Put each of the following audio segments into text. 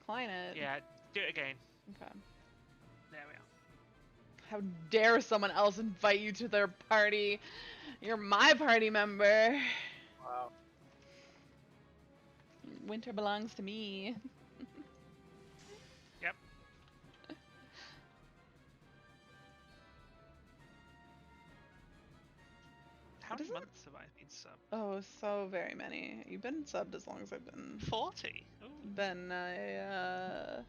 decline it. Yeah, do it again. Okay. There we are. How dare someone else invite you to their party? You're my party member. Wow. Winter belongs to me. Yep. How many months have I been subbed? Oh, so very many. You've been subbed as long as I've been. 40. Ooh. Been How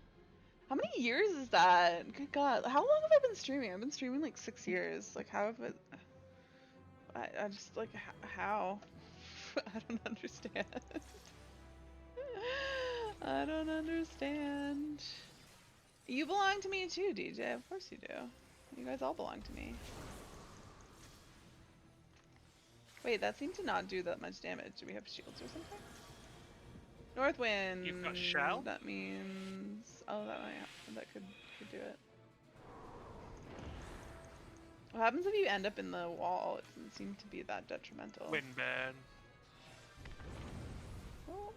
many years is that? Good God, how long have I been streaming? I've been streaming like 6 years. Like, how have it? I just like how? I don't understand. I don't understand. You belong to me too, DJ. Of course you do. You guys all belong to me. Wait, that seemed to not do that much damage. Do we have shields or something? North wind. You've got shell? That means... Oh, that could do it. What happens if you end up in the wall? It doesn't seem to be that detrimental. Windburn. Oh.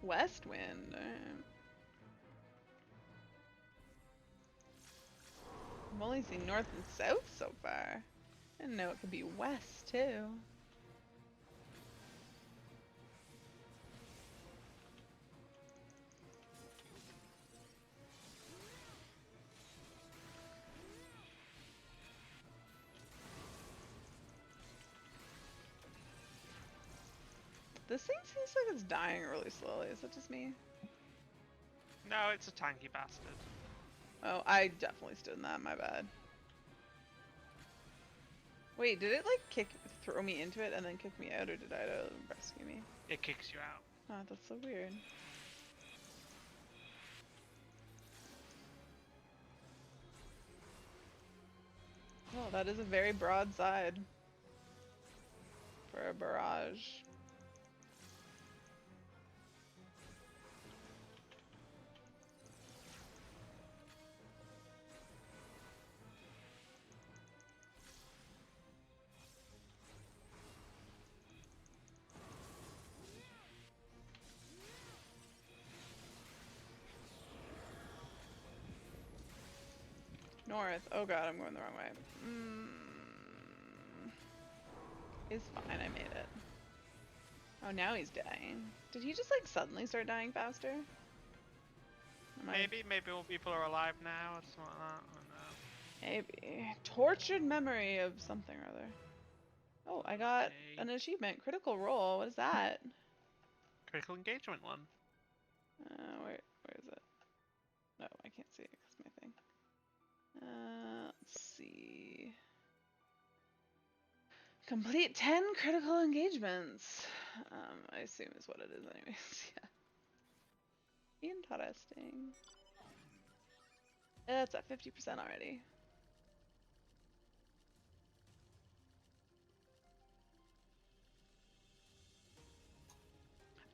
West wind. I've only seen north and south so far. I didn't know it could be west too. This thing seems like it's dying really slowly. Is that just me? No, it's a tanky bastard. Oh, I definitely stood in that. My bad. Wait, did it like throw me into it and then kick me out, or did I rescue me? It kicks you out. Oh, that's so weird. Oh, that is a very broad side for a barrage. North. Oh god, I'm going the wrong way. It's fine, I made it. Oh, now he's dying. Did he just like suddenly start dying faster? Maybe more people are alive now or something like that. I don't know. Maybe. Tortured memory of something or other. Oh, I got an achievement. Critical role. What is that? Critical engagement one. Where is it? No, I can't see it because my thing. Let's see. Complete 10 critical engagements. I assume is what it is anyways, yeah. Interesting. It's at 50% already.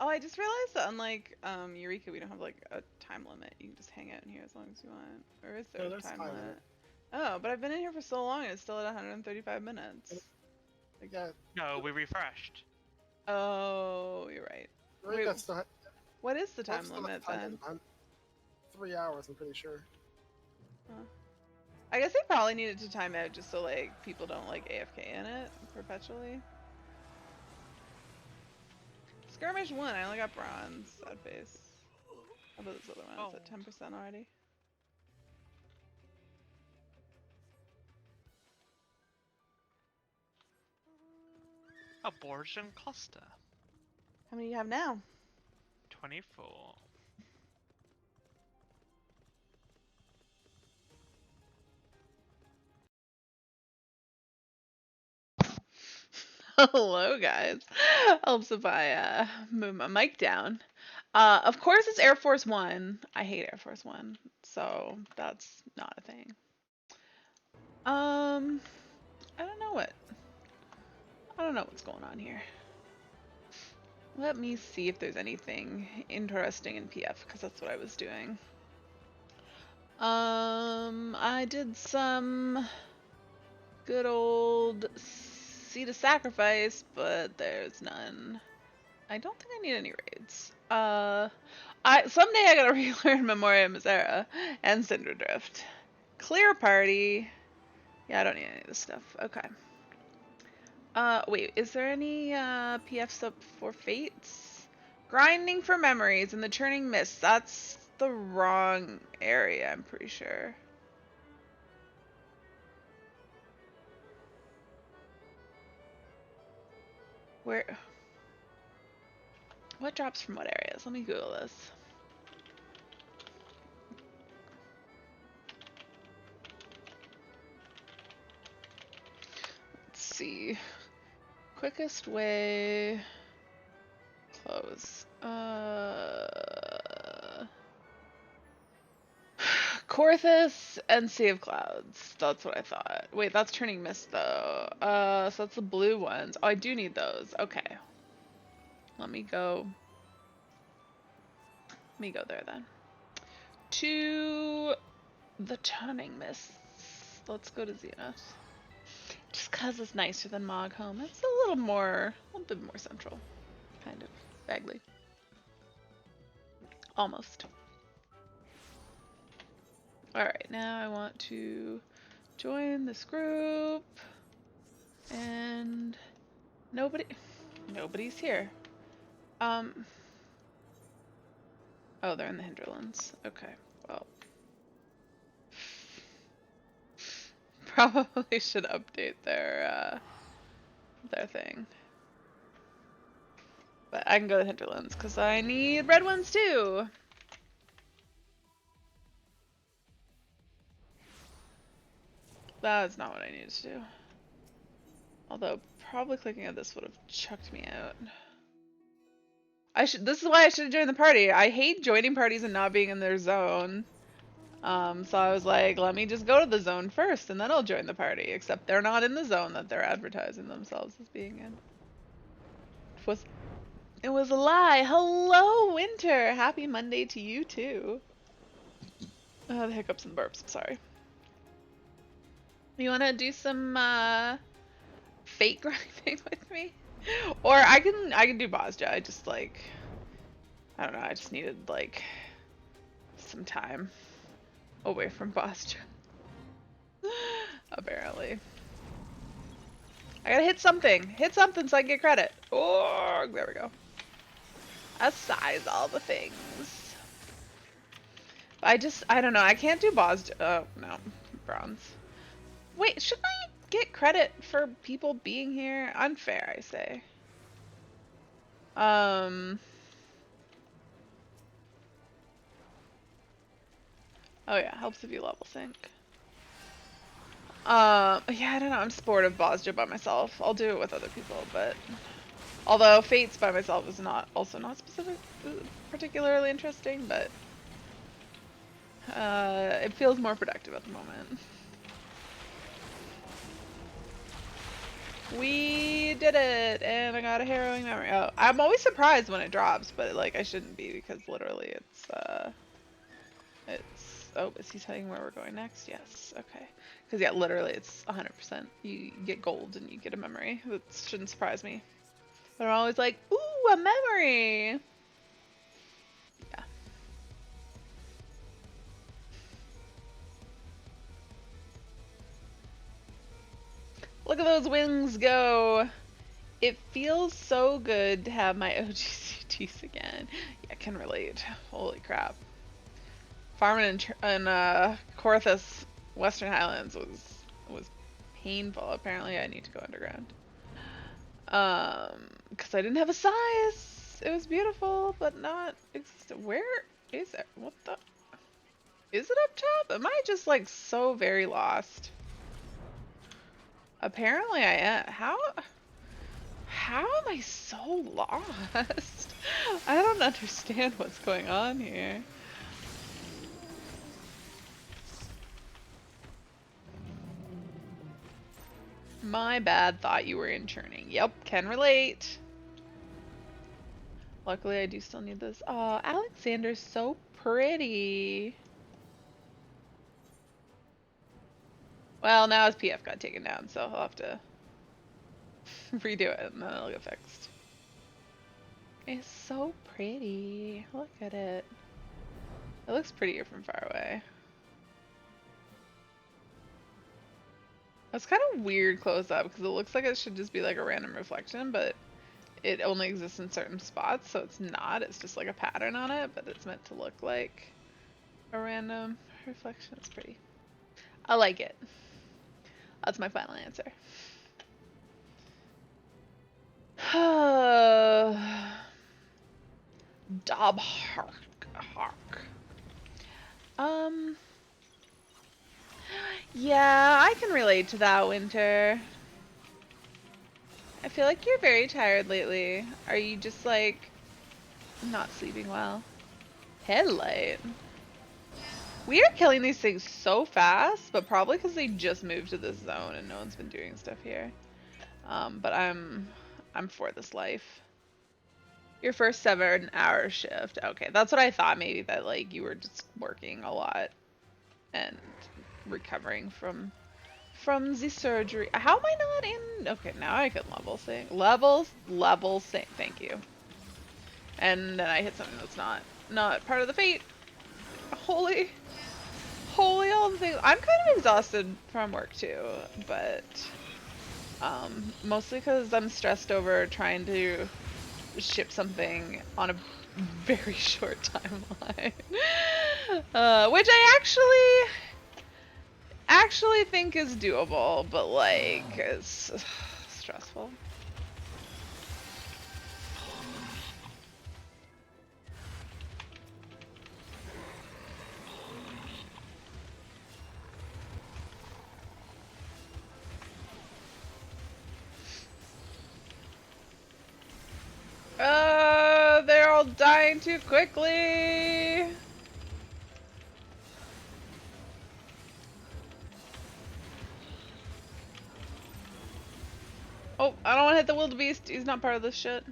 Oh, I just realized that unlike Eureka, we don't have like a time limit. You can just hang out in here as long as you want. Or is there a time limit? Oh, but I've been in here for so long and it's still at 135 minutes. No, we refreshed. Oh, you're right. Wait, what is the time limit then? 3 hours, I'm pretty sure. Huh. I guess they probably needed to time out just so like people don't like AFK in it perpetually. Skirmish 1, I only got bronze. Sad face. How about this other one? It's at 10% already. Oh, Borgian Costa. How many do you have now? 24. Hello, guys. Helps if I move my mic down. Of course, it's Air Force One. I hate Air Force One, so that's not a thing. I don't know what. I don't know what's going on here. Let me see if there's anything interesting in PF, because that's what I was doing. I did some good old Seed of Sacrifice, but there's none. I don't think I need any raids. Someday I gotta relearn Memoria Misera and Cinderdrift. Clear party. Yeah, I don't need any of this stuff. Okay. Wait, is there any PFs up for fates? Grinding for memories and the churning mist. That's the wrong area, I'm pretty sure. Where? What drops from what areas? Let me Google this. Let's see. Quickest way. Close. Corthus and Sea of Clouds. That's what I thought. Wait, that's Turning Mist though. So that's the blue ones. Oh, I do need those. Okay. Let me go there then. To the Turning Mists. Let's go to Zenith. Just cause it's nicer than Moghome. It's a bit more central. Kind of. Vaguely. Almost. Alright, now I want to join this group. And nobody's here. Oh, they're in the Hinterlands. Okay, well. Probably should update their thing. But I can go to the Hinterlands because I need red ones too. That's not what I needed to do. Although probably clicking on this would have chucked me out. This is why I should have joined the party. I hate joining parties and not being in their zone. So I was like, let me just go to the zone first and then I'll join the party. Except they're not in the zone that they're advertising themselves as being in. It was a lie. Hello, Winter. Happy Monday to you too. The hiccups and burps. I'm sorry. You wanna do some fate grinding with me? Or I can do Bosja. I just like, I don't know, I just needed like some time away from Bosja. Apparently. I gotta hit something. Hit something so I can get credit. Oh, there we go. Aside all the things. I don't know. I can't do Bosja. Oh, no. Bronze. Wait, shouldn't I get credit for people being here? Unfair, I say. Oh yeah, helps if you level sync. Yeah, I don't know. I'm just bored of Bosja by myself. I'll do it with other people, but although Fates by myself is not particularly interesting, but it feels more productive at the moment. We did it, and I got a harrowing memory. Oh, I'm always surprised when it drops, but like I shouldn't be because literally it's. Oh, is he telling where we're going next? Yes. Okay. Because yeah, literally it's 100%. You get gold and you get a memory. That shouldn't surprise me. But I'm always like, ooh, a memory. Yeah. Look at those wings go. It feels so good to have my OGCTs again. Yeah, I can relate. Holy crap. Farming in Corthus, Western Highlands was painful. Apparently I need to go underground. Because I didn't have a size. It was beautiful, but not existent. Where is it? What the? Is it up top? Am I just like so very lost? Apparently I am. How? How am I so lost? I don't understand what's going on here. My bad, thought you were in churning. Yep, can relate. Luckily, I do still need this. Oh, Alexander's so pretty. Well, now his PF got taken down, so I'll have to redo it and then it'll get fixed. It's so pretty. Look at it. It looks prettier from far away. That's kind of weird close up because it looks like it should just be like a random reflection, but it only exists in certain spots, so it's not. It's just like a pattern on it, but it's meant to look like a random reflection. It's pretty. I like it. That's my final answer. Dob Hark. Yeah, I can relate to that, Winter. I feel like you're very tired lately. Are you just like not sleeping well? Headlight. We are killing these things so fast, but probably because they just moved to this zone and no one's been doing stuff here. But I'm for this life. Your first 7-hour shift. Okay, that's what I thought. Maybe that like you were just working a lot and recovering from the surgery. How am I not in? Okay, now I can level sync. Level sync. Thank you. And then I hit something that's not part of the fate. Holy all the things. I'm kind of exhausted from work too, but mostly because I'm stressed over trying to ship something on a very short timeline, which I actually think is doable, but like it's stressful. They're all dying too quickly. Oh, I don't want to hit the wildebeest. He's not part of this shit.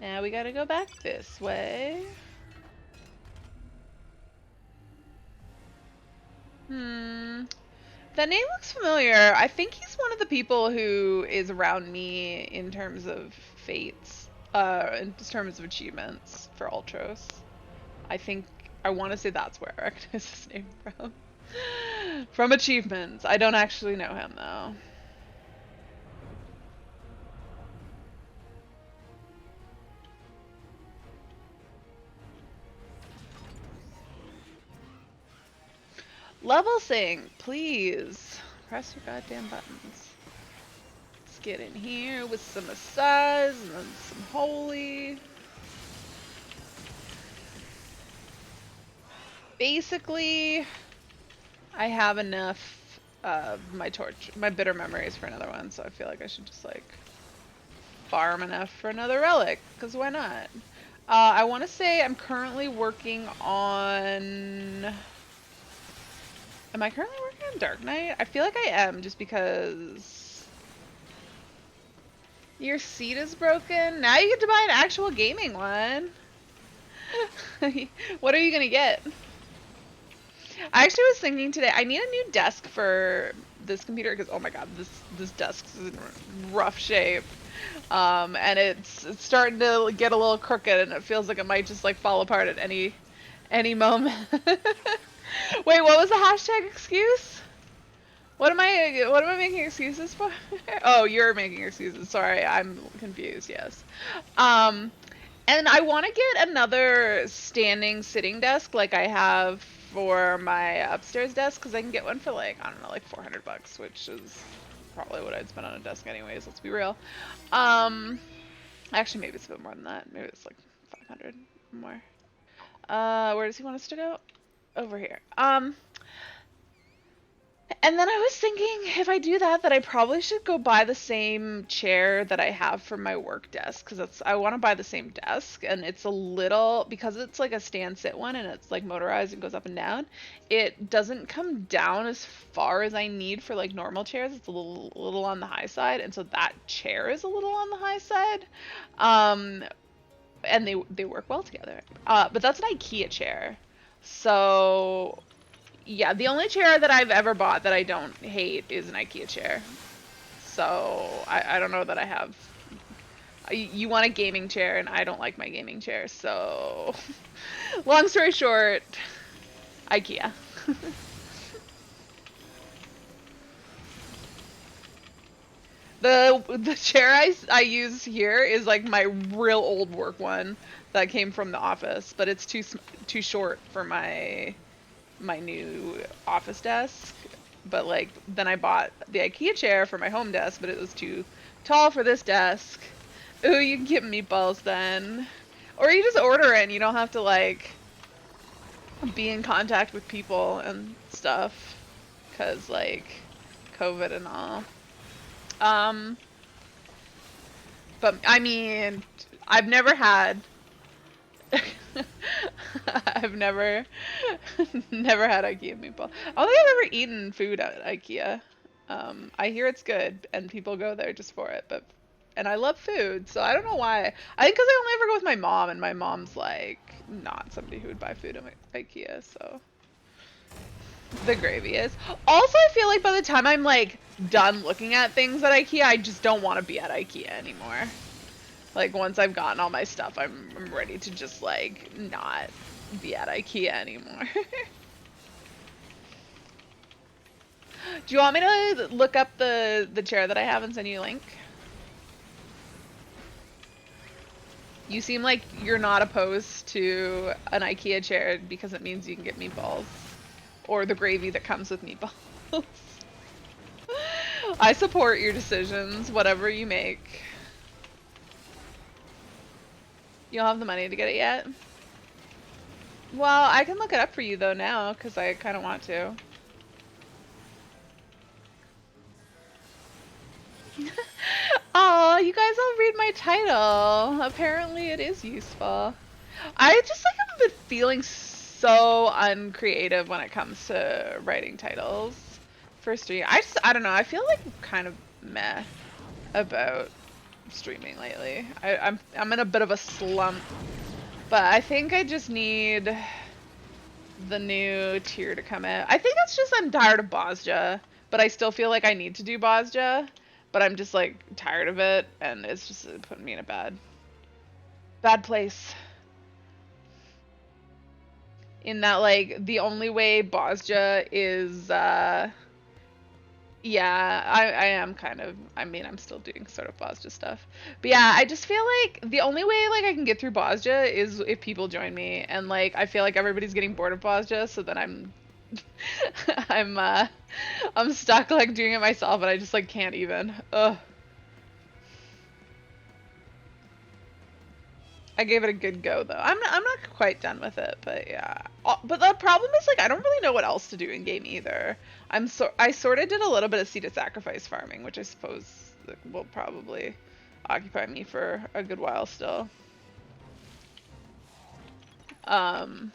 Now we gotta go back this way. That name looks familiar. I think he's one of the people who is around me in terms of fates, in terms of achievements for Ultros. I want to say that's where I recognize his name from. From achievements. I don't actually know him though. Level sync, please. Press your goddamn buttons. Let's get in here with some massage and then some holy. Basically, I have enough of my bitter memories for another one, so I feel like I should just like farm enough for another relic, because why not? I want to say I'm currently working on... Am I currently working on Dark Knight? I feel like I am, just because... Your seat is broken? Now you get to buy an actual gaming one. What are you gonna get? I actually was thinking today, I need a new desk for this computer, because oh my god, this desk is in rough shape. And it's starting to get a little crooked, and it feels like it might just like fall apart at any moment. Wait, what was the hashtag excuse? What am I making excuses for? Oh, you're making excuses. Sorry, I'm confused. Yes. And I want to get another standing sitting desk like I have for my upstairs desk, because I can get one for like, I don't know, like $400, which is probably what I'd spend on a desk anyways, let's be real. Actually, maybe it's a bit more than that. Maybe it's like 500 more. Where does he want us to go? Over here. And then I was thinking if I do that, that I probably should go buy the same chair that I have for my work desk because I want to buy the same desk and it's a little because it's like a stand sit one and it's like motorized and goes up and down. It doesn't come down as far as I need for like normal chairs. It's a little on the high side, and so that chair is a little on the high side. Um, and they work well together. But that's an IKEA chair. So yeah, the only chair that I've ever bought that I don't hate is an IKEA chair. So I don't know that I have. You want a gaming chair, and I don't like my gaming chair. So, long story short, IKEA. The chair I use here is like my real old work one that came from the office, but it's too short for my new office desk. But like then I bought the IKEA chair for my home desk, but it was too tall for this desk. Ooh, you can get meatballs then. Or you just order it and you don't have to like be in contact with people and stuff. Cause like COVID and all. Um but I mean I've never had I've never never had IKEA meatball. I don't think I've ever eaten food at IKEA. I hear it's good and people go there just for it, but and I love food, so I don't know why. I think because I only ever go with my mom, and my mom's like not somebody who would buy food at IKEA, so the gravy is. Also, I feel like by the time I'm like done looking at things at IKEA, I just don't want to be at IKEA anymore. Like once I've gotten all my stuff, I'm ready to just like not be at IKEA anymore. Do you want me to look up the chair that I have and send you a link? You seem like you're not opposed to an IKEA chair because it means you can get meatballs. Or the gravy that comes with meatballs. I support your decisions, whatever you make. You don't have the money to get it yet? Well, I can look it up for you though now, because I kind of want to. Oh, you guys all read my title. Apparently it is useful. I just like have been feeling so uncreative when it comes to writing titles for stream. I don't know. I feel like kind of meh about streaming lately. I'm in a bit of a slump, but I think I just need the new tier to come in. I think it's just I'm tired of Bosja, but I still feel like I need to do Bosja, but I'm just like tired of it, and it's just putting me in a bad place. In that like the only way Bosja is yeah, I am kind of, I mean, I'm still doing sort of Bosja stuff. But yeah, I just feel like the only way like I can get through Bosja is if people join me, and like I feel like everybody's getting bored of Bosja, so then I'm I'm stuck like doing it myself, and I just like can't even. Ugh. I gave it a good go though. I'm not quite done with it, but yeah. But the problem is like I don't really know what else to do in game either. I sort of did a little bit of seed sacrifice farming, which I suppose will probably occupy me for a good while still. But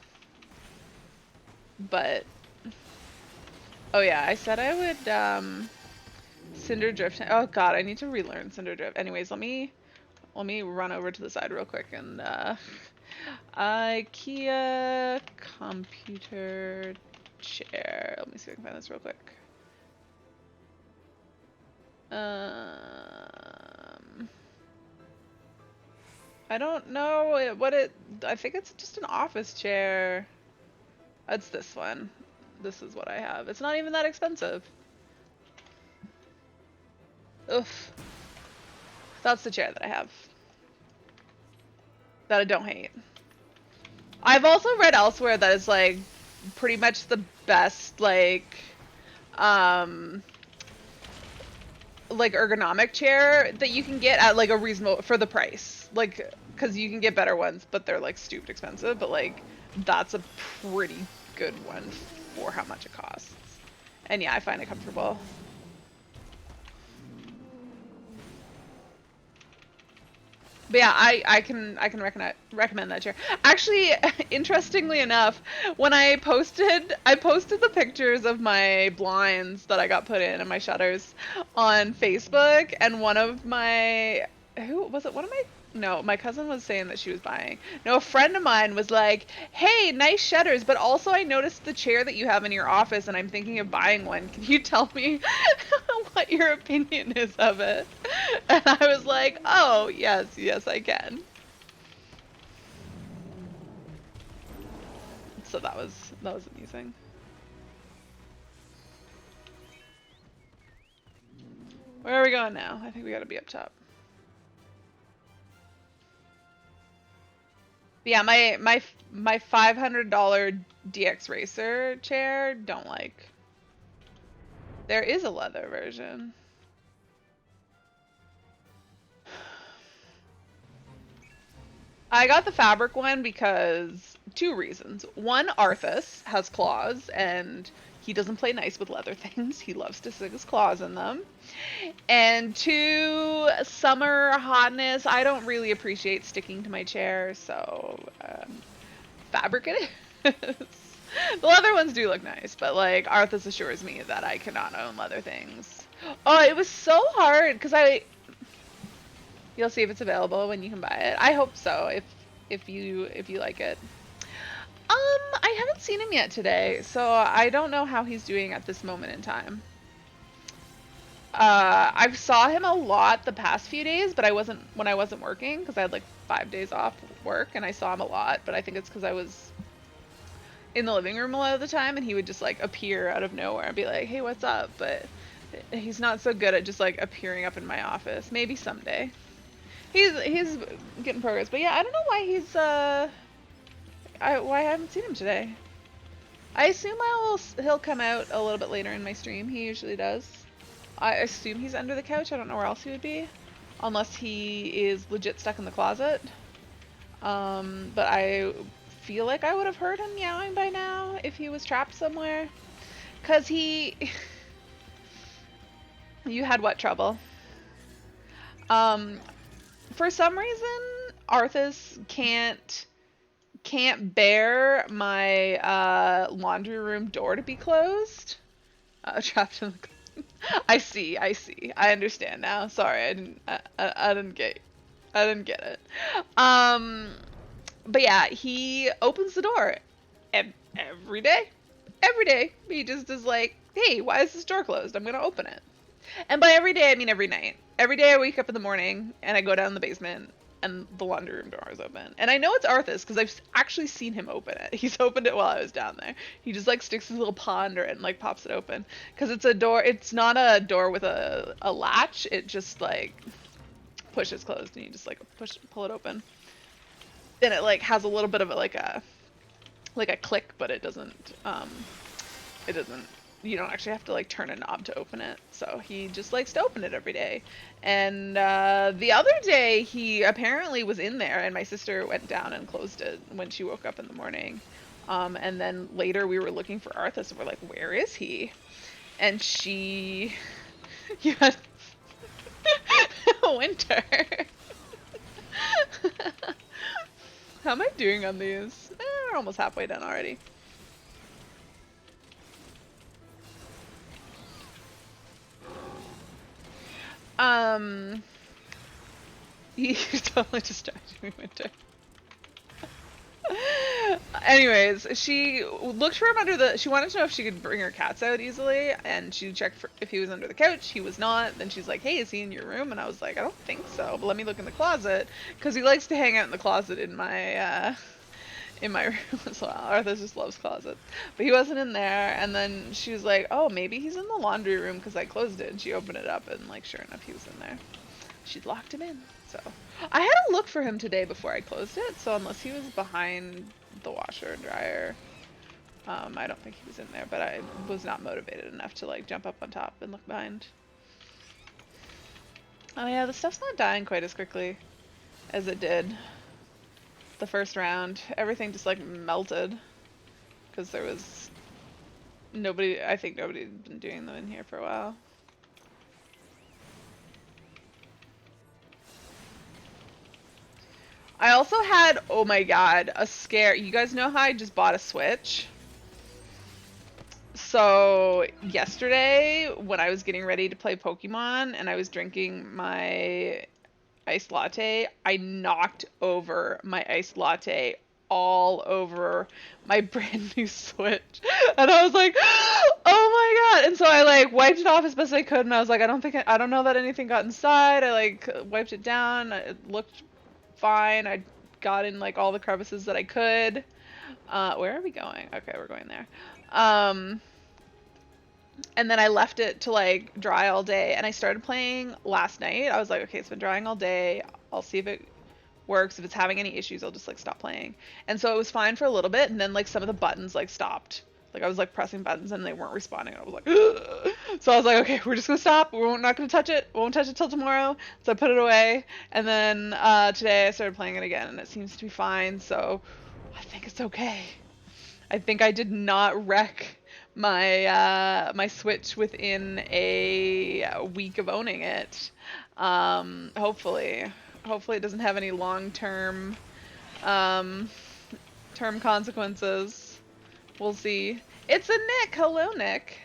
oh yeah, I said I would Cinder Drift. Oh god, I need to relearn Cinder Drift. Anyways, let me run over to the side real quick and IKEA computer chair. Let me see if I can find this real quick. I don't know what it. I think it's just an office chair. It's this one. This is what I have. It's not even that expensive. Oof. That's the chair that I have. That I don't hate. I've also read elsewhere that it's like pretty much the best like ergonomic chair that you can get at like a reasonable for the price. Like cuz you can get better ones, but they're like stupid expensive, but like that's a pretty good one for how much it costs. And yeah, I find it comfortable. But yeah, I can recommend that chair. Actually, interestingly enough, when I posted the pictures of my blinds that I got put in and my shutters on Facebook, and one of my who was it? One of my no, my cousin was saying that she was buying. No, a friend of mine was like, "Hey, nice shutters, but also I noticed the chair that you have in your office, and I'm thinking of buying one. Can you tell me what your opinion is of it?" And I was like, "Oh, yes, yes, I can." So that was amusing. Where are we going now? I think we gotta be up top. But yeah, my $500 DX Racer chair, don't like. There is a leather version. I got the fabric one because two reasons. One, Arthas has claws and he doesn't play nice with leather things. He loves to stick his claws in them. And two, summer hotness. I don't really appreciate sticking to my chair, so fabric it is. The leather ones do look nice, but like Arthas assures me that I cannot own leather things. Oh, it was so hard because you'll see if it's available when you can buy it. I hope so. If you like it. I haven't seen him yet today, so I don't know how he's doing at this moment in time. I saw him a lot the past few days, but I wasn't working because I had like 5 days off work, and I saw him a lot. But I think it's because I was in the living room a lot of the time, and he would just like appear out of nowhere and be like, "Hey, what's up?" But he's not so good at just like appearing up in my office. Maybe someday. He's getting progress, but yeah, I don't know why why I haven't seen him today. I assume he'll come out a little bit later in my stream. He usually does. I assume he's under the couch. I don't know where else he would be, unless he is legit stuck in the closet. But I feel like I would have heard him meowing by now if he was trapped somewhere. Cause he, you had what trouble? Um, for some reason, Arthas can't bear my laundry room door to be closed. Trapped in the. I see. I understand now. Sorry, I didn't get. I didn't get it. Um, but yeah, he opens the door every day. Every day, he just is like, "Hey, why is this door closed? I'm gonna open it." And by every day, I mean every night. Every day I wake up in the morning and I go down in the basement and the laundry room door is open. And I know it's Arthas because I've actually seen him open it. He's opened it while I was down there. He just like sticks his little paw under it and like pops it open. Because it's a door, it's not a door with a latch. It just like pushes closed and you just like pull it open. And it like has a little bit of like a click, but it doesn't you don't actually have to like turn a knob to open it. So he just likes to open it every day. And the other day he apparently was in there and my sister went down and closed it when she woke up in the morning. And then later we were looking for Arthas and we're like, "Where is he?" And she yeah winter. How am I doing on these? We're almost halfway done already. Um, you totally distracted me, Winter. Anyways, she looked for him she wanted to know if she could bring her cats out easily, and she checked for if he was under the couch. He was not. Then she's like, "Hey, is he in your room?" And I was like, "I don't think so, but let me look in the closet," because he likes to hang out in the closet in my room as well. Arthur just loves closets. But he wasn't in there, and then she was like, "Oh, maybe he's in the laundry room because I closed it," and she opened it up, and like, sure enough, he was in there. She'd locked him in. So I had to look for him today before I closed it, so unless he was behind the washer and dryer, I don't think he was in there, but I was not motivated enough to like jump up on top and look behind. Oh yeah, the stuff's not dying quite as quickly as it did the first round. Everything just like melted because there was I think nobody's been doing them in here for a while. I also had, oh my god, a scare. You guys know how I just bought a Switch? So yesterday, when I was getting ready to play Pokemon and I was drinking my iced latte, I knocked over my iced latte all over my brand new Switch. And I was like, oh my god. And so I like wiped it off as best I could and I was like, I don't know that anything got inside. I like wiped it down. It looked fine. I got in like all the crevices that I could. Where are we going? Okay, we're going there. And then I left it to like dry all day and I started playing last night. I was like, okay, it's been drying all day. I'll see if it works. If it's having any issues, I'll just like stop playing. And so it was fine for a little bit and then like some of the buttons like stopped. Like I was like pressing buttons and they weren't responding. I was like, ugh. So I was like, okay, we're just gonna stop. We're not gonna touch it. We won't touch it till tomorrow. So I put it away. And then today I started playing it again and it seems to be fine. So I think it's okay. I think I did not wreck my Switch within a week of owning it. Hopefully it doesn't have any long-term term consequences. We'll see. It's a Nick. Hello, Nick.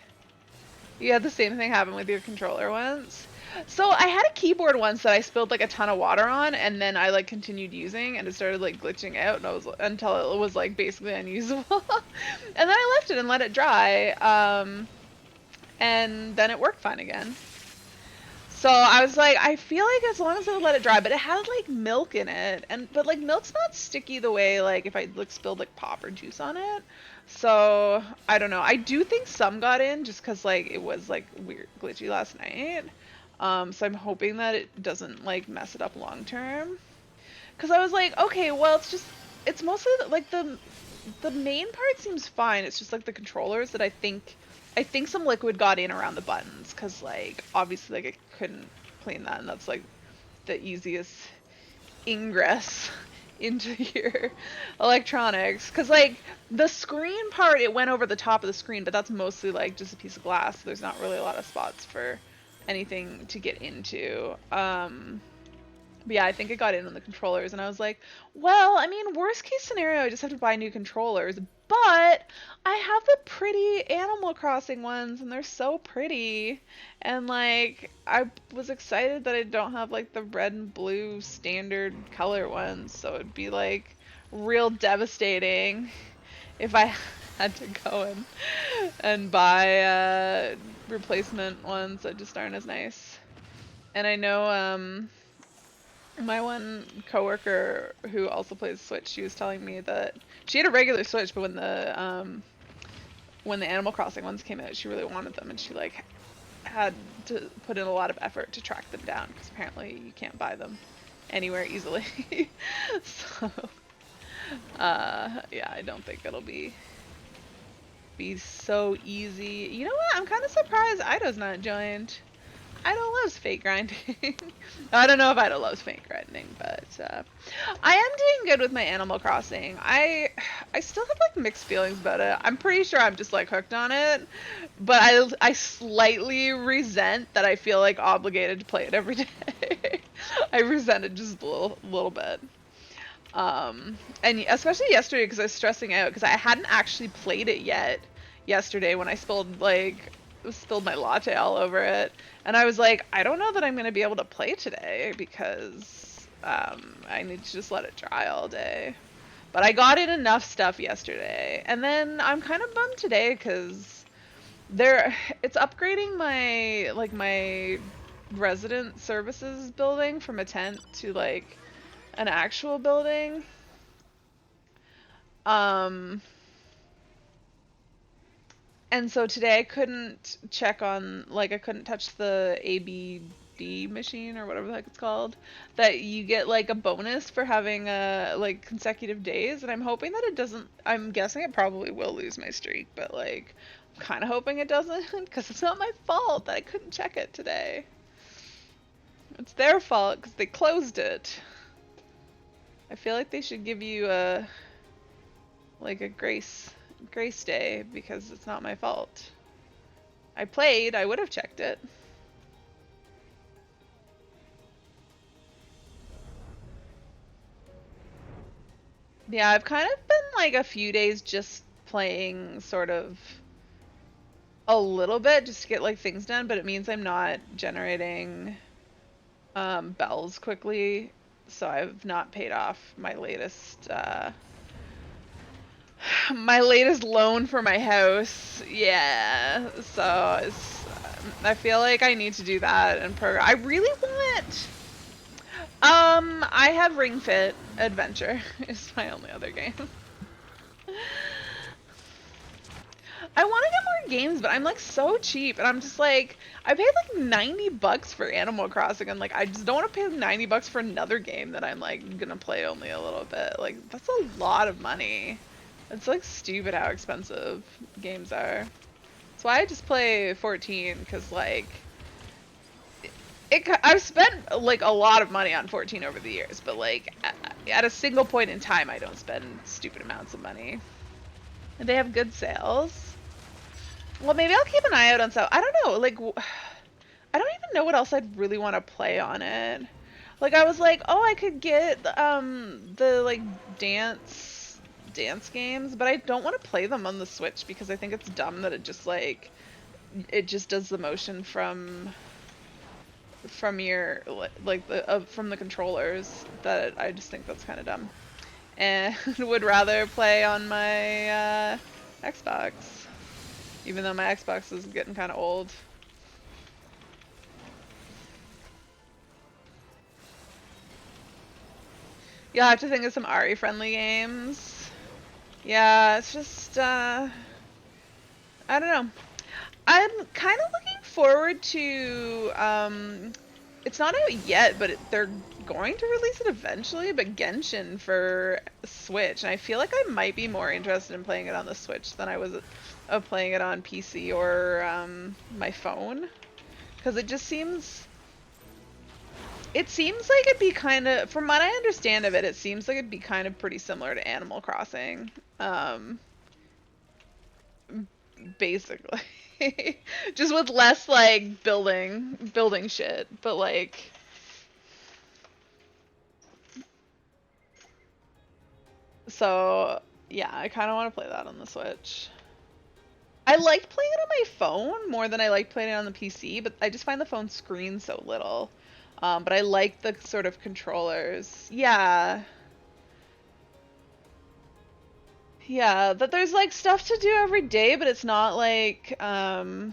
You had the same thing happen with your controller once. So I had a keyboard once that I spilled like a ton of water on, and then I like continued using, and it started like glitching out, and until it was like basically unusable. And then I left it and let it dry, and then it worked fine again. So I was like, I feel like as long as I let it dry, but it had like milk in it, but like milk's not sticky the way like if I like spilled like pop or juice on it. So I don't know. I do think some got in just because like it was like weird glitchy last night. So I'm hoping that it doesn't like mess it up long term. Cause I was like, okay, well it's mostly like the main part seems fine. It's just like the controllers that I think some liquid got in around the buttons. Cause like obviously like I couldn't clean that, and that's like the easiest ingress into your electronics. Cause like the screen part, it went over the top of the screen, but that's mostly like just a piece of glass. So there's not really a lot of spots for anything to get into. But yeah, I think it got in on the controllers, and I was like, well, I mean, worst case scenario, I just have to buy new controllers, but I have the pretty Animal Crossing ones, and they're so pretty, and like, I was excited that I don't have like the red and blue standard color ones, so it'd be like real devastating if I had to go and buy replacement ones that just aren't as nice. And I know my one coworker who also plays Switch, she was telling me that she had a regular Switch, but when the Animal Crossing ones came out, she really wanted them, and she like had to put in a lot of effort to track them down because apparently you can't buy them anywhere easily. So yeah, I don't think it'll be so easy. You know what? I'm kind of surprised Ido's not joined. Ido loves fake grinding. I don't know if Ido loves fake grinding, but I am doing good with my Animal Crossing. I still have like mixed feelings about it. I'm pretty sure I'm just like hooked on it, but I slightly resent that I feel like obligated to play it every day. I resent it just a little bit. And especially yesterday because I was stressing out because I hadn't actually played it yet yesterday when I spilled my latte all over it, and I was like, I don't know that I'm gonna be able to play today because I need to just let it dry all day. But I got in enough stuff yesterday, and then I'm kind of bummed today because it's upgrading my resident services building from a tent to like an actual building. And so today I couldn't check on, like, I couldn't touch the ABD machine or whatever the heck it's called, that you get like a bonus for having like consecutive days, and I'm hoping that it doesn't. I'm guessing it probably will lose my streak, but like I'm kind of hoping it doesn't because it's not my fault that I couldn't check it today. It's their fault because they closed it. I feel like they should give you a grace Grace Day because it's not my fault. I played, I would have checked it. Yeah, I've kind of been like a few days just playing sort of a little bit just to get like things done, but it means I'm not generating bells quickly, so I've not paid off my latest my latest loan for my house. Yeah, so I feel like I need to do that and program. I really want. I have Ring Fit Adventure. Is my only other game. I want to get more games, but I'm like so cheap, and I'm just like, I paid like $90 for Animal Crossing, and like I just don't want to pay $90 for another game that I'm like gonna play only a little bit. Like that's a lot of money. It's like stupid how expensive games are. That's why I just play 14, because like I've spent like a lot of money on 14 over the years, but like at a single point in time, I don't spend stupid amounts of money. And they have good sales. Well, maybe I'll keep an eye out on stuff. I don't know, like, I don't even know what else I'd really want to play on it. Like, I was like, oh, I could get, the, like, dance games, but I don't want to play them on the Switch because I think it's dumb that it just, like, it just does the motion from your, like, from the controllers, that I just think that's kind of dumb. And would rather play on my, Xbox. Even though my Xbox is getting kind of old. You'll have to think of some Ari-friendly games. Yeah, it's just, I don't know. I'm kind of looking forward to, it's not out yet, but they're going to release it eventually, but Genshin for Switch. And I feel like I might be more interested in playing it on the Switch than I was of playing it on PC or my phone. Because it just seems... It seems like it'd be kind of... From what I understand of it, it seems like it'd be kind of pretty similar to Animal Crossing. Basically. Just with less, like, building shit. But, like... So, yeah, I kind of want to play that on the Switch. I liked playing it on my phone more than I liked playing it on the PC, but I just find the phone screen so little. But I like the sort of controllers. Yeah. Yeah, that there's like stuff to do every day, but it's not like, it's not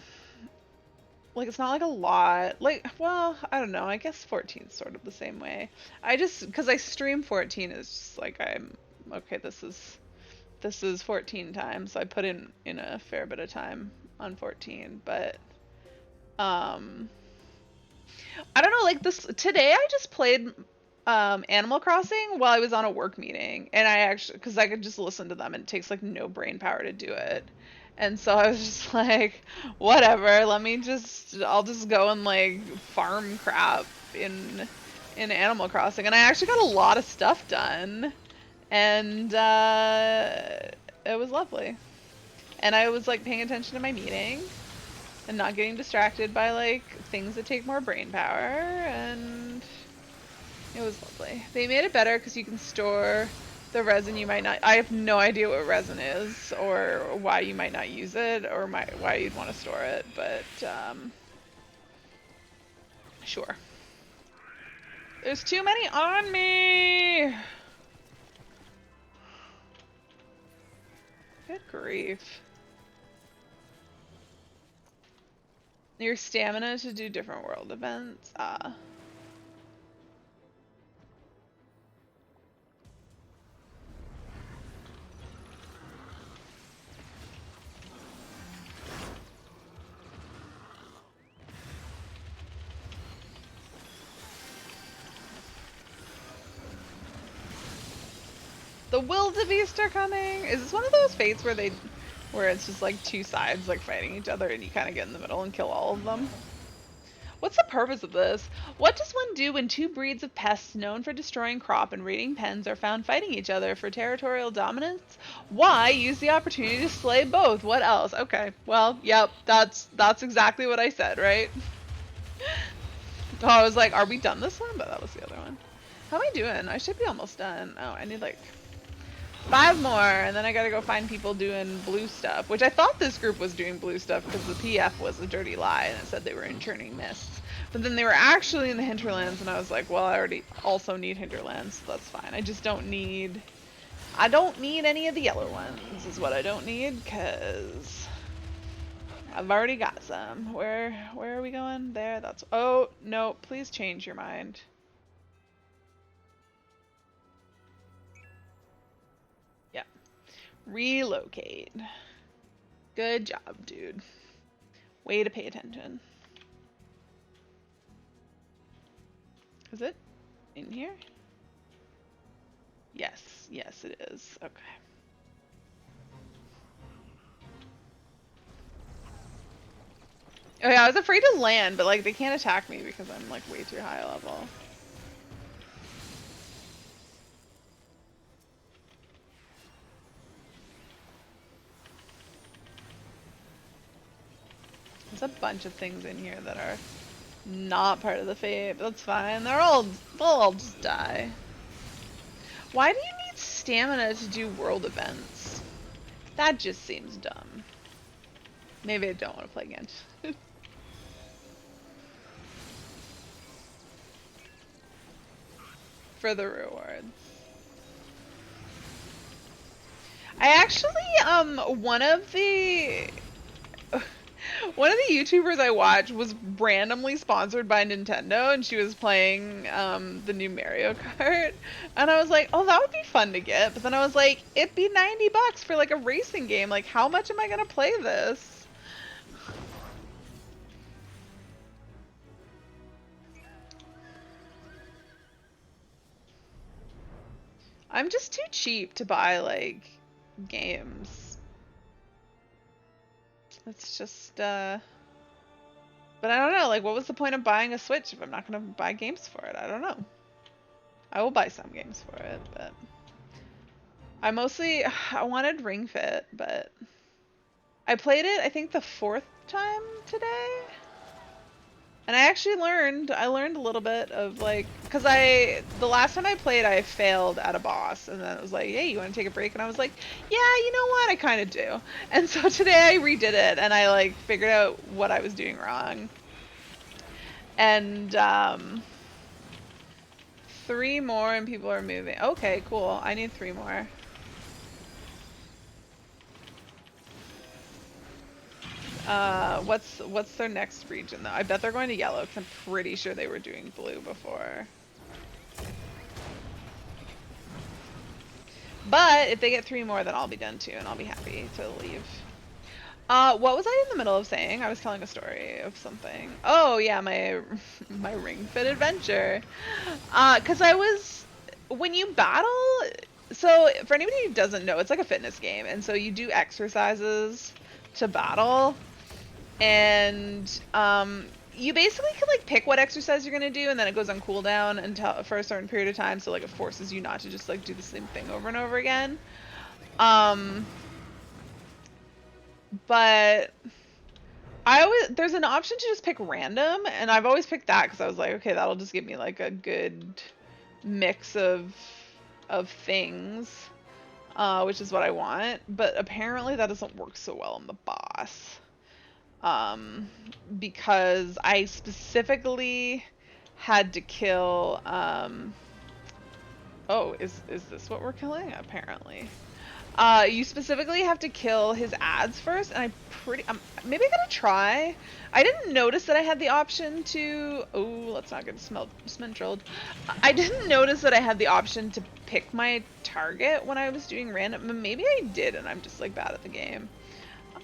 like a lot. Like, well, I don't know. I guess 14's sort of the same way. Because I stream 14 is just like, okay, this is 14 times, so I put in a fair bit of time on 14, but I don't know, like today I just played Animal Crossing while I was on a work meeting, and because I could just listen to them, and it takes like no brain power to do it. And so I was just like, whatever, I'll just go and like farm crap in Animal Crossing, and I actually got a lot of stuff done. And it was lovely. And I was like paying attention to my meeting and not getting distracted by like things that take more brain power, and it was lovely. They made it better because you can store the resin you might not. I have no idea what resin is or why you might not use it or why you'd want to store it, but sure. There's too many on me! Good grief. Your stamina to do different world events? The wildebeest are coming! Is this one of those fates where it's just like two sides like fighting each other and you kind of get in the middle and kill all of them? What's the purpose of this? What does one do when two breeds of pests known for destroying crop and raiding pens are found fighting each other for territorial dominance? Why use the opportunity to slay both? What else? Okay, well, yep, that's exactly what I said, right? Oh, I was like, are we done this one? But that was the other one. How am I doing? I should be almost done. Oh, I need like 5 more, and then I gotta go find people doing blue stuff, which I thought this group was doing blue stuff because the PF was a dirty lie and it said they were in Churning Mists. But then they were actually in the hinterlands, and I was like, well, I already also need hinterlands, so that's fine. I just don't need... I don't need any of the yellow ones, is what I don't need, because I've already got some. Where are we going? There, that's... Oh, no, please change your mind. Yeah. Relocate. Good job, dude. Way to pay attention. Is it in here? Yes, yes it is. Okay. Oh yeah, I was afraid to land, but like they can't attack me because I'm like way too high level. There's a bunch of things in here that are not part of the fate, but that's fine. They'll all just die. Why do you need stamina to do world events? That just seems dumb. Maybe I don't want to play again. For the rewards. I actually, one of the YouTubers I watched was randomly sponsored by Nintendo, and she was playing the new Mario Kart, and I was like, oh, that would be fun to get. But then I was like, it'd be $90 for like a racing game. Like, how much am I gonna play this? I'm just too cheap to buy like games. It's just but I don't know, like what was the point of buying a Switch if I'm not gonna buy games for it? I don't know. I will buy some games for it, but I wanted Ring Fit, but I played it I think the 4th time today. And I learned a little bit of like, cause the last time I played, I failed at a boss, and then it was like, hey, you want to take a break? And I was like, yeah, you know what, I kind of do. And so today I redid it, and I like figured out what I was doing wrong. And 3 more, and people are moving. Okay, cool. I need 3 more. What's their next region though? I bet they're going to yellow because I'm pretty sure they were doing blue before. But if they get 3 more, then I'll be done too, and I'll be happy to leave. What was I in the middle of saying? I was telling a story of something. Oh yeah, my Ring Fit adventure. Cause when you battle, so for anybody who doesn't know, it's like a fitness game, and so you do exercises to battle. And you basically can like pick what exercise you're gonna do, and then it goes on cooldown until for a certain period of time. So like it forces you not to just like do the same thing over and over again. But there's an option to just pick random, and I've always picked that because I was like, okay, that'll just give me like a good mix of things, which is what I want. But apparently that doesn't work so well in the boss. Because I specifically had to kill, oh, is this what we're killing? Apparently. You specifically have to kill his ads first, and maybe I'm gonna try. I didn't notice that I had the option to, oh, let's not get smentrilled. I didn't notice that I had the option to pick my target when I was doing random, maybe I did, and I'm just like bad at the game.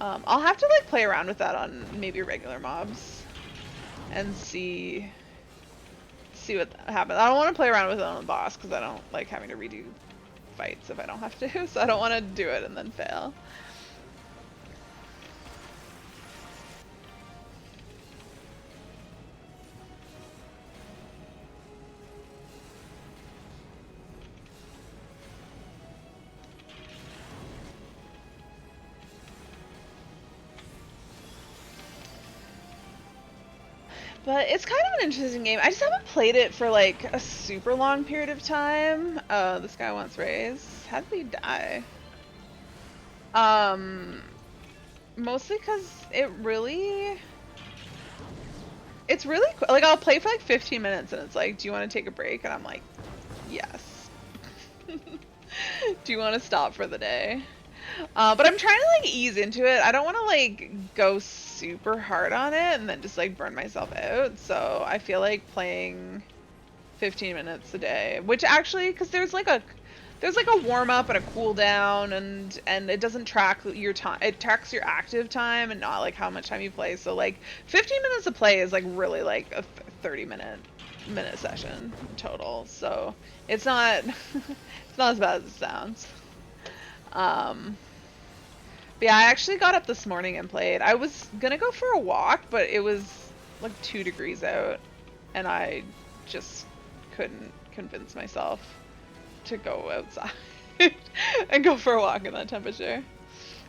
I'll have to like play around with that on maybe regular mobs and see what happens. I don't want to play around with it on the boss because I don't like having to redo fights if I don't have to, so I don't want to do it and then fail. But it's kind of an interesting game. I just haven't played it for like a super long period of time. This guy wants raise. How did he die? Um, Mostly because it's really like I'll play for like 15 minutes and it's like, do you want to take a break? And I'm like, yes. Do you want to stop for the day? But I'm trying to like ease into it. I don't want to like go super hard on it and then just like burn myself out. So I feel like playing 15 minutes a day, which actually, because there's like a warm up and a cool down, and it doesn't track your time. It tracks your active time and not like how much time you play. So like 15 minutes of play is like really like a 30 minute session total. So it's not it's not as bad as it sounds. Um, but yeah, I actually got up this morning and played. I was gonna go for a walk, but it was like 2 degrees out, and I just couldn't convince myself to go outside and go for a walk in that temperature.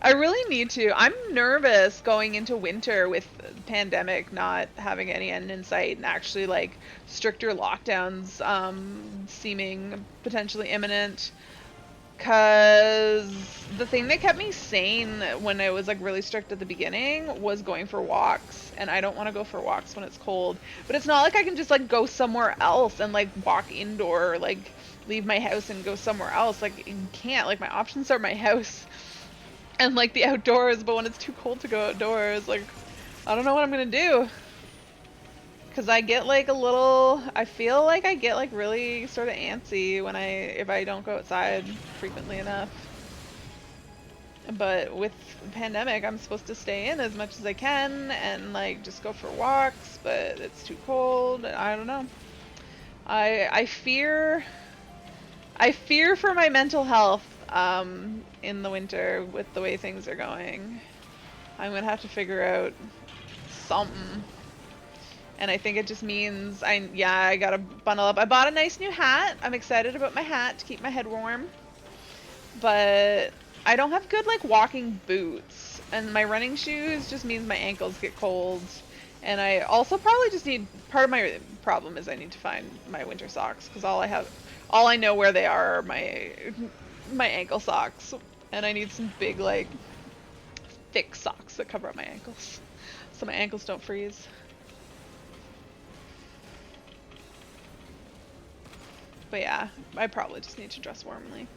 I really need to. I'm nervous going into winter with the pandemic not having any end in sight and actually like stricter lockdowns seeming potentially imminent. Cause the thing that kept me sane when it was like really strict at the beginning was going for walks, and I don't want to go for walks when it's cold. But it's not like I can just like go somewhere else and like walk indoor, or, like leave my house and go somewhere else. Like you can't. Like my options are my house and like the outdoors. But when it's too cold to go outdoors, like I don't know what I'm gonna do. Cause I get like I feel like I get like really sort of antsy if I don't go outside frequently enough. But with the pandemic, I'm supposed to stay in as much as I can and like just go for walks, but it's too cold. I don't know. I fear for my mental health in the winter with the way things are going. I'm gonna have to figure out something. And I think it just means I gotta bundle up. I bought a nice new hat. I'm excited about my hat to keep my head warm. But I don't have good like walking boots. And my running shoes just means my ankles get cold. And I also probably just need, part of my problem is I need to find my winter socks. Because all I know where they are my ankle socks. And I need some big like thick socks that cover up my ankles. So my ankles don't freeze. But yeah, I probably just need to dress warmly.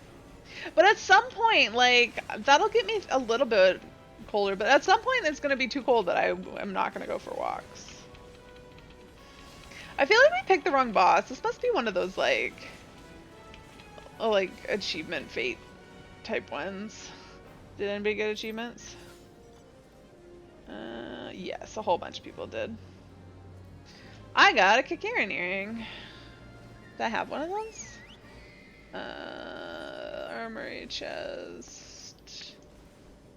But at some point, like, that'll get me a little bit colder, but at some point it's gonna be too cold that I'm not gonna go for walks. I feel like we picked the wrong boss. This must be one of those, like achievement fate type ones. Did anybody get achievements? Yes, a whole bunch of people did. I got a Kikaran earring. Did I have one of those? Armory chest.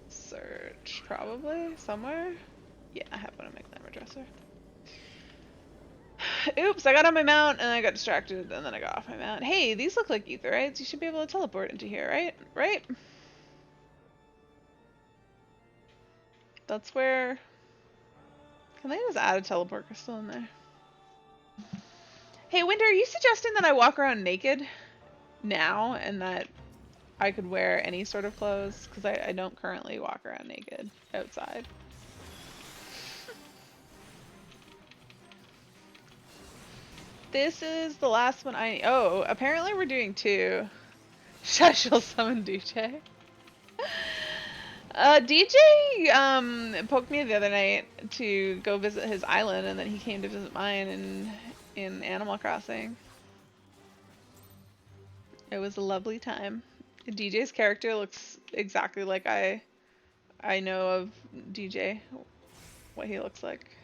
Search, probably, somewhere. Yeah, I have one in my glamour dresser. Oops, I got on my mount and I got distracted and then I got off my mount. Hey, these look like aetherites. You should be able to teleport into here, right? Right? That's where... Can they just add a teleport crystal in there? Hey, Winter, are you suggesting that I walk around naked now and that I could wear any sort of clothes? Because I don't currently walk around naked outside. This is the last one oh, apparently we're doing 2. Shall summon DJ. DJ poked me the other night to go visit his island, and then he came to visit mine in Animal Crossing. It was a lovely time. DJ's character looks exactly like I know of DJ, what he looks like.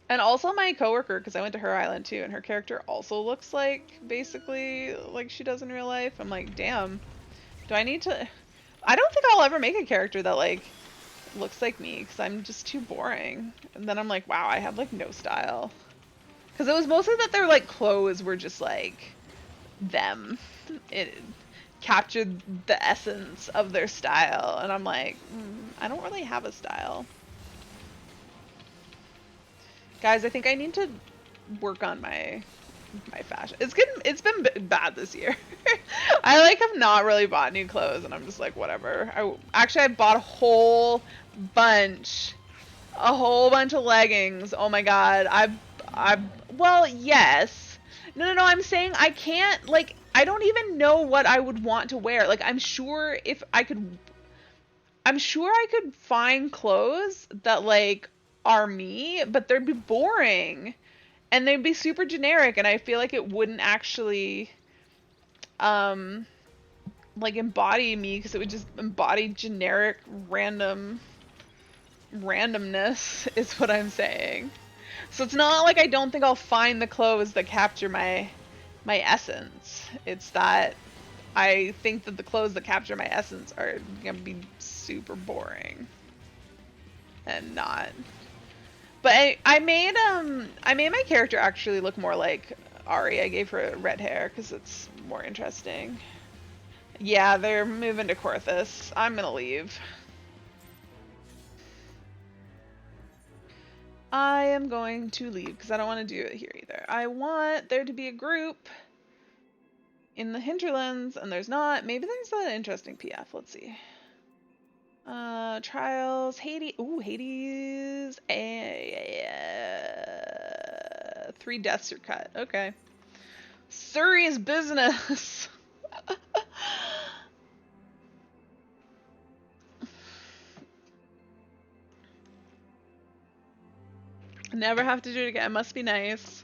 And also my coworker, because I went to her island too, and her character also looks like basically like she does in real life. I'm like, damn, do I need to... I don't think I'll ever make a character that like looks like me, because I'm just too boring. And then I'm like, wow, I have like no style. Because it was mostly that their like clothes were just like them. It captured the essence of their style, and I'm like, I don't really have a style. Guys, I think I need to work on my fashion. It's been bad this year. I like have not really bought new clothes, and I'm just like whatever. I bought a whole bunch of leggings. Oh my god. I well, yes. No. I'm saying I can't, like, I don't even know what I would want to wear. Like, I'm sure I could find clothes that like are me, but they'd be boring and they'd be super generic, and I feel like it wouldn't actually um like embody me, because it would just embody generic randomness is what I'm saying. So it's not like I don't think I'll find the clothes that capture my essence. It's that I think that the clothes that capture my essence are gonna be super boring and not. But I made my character actually look more like Ari. I gave her red hair because it's more interesting. Yeah, they're moving to Corthus. I'm gonna leave. I am going to leave because I don't want to do it here either. I want there to be a group in the hinterlands, and there's not. Maybe there's an interesting PF. Let's see. Trials, Hades. Ooh, Hades. 3 deaths are cut. Okay. Surrey's business. Never have to do it again. Must be nice.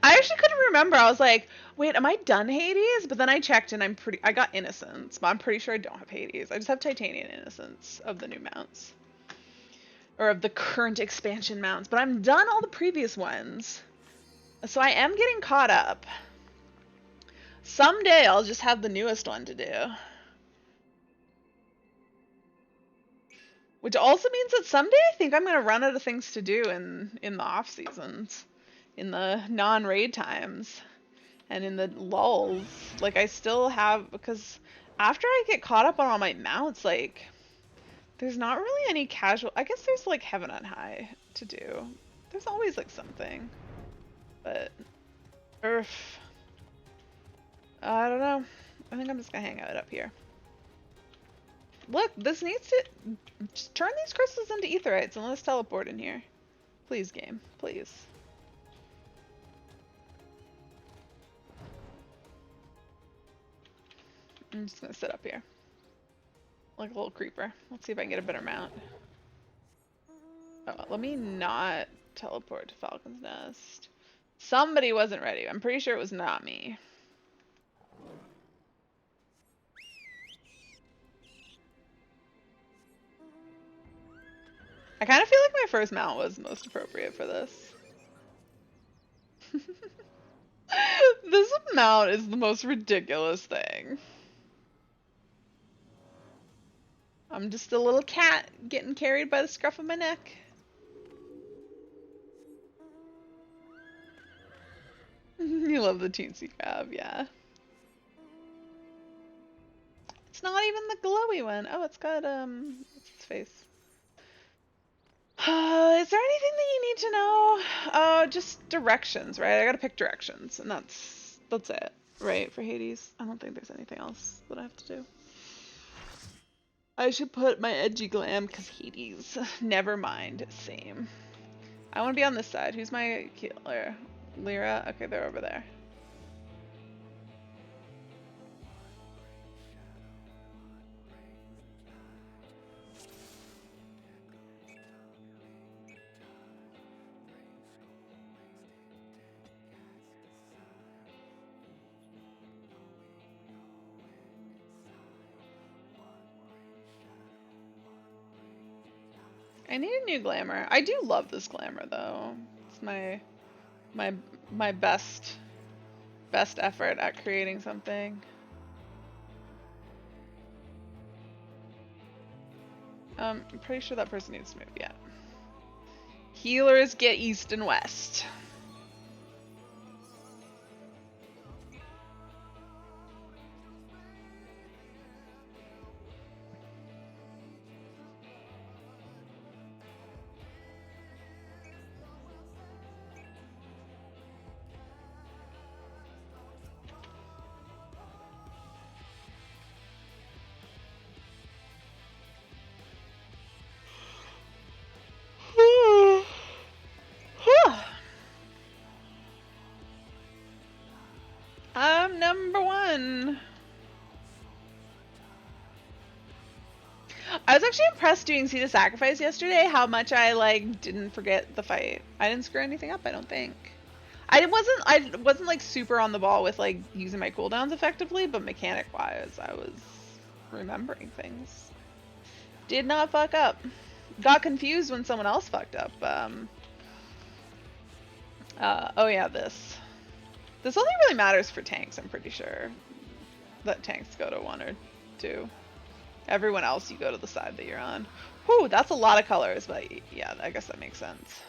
I actually couldn't remember. I was like, wait, am I done Hades? But then I checked and I got Innocence, but I'm pretty sure I don't have Hades. I just have Titanian Innocence of the new mounts. Or of the current expansion mounts. But I'm done all the previous ones. So I am getting caught up. Someday I'll just have the newest one to do. Which also means that someday I think I'm gonna run out of things to do in the off seasons, in the non-raid times, and in the lulls. Like I still have, because after I get caught up on all my mounts, like there's not really any casual. I guess there's like Heaven on High to do. There's always like something, but Earth. I don't know. I think I'm just gonna hang out up here. Look, this needs to just turn these crystals into aetherites and let's teleport in here. Please, game. Please. I'm just gonna sit up here. Like a little creeper. Let's see if I can get a better mount. Oh, let me not teleport to Falcon's Nest. Somebody wasn't ready. I'm pretty sure it was not me. I kind of feel like my first mount was most appropriate for this. This mount is the most ridiculous thing. I'm just a little cat getting carried by the scruff of my neck. You love the teensy crab, yeah. It's not even the glowy one. Oh, it's got, what's its face? Is there anything that you need to know? Oh, just directions, right? I gotta pick directions, and that's it, right, for Hades? I don't think there's anything else that I have to do. I should put my edgy glam, because Hades. Never mind. Same. I want to be on this side. Who's my killer? Lyra? Okay, they're over there. I need a new glamour. I do love this glamour though. It's my best effort at creating something. I'm pretty sure that person needs to move, yeah. Healers get east and west. I'm number 1. I was actually impressed doing See the Sacrifice yesterday, how much I, like, didn't forget the fight. I didn't screw anything up, I don't think. I wasn't like super on the ball with like using my cooldowns effectively, but mechanic wise, I was remembering things. Did not fuck up. Got confused when someone else fucked up. Oh yeah, this. This only really matters for tanks, I'm pretty sure. That tanks go to 1 or 2. Everyone else, you go to the side that you're on. Whew, that's a lot of colors, but yeah, I guess that makes sense.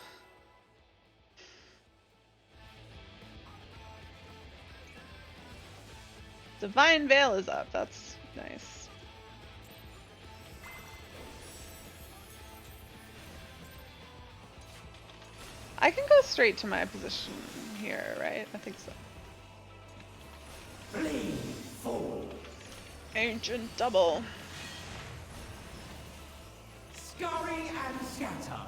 Divine Veil is up. That's nice. I can go straight to my position here, right? I think so. Ancient double. Scurry and scatter.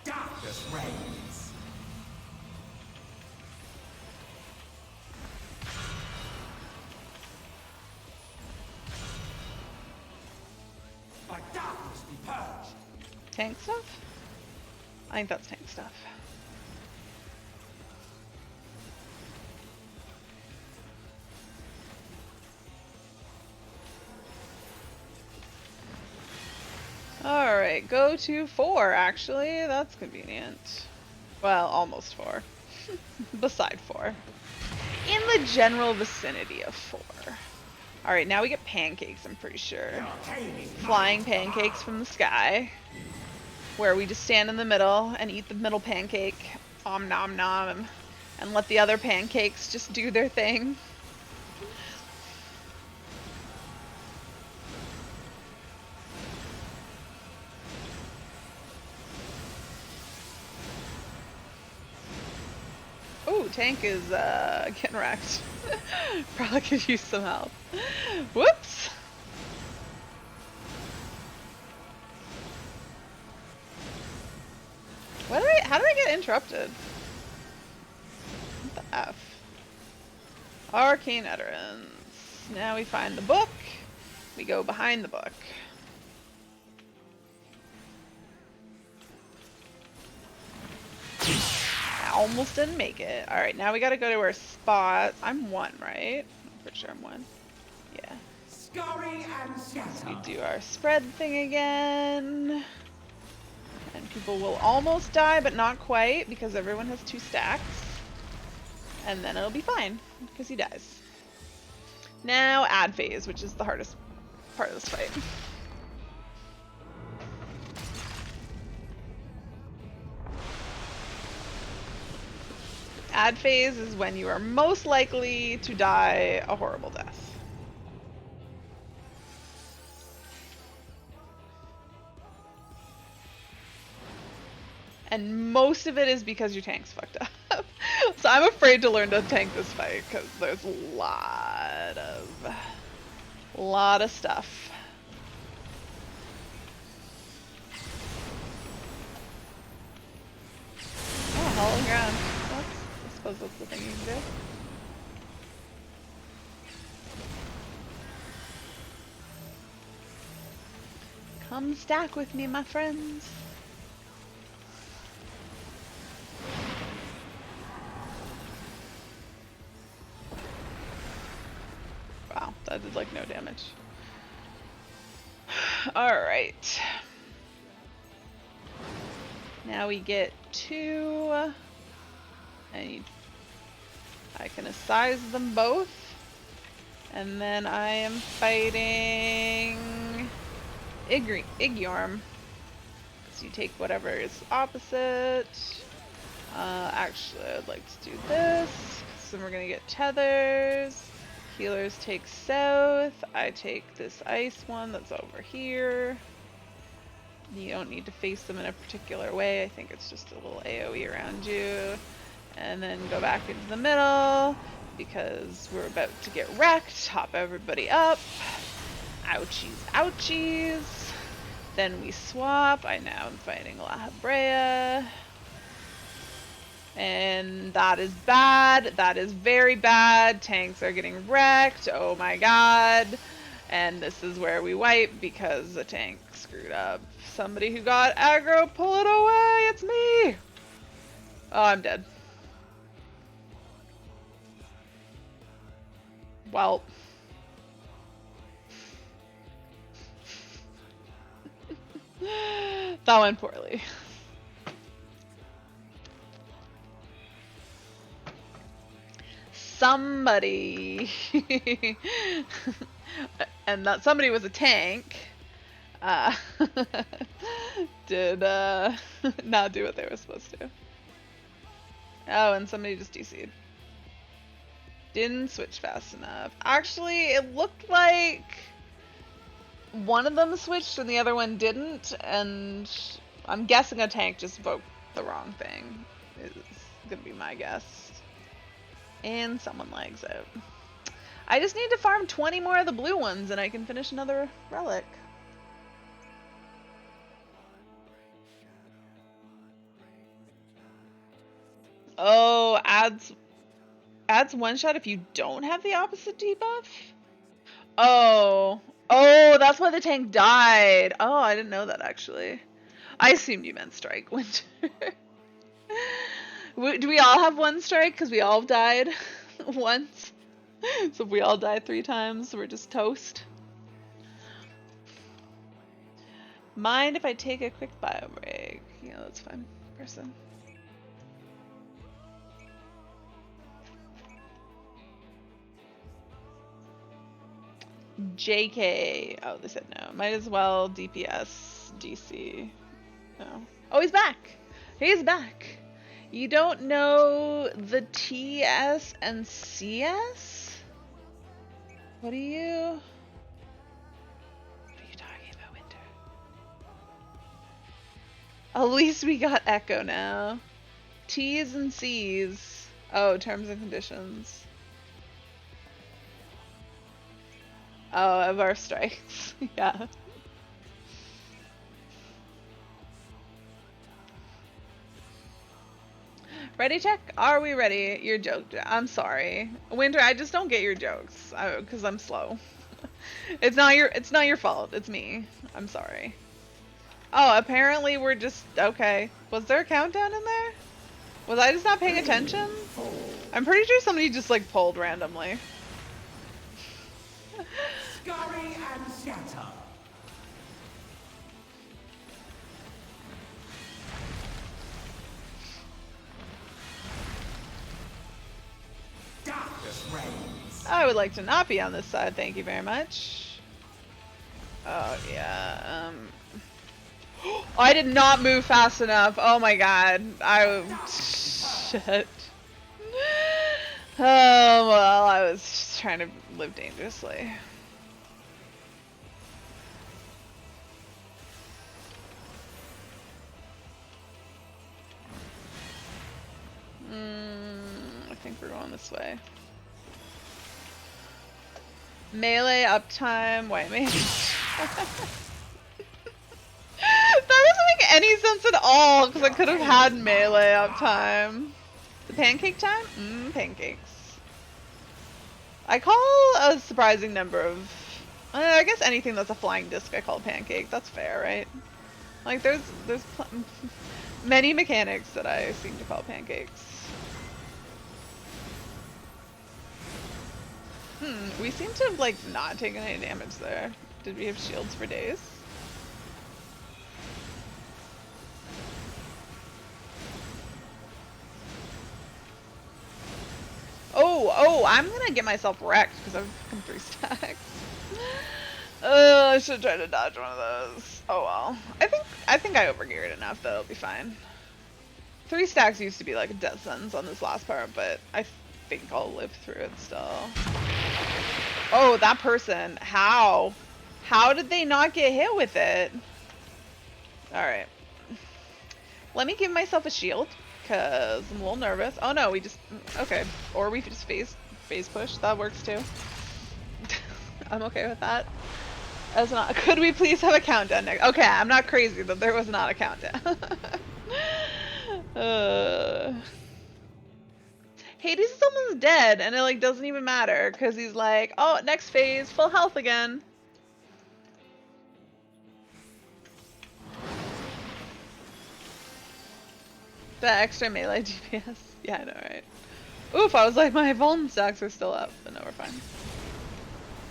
Darkness reigns. By darkness be purged. Tank stuff? I think that's tank stuff. Alright, go to 4 actually. That's convenient. Well, almost 4. Beside 4. In the general vicinity of 4. Alright, now we get pancakes, I'm pretty sure. Flying pancakes from the sky. Where we just stand in the middle and eat the middle pancake. Om nom nom. And let the other pancakes just do their thing. Ooh, tank is getting wrecked. Probably could use some help. Whoops! How did I get interrupted? What the F? Arcane Utterance. Now we find the book. We go behind the book. I almost didn't make it. Alright, now we gotta go to our spot. I'm 1, right? I'm pretty sure I'm 1. Yeah. Scurry and scatter. We do our spread thing again. And people will almost die, but not quite, because everyone has 2 stacks. And then it'll be fine, because he dies. Now, ad phase, which is the hardest part of this fight. Ad phase is when you are most likely to die a horrible death. And most of it is because your tank's fucked up. So I'm afraid to learn to tank this fight because there's a lot of stuff. Oh, hollow ground. I suppose that's the thing you can do. Come stack with me, my friends. Wow, that did like no damage. Alright. Now we get 2. I can assize them both. And then I am fighting Igyorm. So you take whatever is opposite. Actually, I'd like to do this. So we're gonna get tethers. Healers take south. I take this ice one that's over here. You don't need to face them in a particular way. I think it's just a little AoE around you. And then go back into the middle because we're about to get wrecked. Hop everybody up. Ouchies, ouchies. Then we swap. I now am fighting La Habrea. And that is bad. That is very bad. Tanks are getting wrecked. Oh my god. And this is where we wipe because the tank screwed up. Somebody who got aggro, pull it away. It's me. Oh, I'm dead. Well. That went poorly. Somebody and that somebody was a tank did not do what they were supposed to. Oh, and somebody just DC'd. Didn't switch fast enough. Actually, it looked like one of them switched and the other one didn't, and I'm guessing a tank just invoked the wrong thing is gonna be my guess. And someone lags out. I just need to farm 20 more of the blue ones and I can finish another relic. Oh, adds one shot if you don't have the opposite debuff? Oh. Oh, that's why the tank died. Oh, I didn't know that actually. I assumed you meant strike winter. Do we all have one strike? Because we all died once. So if we all die 3 times, we're just toast. Mind if I take a quick bio break? Yeah, that's fine. Person. JK. Oh, they said no. Might as well DPS DC. No. Oh, he's back. He's back. You don't know the TS and CS? What are you talking about, Winter? At least we got Echo now. T's and C's. Oh, terms and conditions. Oh, of our strikes. Yeah. Ready, check? Are we ready? Your joke. I'm sorry. Winter, I just don't get your jokes. Because I'm slow. It's not your fault. It's me. I'm sorry. Oh, apparently we're just... Okay. Was there a countdown in there? Was I just not paying attention? I'm pretty sure somebody just, like, pulled randomly. Scurry and scatter. Darkness reigns. I would like to not be on this side, thank you very much. Oh, yeah, I did not move fast enough. Oh my god. Shit. Oh, well, I was just trying to live dangerously. I think we're going this way. Melee uptime, white mage. That doesn't make any sense at all, because I could have had melee uptime. The pancake time? Pancakes. I call a surprising number of... I guess anything that's a flying disc I call pancake. That's fair, right? Like, there's many mechanics that I seem to call pancakes. We seem to have, like, not taken any damage there. Did we have shields for days? Oh, I'm gonna get myself wrecked because I've become 3 stacks. I should try to dodge one of those. Oh well. I think I overgeared enough that it'll be fine. 3 stacks used to be like a death sentence on this last part, but I think I'll live through it still. Oh, that person. How? How did they not get hit with it? Alright. Let me give myself a shield, because I'm a little nervous. Oh no, we just... Okay. Or we just phase push. That works too. I'm okay with that. That's not. Could we please have a countdown next? Okay, I'm not crazy that there was not a countdown. Hades is almost dead, and it like doesn't even matter because he's like, oh, next phase, full health again. The extra melee DPS. Yeah, I know, right? Oof, I was like, my Vuln stacks are still up, but no, we're fine.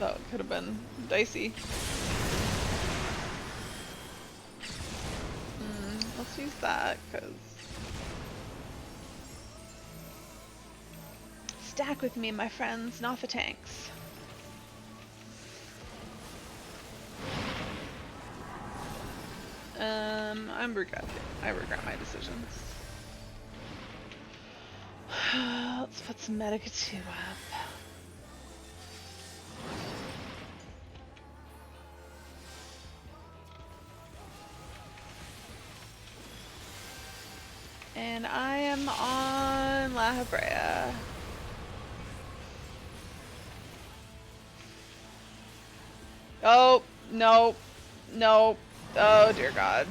That could have been dicey. Let's use that, because... Stack with me, my friends, not the tanks. I regret my decisions. Let's put some Medica 2 up. And I am on La Habrea. Oh, no. No. Oh, dear God.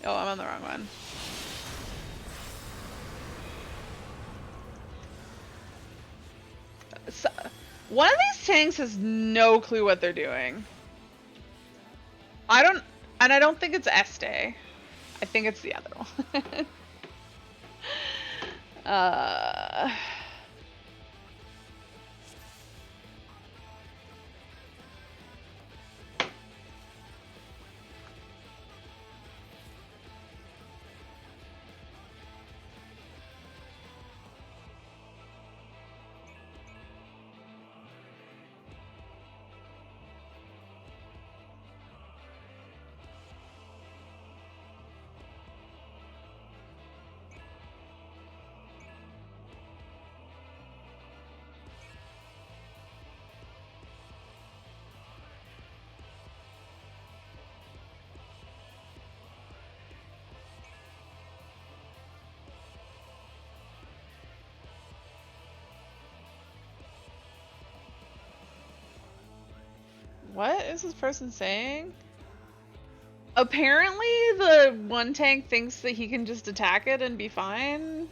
Oh, I'm on the wrong one. So, one of these tanks has no clue what they're doing. I don't think it's Este. I think it's the other one. What is this person saying? Apparently the one tank thinks that he can just attack it and be fine.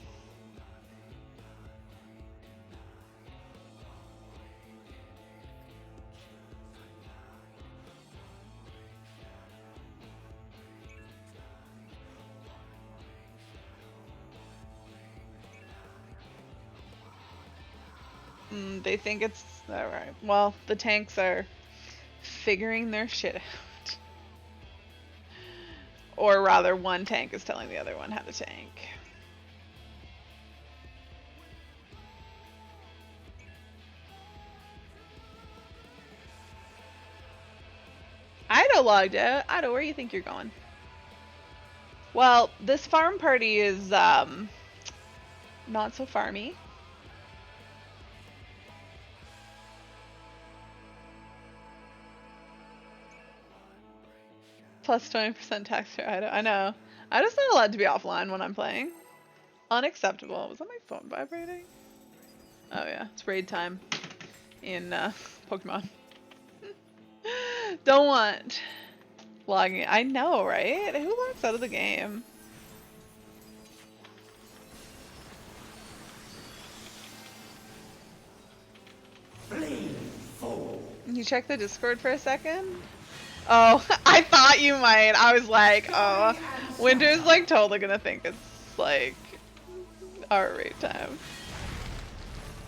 They think it's alright. Well, the tanks are figuring their shit out. Or rather, one tank is telling the other one how to tank. Ido logged out. Ido, where do you think you're going? Well, this farm party is, not so farmy. Plus 20% tax for Ido. I know. Ido's not allowed to be offline when I'm playing. Unacceptable. Was that my phone vibrating? Oh yeah, it's raid time in Pokemon. Don't want logging. I know, right? Who logs out of the game? You check the Discord for a second? Oh, I thought you might. I was like, oh, Winter's like totally gonna think it's like our raid time.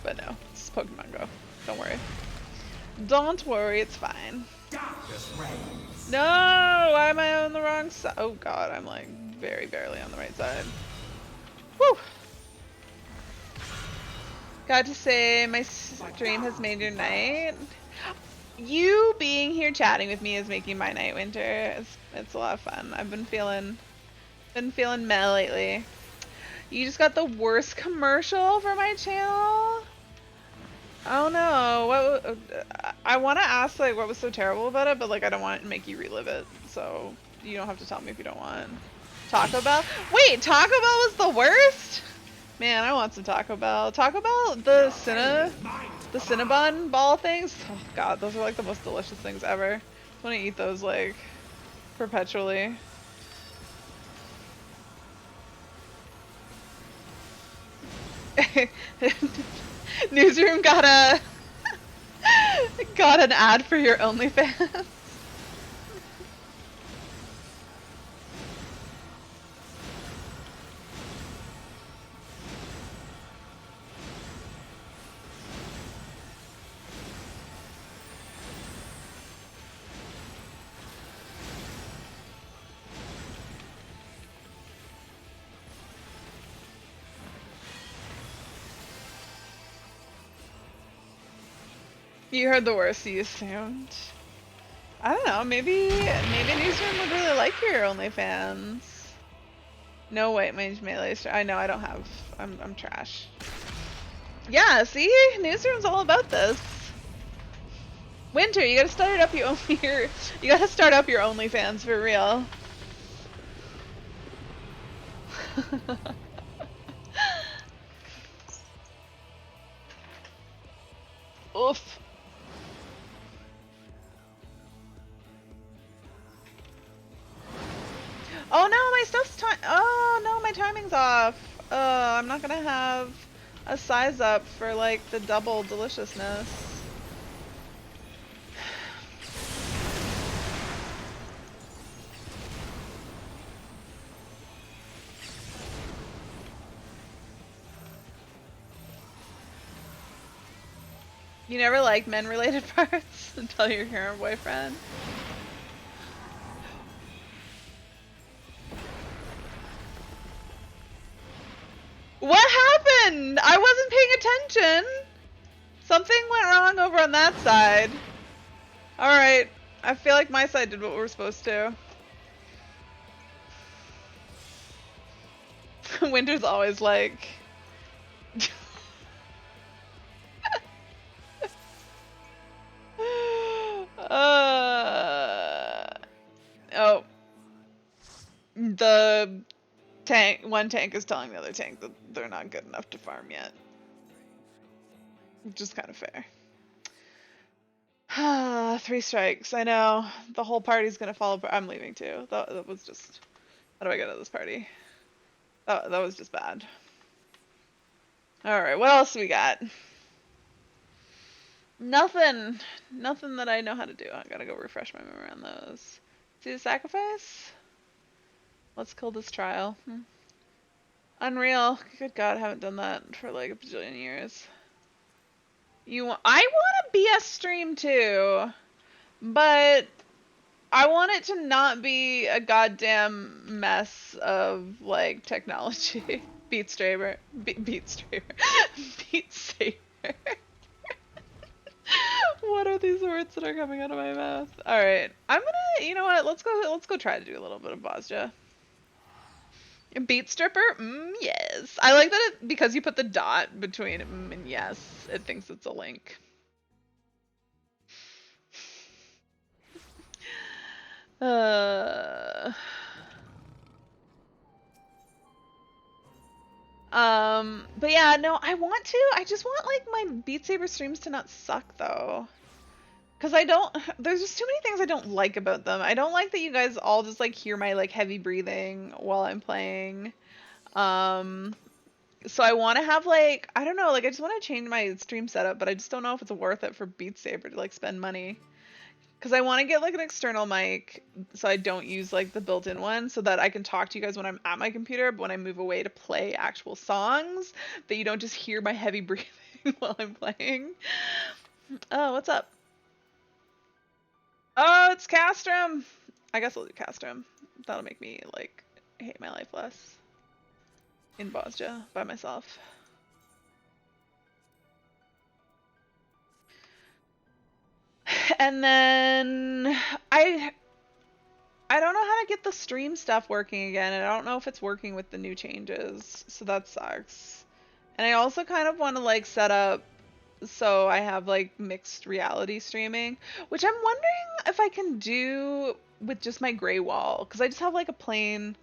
But no, it's Pokemon Go. Don't worry. Don't worry, it's fine. No, why am I on the wrong side? Oh god, I'm like very barely on the right side. Woo! Got to say, my stream has made your night. You being here chatting with me is making my night, Winter. It's a lot of fun. I've been feeling meh lately. You just got the worst commercial for my channel. Oh no, what? I want to ask like what was so terrible about it, but like I don't want to make you relive it, so you don't have to tell me if you don't want. Taco Bell? Wait, Taco Bell was the worst? Man, I want some Taco Bell. Taco Bell, the Cinnabon ball things. Oh god, those are like the most delicious things ever. I want to eat those like perpetually. Newsroom got a got an ad for your OnlyFans. You heard the worst, you assumed. I don't know, maybe Newsroom would really like your OnlyFans. No white mage melee. I know I don't have. I'm trash. Yeah, see, Newsroom's all about this. Winter, you gotta start up your you gotta start up your OnlyFans for real. Oof. Oh no, my stuff's time. Oh no, my timing's off. I'm not gonna have a size up for like the double deliciousness. You never liked men-related parts until your current boyfriend? What happened? I wasn't paying attention. Something went wrong over on that side. Alright. I feel like my side did what we were supposed to. Winter's always like... Oh. The one tank is telling the other tank that they're not good enough to farm yet. Which is kind of fair. 3 strikes. I know. The whole party's gonna fall apart. I'm leaving too. That was just... How do I get out of this party? Oh, that was just bad. Alright, what else we got? Nothing. Nothing that I know how to do. I gotta go refresh my memory on those. See the sacrifice? Let's kill this trial. Unreal. Good god, I haven't done that for like a bajillion years. I want a BS stream too, but I want it to not be a goddamn mess of like technology. Beat Saber. Beat Saber. Beat Saber. What are these words that are coming out of my mouth? All right, I'm gonna. You know what? Let's go try to do a little bit of Bosja. Beat stripper? Yes. I like that because you put the dot between and yes, it thinks it's a link. But yeah, no, I just want like my Beat Saber streams to not suck though. Cause there's just too many things I don't like about them. I don't like that you guys all just like hear my like heavy breathing while I'm playing. So I want to have like, I don't know, like I just want to change my stream setup, but I just don't know if it's worth it for Beat Saber to like spend money. Cause I want to get like an external mic so I don't use like the built-in one so that I can talk to you guys when I'm at my computer, but when I move away to play actual songs, that you don't just hear my heavy breathing while I'm playing. Oh, what's up? Oh, it's Castrum. I guess I'll do Castrum. That'll make me like hate my life less. In Bosja by myself. And then I don't know how to get the stream stuff working again, and I don't know if it's working with the new changes, so that sucks. And I also kind of want to like set up So I have like mixed reality streaming, which I'm wondering if I can do with just my gray wall, because I just have like a plain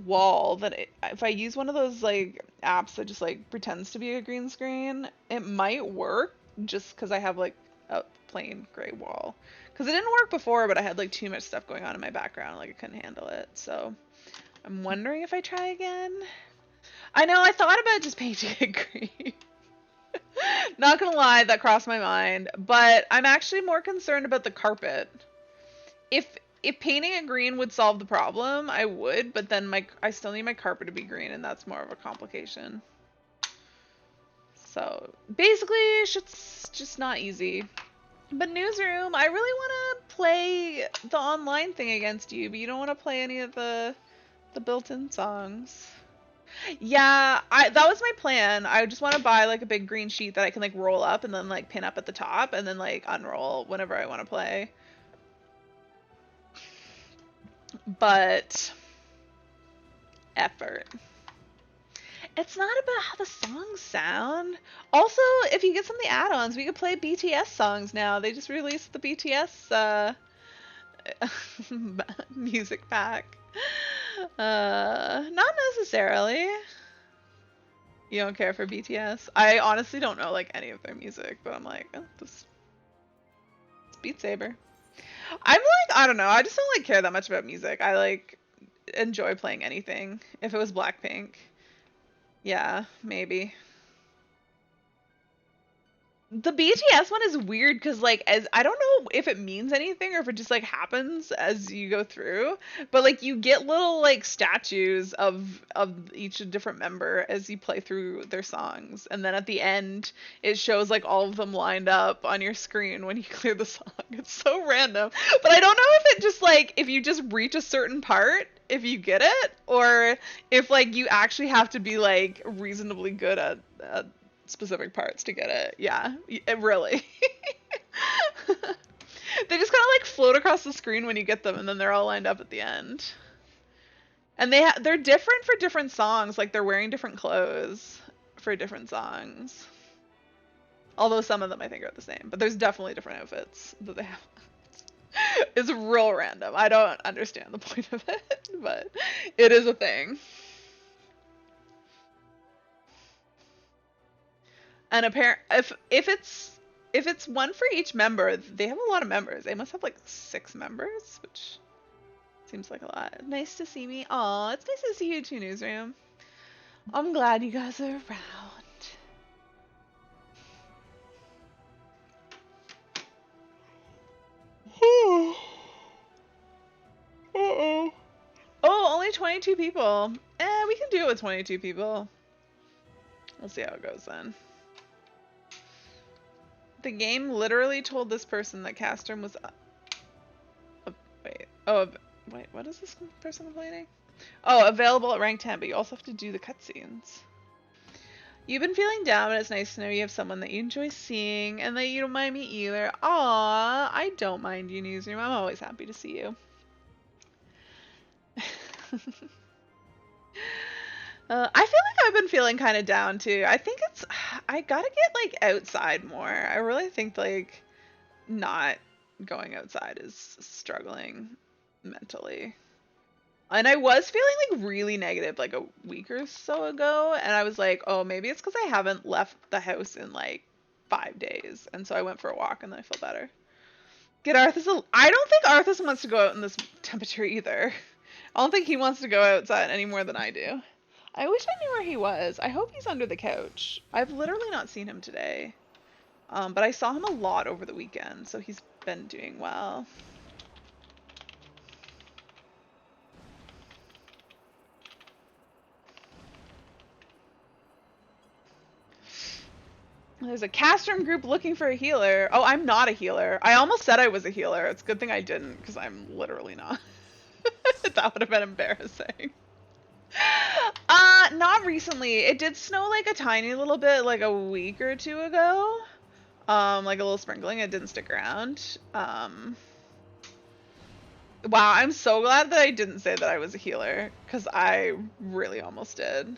wall that if I use one of those like apps that just like pretends to be a green screen, it might work just because I have like a plain gray wall. Because it didn't work before, but I had like too much stuff going on in my background, like I couldn't handle it. So I'm wondering if I try again. I know I thought about just painting it green. Not gonna lie, that crossed my mind, but I'm actually more concerned about the carpet. If if painting it green would solve the problem, I would, but then I still need my carpet to be green, and that's more of a complication. So basically, it's just not easy. But Newsroom, I really want to play the online thing against you, but you don't want to play any of the built-in songs. Yeah, that was my plan. I just want to buy like a big green sheet that I can like roll up and then like pin up at the top and then like unroll whenever I want to play. But effort. It's not about how the songs sound. Also, if you get some of the add-ons, we could play BTS songs now. They just released the BTS music pack. Not necessarily. You don't care for BTS? I honestly don't know like any of their music, but I'm like, oh, this Beat Saber. I'm like, I don't know. I just don't like care that much about music. I like enjoy playing anything. If it was Blackpink, yeah, maybe. The BTS one is weird because like as I don't know if it means anything or if it just like happens as you go through, but like you get little like statues of each different member as you play through their songs, and then at the end it shows like all of them lined up on your screen when you clear the song. It's so random, but I don't know if it just like if you just reach a certain part if you get it, or if like you actually have to be like reasonably good at specific parts to get it. Yeah, it really. They just kind of like float across the screen when you get them, and then they're all lined up at the end. And they're different for different songs. Like they're wearing different clothes for different songs. Although some of them I think are the same, but there's definitely different outfits that they have. It's real random. I don't understand the point of it, but it is a thing. And if it's one for each member, they have a lot of members. They must have like 6 members, which seems like a lot. Nice to see me. Aw, it's nice to see you too, Newsroom. I'm glad you guys are around. Uh-oh. Oh, only 22 people. We can do it with 22 people. We'll see how it goes then. The game literally told this person that Castrum was... wait, what is this person complaining? Oh, available at rank 10, but you also have to do the cutscenes. You've been feeling down, but it's nice to know you have someone that you enjoy seeing and that you don't mind me either. Aw, I don't mind you, Newsroom. I'm always happy to see you. I feel like I've been feeling kind of down too. I think I gotta get like outside more. I really think like not going outside is struggling mentally. And I was feeling like really negative like a week or so ago, and I was like, oh, maybe it's because I haven't left the house in like 5 days, and so I went for a walk and then I feel better. Get Arthas. I don't think Arthas wants to go out in this temperature either. I don't think he wants to go outside any more than I do. I wish I knew where he was. I hope he's under the couch. I've literally not seen him today. But I saw him a lot over the weekend, so he's been doing well. There's a Castrum group looking for a healer. Oh, I'm not a healer. I almost said I was a healer. It's a good thing I didn't, because I'm literally not. That would have been embarrassing. Not recently. It did snow like a tiny little bit like a week or 2 ago. Like a little sprinkling. It didn't stick around. Wow, I'm so glad that I didn't say that I was a healer, because I really almost did.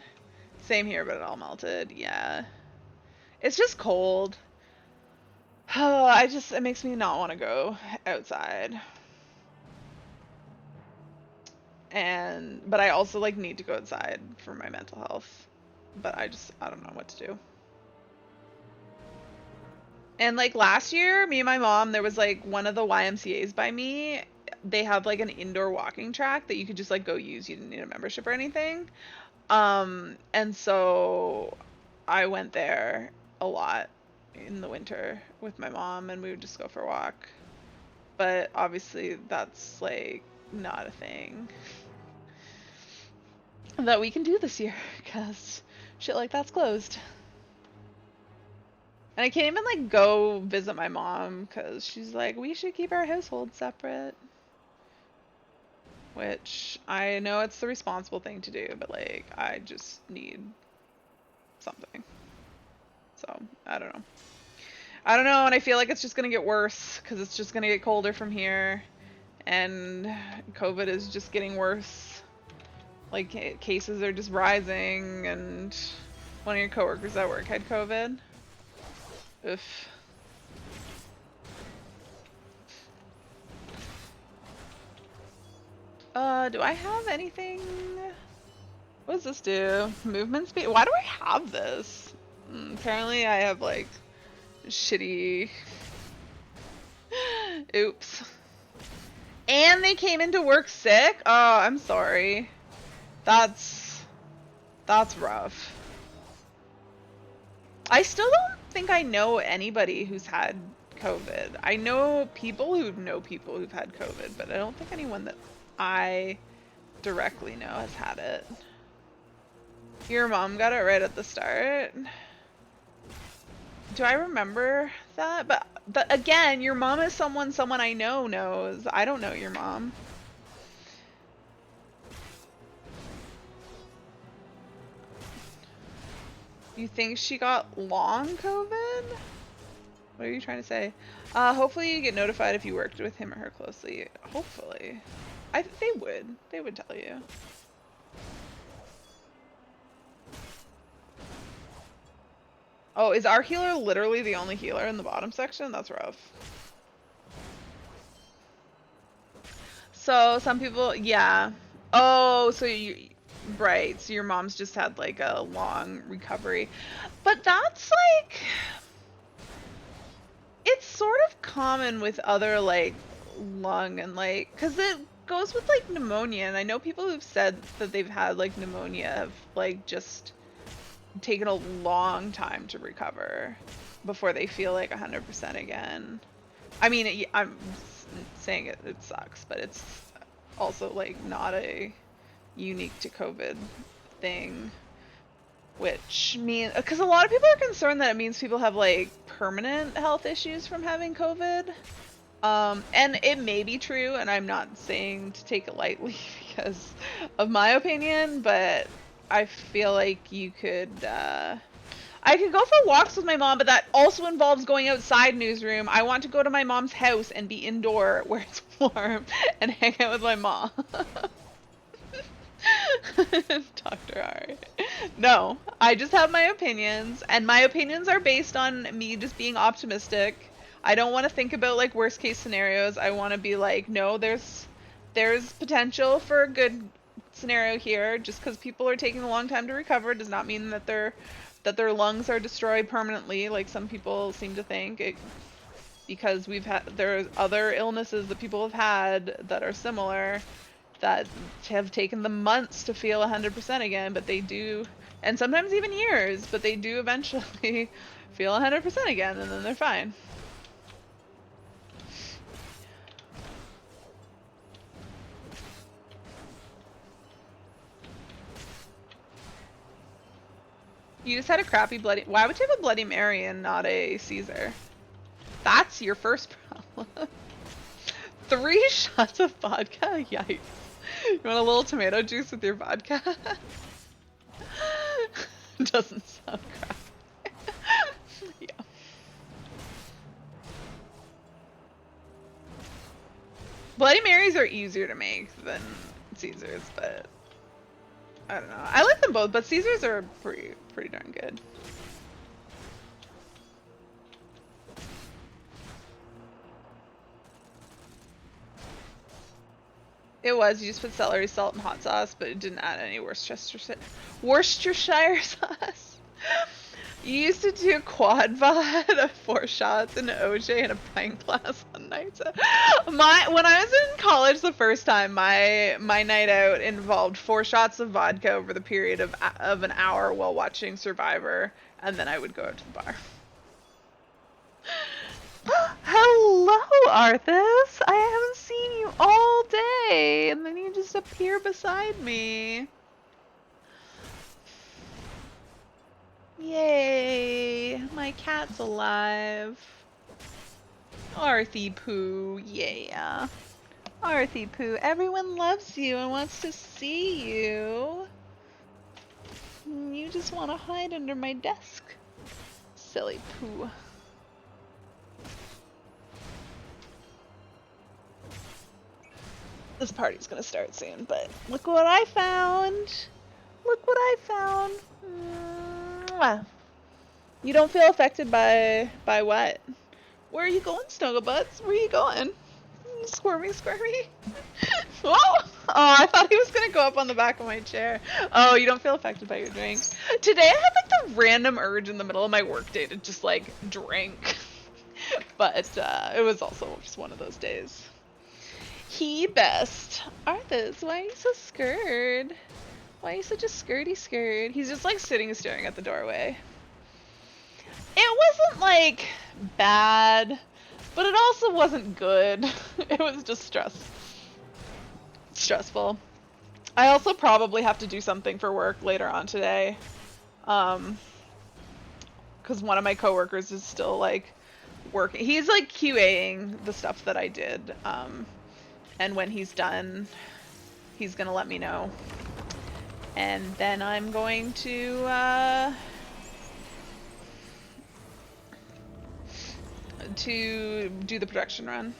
Same here, but it all melted. Yeah. It's just cold. it makes me not want to go outside. But I also like need to go outside for my mental health. But I don't know what to do. And like last year, me and my mom, there was like one of the YMCA's by me. They have like an indoor walking track that you could just like go use. You didn't need a membership or anything. And so I went there a lot in the winter with my mom and we would just go for a walk. But obviously that's like not a thing that we can do this year because shit like that's closed. And I can't even like go visit my mom because she's like, we should keep our household separate. Which I know it's the responsible thing to do, but like I just need something. So I don't know. I don't know, and I feel like it's just gonna get worse because it's just gonna get colder from here, and COVID is just getting worse. Like cases are just rising, and one of your coworkers at work had COVID. Oof. Do I have anything? What does this do? Movement speed? Why do I have this? Apparently I have like shitty... Oops. And they came into work sick? Oh, I'm sorry. That's rough. I still don't think I know anybody who's had COVID. I know people who know people who've had COVID, but I don't think anyone that I directly know has had it. Your mom got it right at the start. Do I remember that? But again, your mom is someone I know knows. I don't know your mom. You think she got long COVID? What are you trying to say? Hopefully you get notified if you worked with him or her closely. Hopefully. They would. They would tell you. Oh, is our healer literally the only healer in the bottom section? That's rough. So some people, yeah. Oh, so right. So your mom's just had like a long recovery. But that's like, it's sort of common with other like lung and like, because it goes with like pneumonia. And I know people who've said that they've had like pneumonia have like just taken a long time to recover before they feel like 100% again. I mean, I'm saying it sucks, but it's also like not a unique to COVID thing, which means, because a lot of people are concerned that it means people have like permanent health issues from having COVID. And it may be true, and I'm not saying to take it lightly because of my opinion, but I feel like you could, I could go for walks with my mom, but that also involves going outside newsroom. I want to go to my mom's house and be indoor where it's warm and hang out with my mom. Dr. Ari. No, I just have my opinions, and my opinions are based on me just being optimistic. I don't want to think about like worst case scenarios. I want to be like, no, there's potential for a good scenario here. Just because people are taking a long time to recover does not mean that their lungs are destroyed permanently, like some people seem to think. Because there's other illnesses that people have had that are similar that have taken them months to feel 100% again, but they do, and sometimes even years, but they do eventually feel 100% again, and then they're fine. You just had a crappy Bloody... Why would you have a Bloody Mary and not a Caesar? That's your first problem. 3 shots of vodka? Yikes. You want a little tomato juice with your vodka? Doesn't sound crappy. Yeah. Bloody Marys are easier to make than Caesars, but... I don't know. I like them both, but Caesars are pretty darn good. It was. You just put celery salt and hot sauce, but it didn't add any Worcestershire sauce. You used to do quad VOD of 4 shots and OJ in a pint glass on nights. When I was in college the first time, my night out involved 4 shots of vodka over the period of an hour while watching Survivor, and then I would go out to the bar. Hello, Arthas! I haven't seen you all day, and then you just appear beside me. Yay! My cat's alive. Arthy Poo, yeah. Arthy Poo, everyone loves you and wants to see you. You just want to hide under my desk. Silly Poo. This party's gonna start soon, but look what I found! Look what I found! Mwah. You don't feel affected by what? Where are you going, Snugglebutts? Where are you going? Squirmy, squirmy. Oh! Oh, I thought he was gonna go up on the back of my chair. Oh, you don't feel affected by your drink. Today I had like the random urge in the middle of my workday to just like drink. But it was also just one of those days. He best. Arthas, why are you so scared? Why are you such a skirty skirt? He's just like sitting and staring at the doorway. It wasn't like bad, but it also wasn't good. It was just stressful. I also probably have to do something for work later on today. Because one of my coworkers is still like working. He's like QAing the stuff that I did. And when he's done, he's gonna let me know. And then I'm going to do the production run.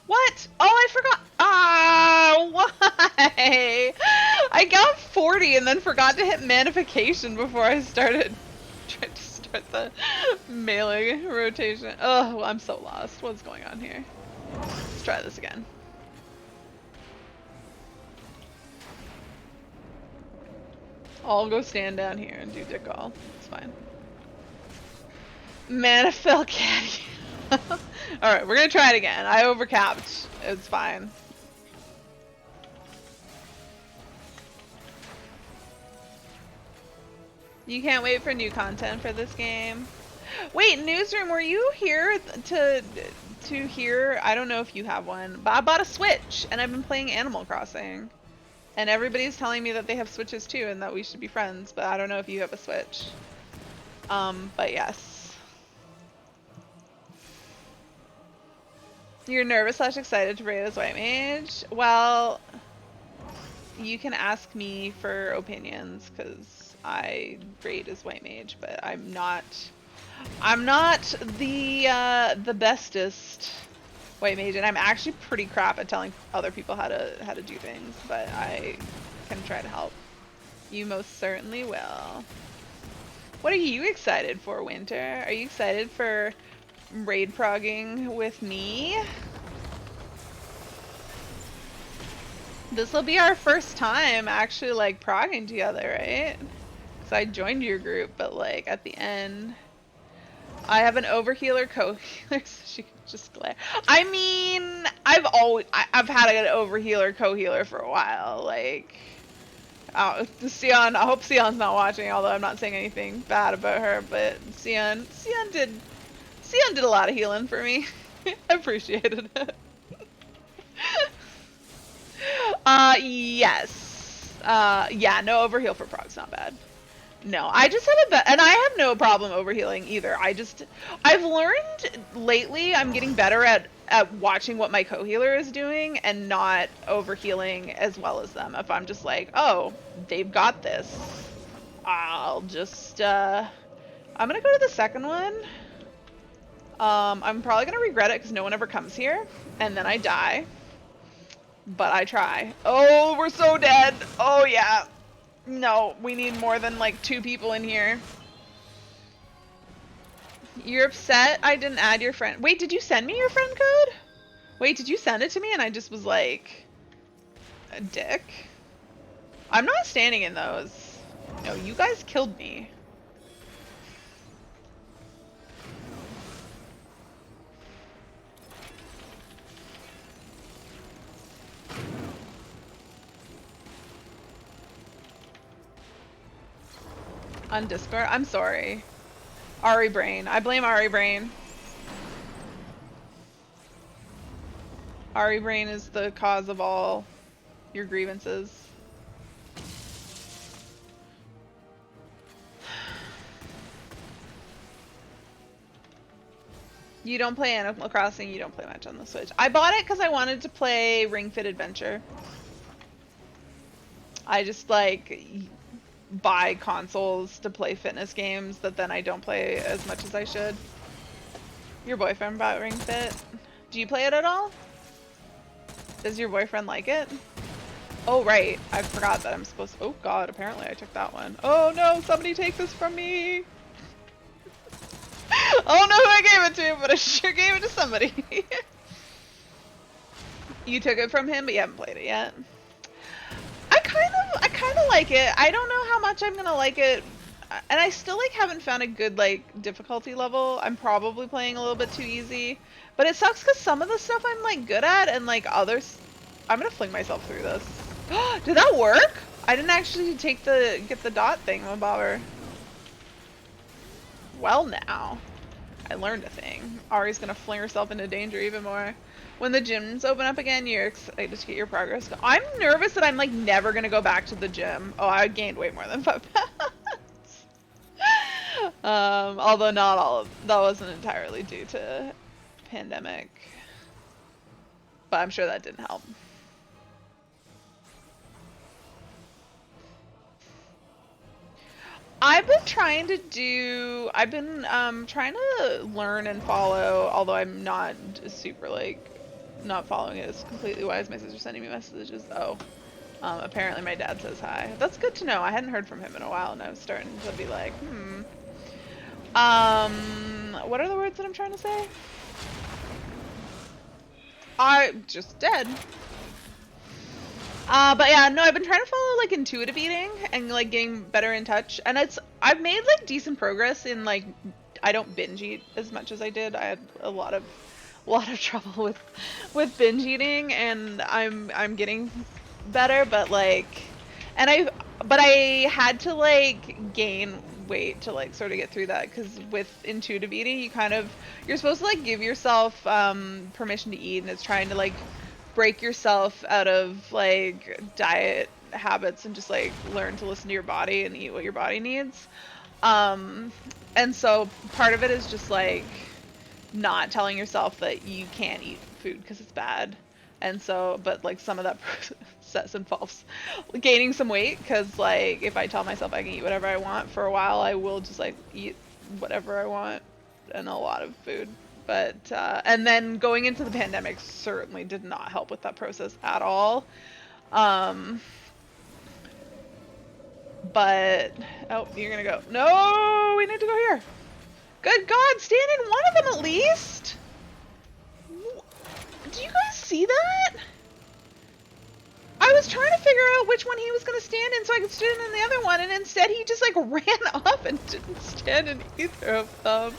What? Oh, I forgot. Ah, why? I got 40 and then forgot to hit manification before I tried to start the melee rotation. Oh, I'm so lost. What's going on here? Let's try this again. I'll go stand down here and do dick all. It's fine. Manifil caddy. Alright, we're gonna try it again. I overcapped. It's fine. You can't wait for new content for this game. Wait, Newsroom, were you here to hear? I don't know if you have one, but I bought a Switch and I've been playing Animal Crossing. And everybody's telling me that they have Switches too and that we should be friends, but I don't know if you have a Switch. But yes. You're nervous / excited to raid as White Mage? Well, you can ask me for opinions because I raid as White Mage, but I'm not the bestest White Mage, and I'm actually pretty crap at telling other people how to do things, but I can try to help. You most certainly will. What are you excited for, Winter? Are you excited for raid progging with me? This will be our first time actually like progging together, right? Because I joined your group, but like at the end, I have an overhealer co-healer, so she can just glare. I mean, I've had an overhealer co-healer for a while. Like, Sion. I hope Sion's not watching, although I'm not saying anything bad about her. But Sion did a lot of healing for me. I appreciated it. Yes. Yeah, no overheal for prog's not bad. No, I just have and I have no problem overhealing either. I've learned lately I'm getting better at watching what my co-healer is doing and not overhealing as well as them. If I'm just like, oh, they've got this, I'll just, I'm gonna go to the second one. I'm probably gonna regret it because no one ever comes here, and then I die. But I try. Oh, we're so dead. god. Oh yeah. No, we need more than like 2 people in here. You're upset I didn't add your friend. Wait, did you send me your friend code? Wait, did you send it to me and I just was like a dick? I'm not standing in those. No, you guys killed me. On Discord? I'm sorry. Ari Brain. I blame Ari Brain. Ari Brain is the cause of all your grievances. You don't play Animal Crossing, you don't play much on the Switch. I bought it because I wanted to play Ring Fit Adventure. I just like buy consoles to play fitness games that then I don't play as much as I should. Your boyfriend bought Ring Fit. Do you play it at all? Does your boyfriend like it? Oh right, I forgot that I'm supposed to. Oh god, apparently I took that one. Oh no, somebody take this from me! I don't know who I gave it to, but I sure gave it to somebody. You took it from him, but you haven't played it yet. I kind of like it. I don't know how much I'm gonna like it, and I still like haven't found a good like difficulty level. I'm probably playing a little bit too easy, but it sucks because some of the stuff I'm like good at, and like others, I'm gonna fling myself through this. Did that work? I didn't actually get the dot thing, bobber. Well now. I learned a thing. Ari's gonna fling herself into danger even more. When the gyms open up again, you're excited to get your progress. I'm nervous that I'm like never gonna go back to the gym. Oh, I gained way more than 5 pounds. Although not all of that wasn't entirely due to pandemic, but I'm sure that didn't help. I've been trying to learn and follow, although I'm not super like, not following it is completely wise. My sister's sending me messages. Oh, apparently my dad says hi. That's good to know. I hadn't heard from him in a while and I was starting to be like, what are the words that I'm trying to say? I'm just dead. But yeah, no, I've been trying to follow like intuitive eating and like getting better in touch, and I've made like decent progress in like I don't binge eat as much as I did. I had a lot of trouble with binge eating, and I'm getting better, but like, and I had to like gain weight to like sort of get through that, because with intuitive eating you're supposed to like give yourself permission to eat, and it's trying to like break yourself out of like diet habits and just like learn to listen to your body and eat what your body needs. And so part of it is just like not telling yourself that you can't eat food because it's bad. And so, but like some of that process involves gaining some weight, because like if I tell myself I can eat whatever I want for a while, I will just like eat whatever I want and a lot of food. But and then going into the pandemic certainly did not help with that process at all. But oh, you're gonna go. No, we need to go here. Good God, stand in one of them at least. Do you guys see that? I was trying to figure out which one he was gonna stand in so I could stand in the other one, and instead he just like ran up and didn't stand in either of them.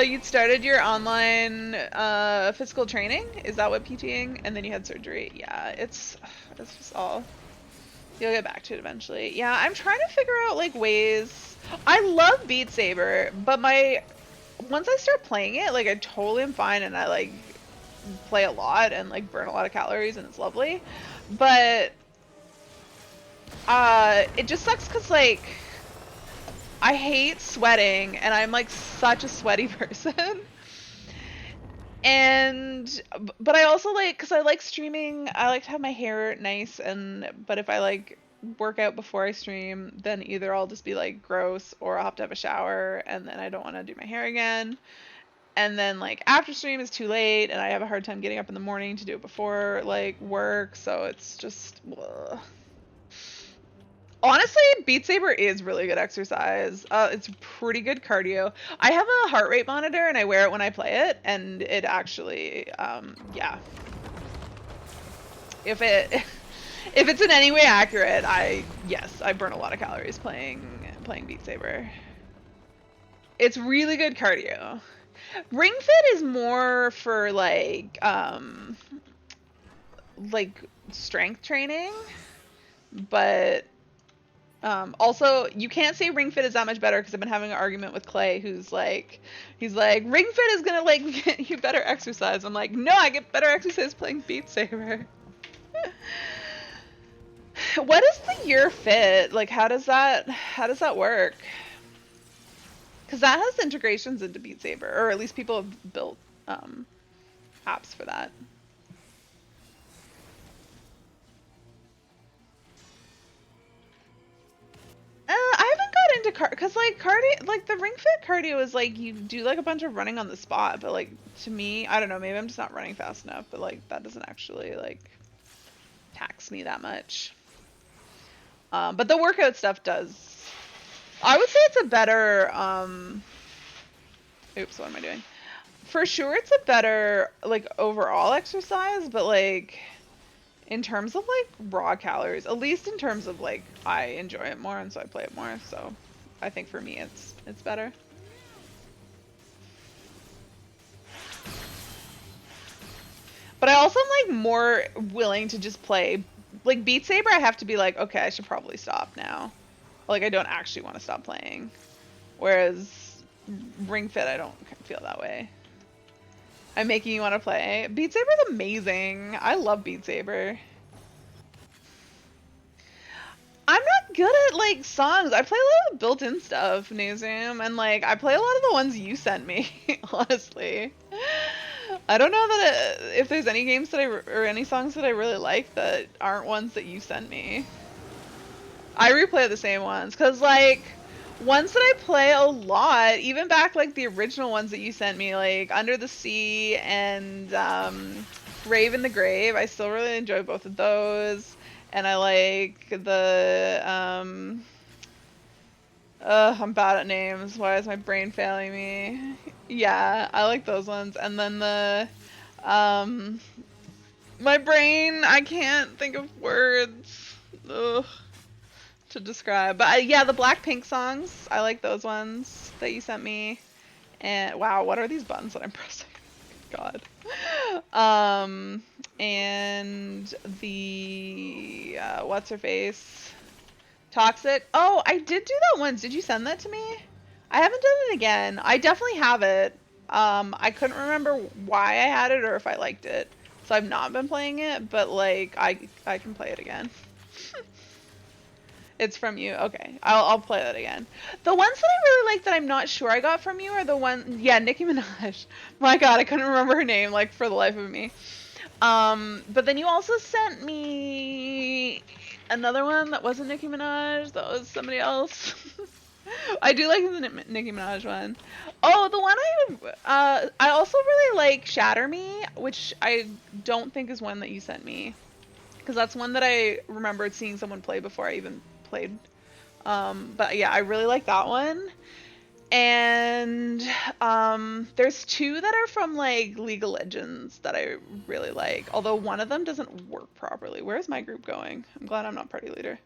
You'd started your online physical training? Is that what PTing? And then you had surgery? Yeah, it's just all. You'll get back to it eventually. Yeah, I'm trying to figure out like ways. I love Beat Saber, but once I start playing it, like I totally am fine, and I like play a lot and like burn a lot of calories, and it's lovely. But it just sucks because like I hate sweating, and I'm like such a sweaty person. And but I also like, because I like streaming, I like to have my hair nice, but if I like work out before I stream, then either I'll just be like gross, or I'll have to have a shower, and then I don't want to do my hair again. and then like after stream is too late, and I have a hard time getting up in the morning to do it before like work, so it's just ugh. Honestly, Beat Saber is really good exercise. It's pretty good cardio. I have a heart rate monitor and I wear it when I play it, and it actually, yeah. If it, if it's in any way accurate, yes, I burn a lot of calories playing Beat Saber. It's really good cardio. Ring Fit is more for like strength training, but also, you can't say Ring Fit is that much better because I've been having an argument with Clay, he's like, Ring Fit is gonna like get you better exercise. I'm like, no, I get better exercise playing Beat Saber. What is the Year Fit? Like, how does that work? Because that has integrations into Beat Saber, or at least people have built apps for that. I haven't got into because like cardio, like the Ring Fit cardio is like you do like a bunch of running on the spot, but like to me, I don't know, maybe I'm just not running fast enough, but like that doesn't actually like tax me that much. But the workout stuff does. I would say it's a better oops, what am I doing? For sure it's a better like overall exercise, but like in terms of like raw calories, at least in terms of like I enjoy it more and so I play it more, so I think for me it's better. But I also am like more willing to just play like Beat Saber. I have to be like, okay, I should probably stop now. Like I don't actually want to stop playing. Whereas Ring Fit, I don't feel that way. I'm making you want to play. Beat Saber is amazing. I love Beat Saber. I'm not good at like songs. I play a lot of built-in stuff, Nuzum, and like I play a lot of the ones you sent me, honestly. I don't know that if there's any games that or any songs that I really like that aren't ones that you sent me. I replay the same ones because like ones that I play a lot, even back like the original ones that you sent me, like Under the Sea and Rave in the Grave. I still really enjoy both of those, and I like the I'm bad at names. Why is my brain failing me? Yeah, I like those ones. And then the my brain, I can't think of words. Ugh. To describe, but yeah, the Blackpink songs, I like those ones that you sent me. And wow, what are these buttons that I'm pressing? God. And the what's her face? Toxic. Oh, I did do that once. Did you send that to me? I haven't done it again. I definitely have it. I couldn't remember why I had it or if I liked it, so I've not been playing it. But like, I can play it again. It's from you. Okay, I'll play that again. The ones that I really like that I'm not sure I got from you are the one, yeah, Nicki Minaj. My God, I couldn't remember her name like for the life of me. But then you also sent me another one that wasn't Nicki Minaj. That was somebody else. I do like the Nicki Minaj one. Oh, the one I also really like Shatter Me, which I don't think is one that you sent me. Because that's one that I remembered seeing someone play before I even played. But yeah, I really like that one. And there's two that are from like League of Legends that I really like. Although one of them doesn't work properly. Where's my group going? I'm glad I'm not party leader.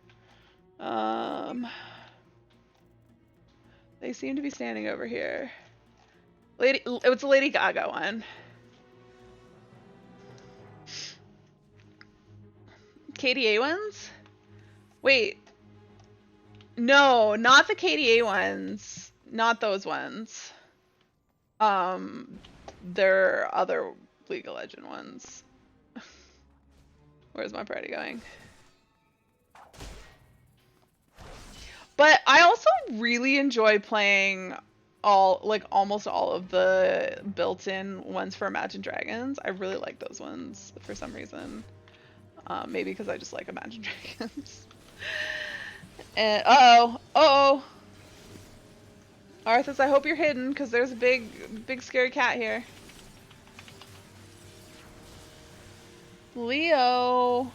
They seem to be standing over here. It's a Lady Gaga one. KDA ones? Wait. No, not the KDA ones. Not those ones. There are other League of Legends ones. Where's my party going? But I also really enjoy playing almost all of the built-in ones for Imagine Dragons. I really like those ones for some reason. Maybe because I just like Imagine Dragons. And uh-oh. Arthas, I hope you're hidden, because there's a big scary cat here. Leo!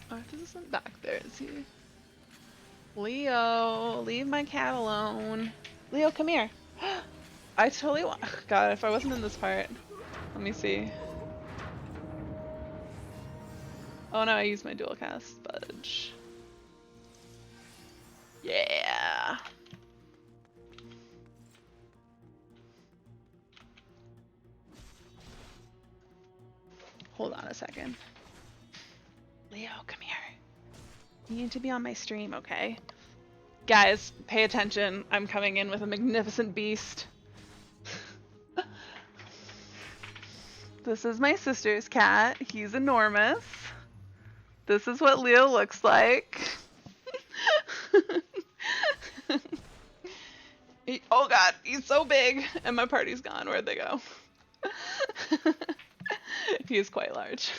Arthas isn't back there, is he? Leo, leave my cat alone. Leo, come here. I totally want. God, if I wasn't in this part. Let me see. Oh no, I used my dual cast budge. Yeah. Hold on a second. Leo, come here. You need to be on my stream, okay? Guys, pay attention. I'm coming in with a magnificent beast. This is my sister's cat. He's enormous. This is what Leo looks like. Oh god, he's so big! And my party's gone. Where'd they go? He is quite large.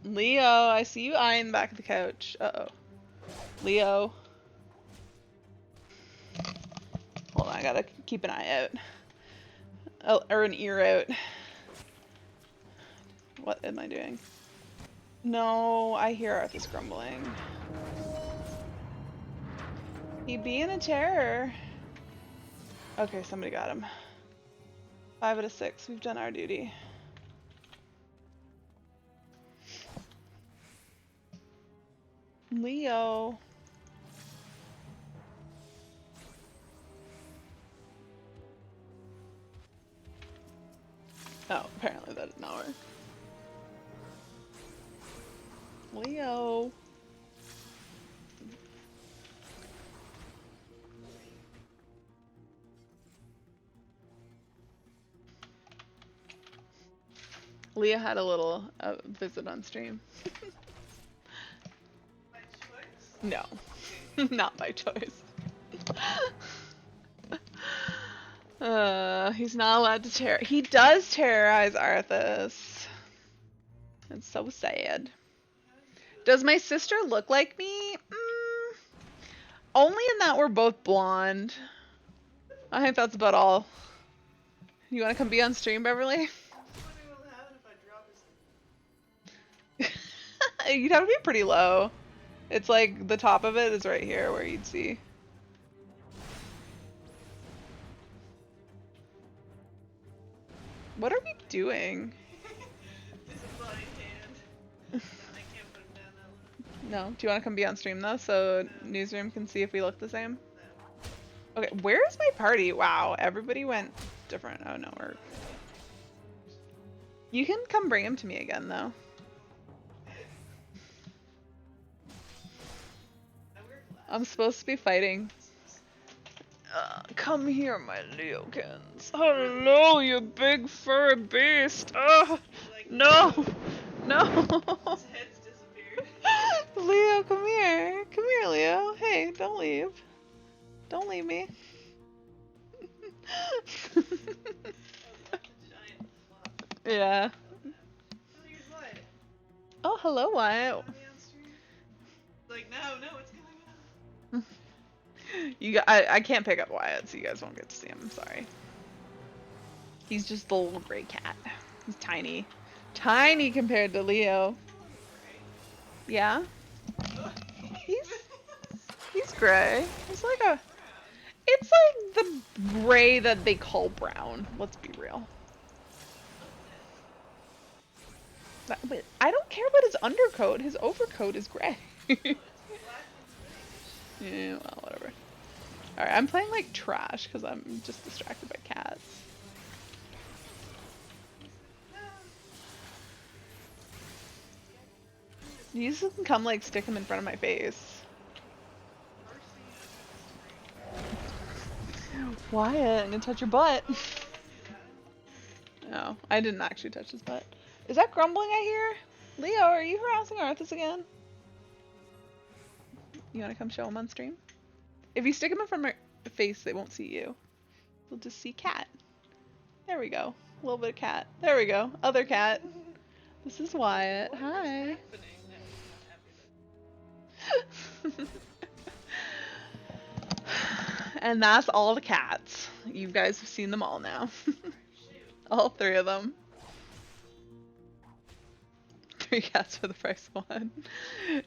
Leo, I see you eyeing the back of the couch. Uh-oh. Leo. Hold on, I gotta keep an eye out. Oh, or an ear out. What am I doing? No, I hear Arthas grumbling. He being a terror. Okay, somebody got him. 5 out of 6. We've done our duty. Leo. Oh, apparently that did not work. Leo. Leah had a little visit on stream. No, not by choice. He's not allowed to terror. He does terrorize Arthas. It's so sad. Does my sister look like me? Only in that we're both blonde. I think that's about all. You want to come be on stream, Beverly? You'd have to be pretty low. It's like the top of it is right here where you'd see. What are we doing? No. Do you want to come be on stream though, so newsroom can see if we look the same? Okay, where is my party? Wow, everybody went different. Oh no, you can come bring him to me again though. I'm supposed to be fighting. Come here, my Leokins. Hello, you big furry beast. No, no. His head's disappeared. Leo, come here. Come here, Leo. Hey, don't leave. Don't leave me. Yeah. Oh, hello, Wyatt. Like, no, what's going on? I can't pick up Wyatt, so you guys won't get to see him. I'm sorry. He's just the little gray cat. He's tiny. Tiny compared to Leo. Yeah? He's gray. It's like the gray that they call brown. Let's be real. But I don't care about his undercoat. His overcoat is gray. Yeah, well, whatever. Alright, I'm playing like trash because I'm just distracted by cats. You just can come like stick him in front of my face. Wyatt, I'm gonna touch your butt. No, I didn't actually touch his butt. Is that grumbling I hear? Leo, are you harassing Arthas again? You wanna come show him on stream? If you stick him in front of my face, they won't see you. You'll just see cat. There we go. A little bit of cat. There we go. Other cat. This is Wyatt. Hi. And that's all the cats. You guys have seen them all now. All 3 of them. 3 cats for the price of 1.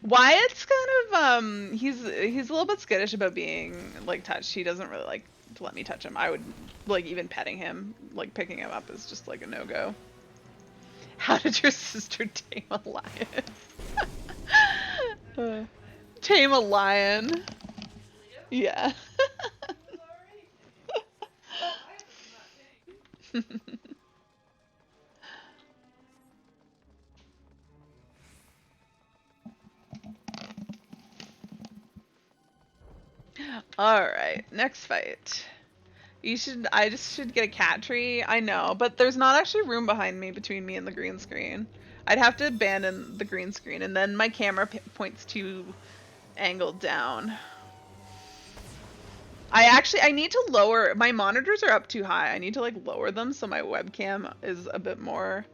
Wyatt's kind of he's a little bit skittish about being like touched. He doesn't really like to let me touch him. I would like even petting him, like picking him up is just like a no-go. How did your sister tame a lion? Tame a lion. Yeah. Alright, next fight. I just should get a cat tree. I know, but there's not actually room behind me between me and the green screen. I'd have to abandon the green screen, and then my camera points too angled down. I need to lower, my monitors are up too high. I need to like lower them so my webcam is a bit more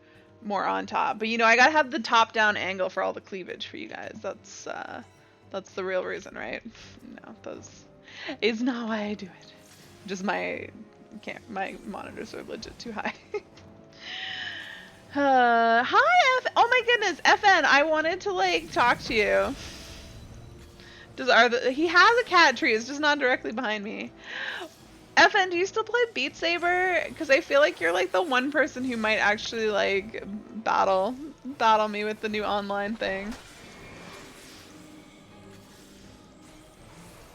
on top. But you know, I gotta have the top down angle for all the cleavage for you guys. That's the real reason, right? No, those is not why I do it. Just my monitors are legit too high. Hi oh my goodness, FN, I wanted to like talk to you. He has a cat tree, it's just not directly behind me. FN, do you still play Beat Saber? Because I feel like you're like the one person who might actually like battle me with the new online thing.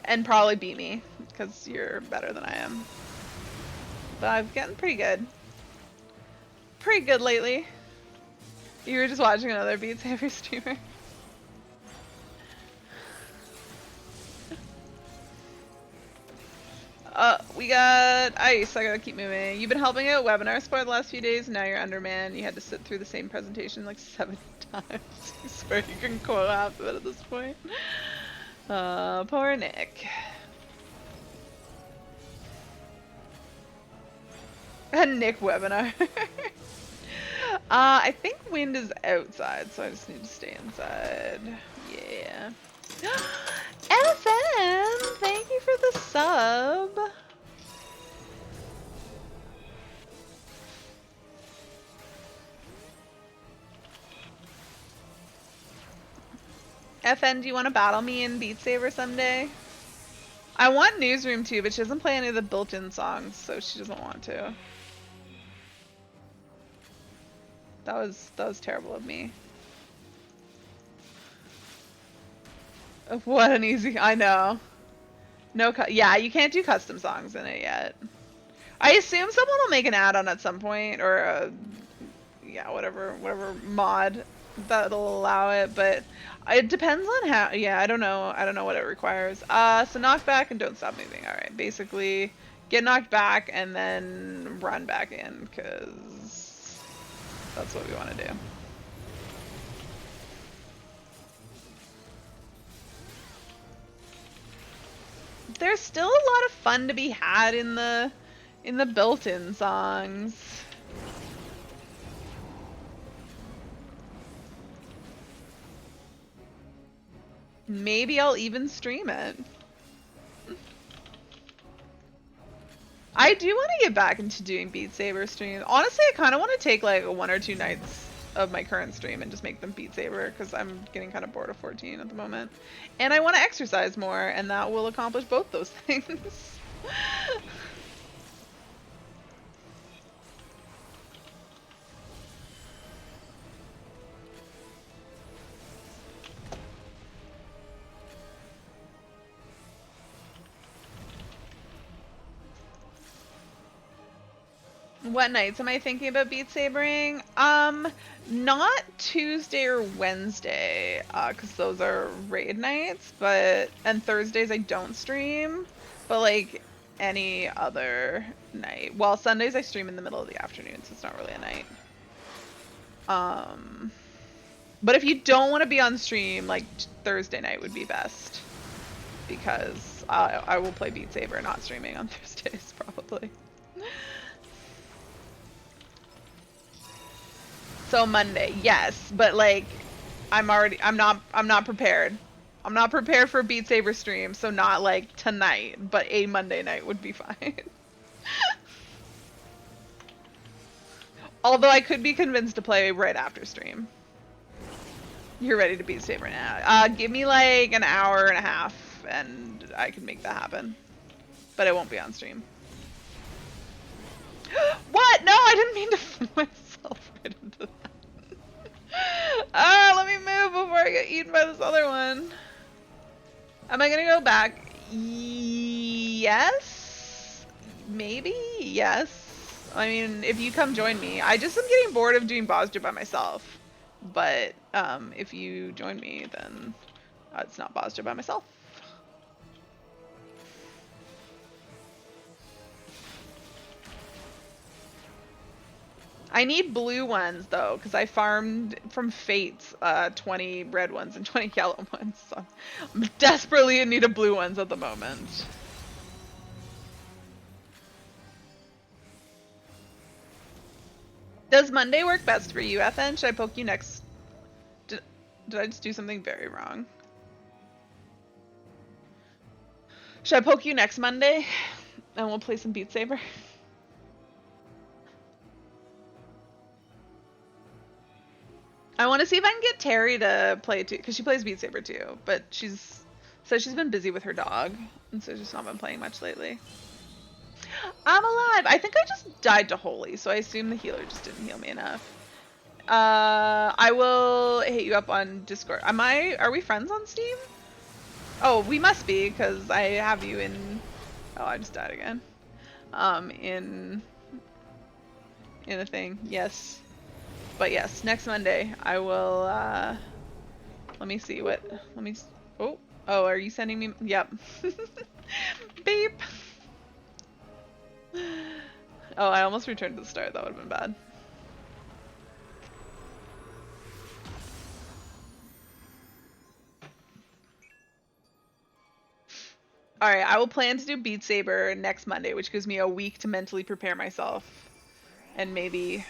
And probably beat me, because you're better than I am. But I'm getting pretty good. Pretty good lately. You were just watching another Beat Saber streamer. We got ice. I gotta keep moving. You've been helping out webinar support the last few days. Now you're undermanned. You had to sit through the same presentation like 7 times. I swear you can quote half of it at this point. Poor Nick. A Nick webinar. I think wind is outside, so I just need to stay inside. Yeah. FM, thank you for the sub. FN, do you want to battle me in Beat Saber someday? I want Newsroom too, but she doesn't play any of the built-in songs, so she doesn't want to. That was terrible of me. What an easy, I know. No, yeah, you can't do custom songs in it yet. I assume someone will make an add-on at some point, or yeah, whatever mod that'll allow it, but it depends on how. Yeah, I don't know what it requires. So knockback and don't stop moving. All right, basically get knocked back and then run back in, because that's what we want to do. There's still a lot of fun to be had in the built-in songs. Maybe I'll even stream it. I do want to get back into doing Beat Saber streams. Honestly, I kind of want to take like 1 or 2 nights of my current stream and just make them Beat Saber, because I'm getting kind of bored of 14 at the moment. And I want to exercise more, and that will accomplish both those things. What nights am I thinking about Beat Sabering? Not Tuesday or Wednesday, because those are raid nights, and Thursdays I don't stream, but like any other night. Well, Sundays I stream in the middle of the afternoon, so it's not really a night. But if you don't want to be on stream, like Thursday night would be best, because I will play Beat Saber not streaming on Thursdays, probably. So Monday, yes, but like I'm not prepared. I'm not prepared for a Beat Saber stream, so not like tonight, but a Monday night would be fine. Although I could be convinced to play right after stream. You're ready to Beat Saber now. Give me like an hour and a half and I can make that happen. But it won't be on stream. What? No, I didn't mean to throw myself right into that. Let me move before I get eaten by this other one. Am I gonna go back? Yes? Maybe? Yes. I mean, if you come join me. I just am getting bored of doing Bosja by myself. But, if you join me, then it's not Bosja by myself. I need blue ones though, because I farmed from Fates 20 red ones and 20 yellow ones. So I'm desperately in need of blue ones at the moment. Does Monday work best for you, Ethan? Should I poke you next? Did I just do something very wrong? Should I poke you next Monday? And we'll play some Beat Saber? I want to see if I can get Terry to play too, because she plays Beat Saber too, but she's been busy with her dog, and so she's not been playing much lately. I'm alive! I think I just died to Holy, so I assume the healer just didn't heal me enough. I will hit you up on Discord. Are we friends on Steam? Oh, we must be, because I have you in... Oh, I just died again. In a thing, yes. But yes, next Monday I will, let me see what, oh, are you sending me, yep. Beep. Oh, I almost returned to the start, that would have been bad. Alright, I will plan to do Beat Saber next Monday, which gives me a week to mentally prepare myself. And maybe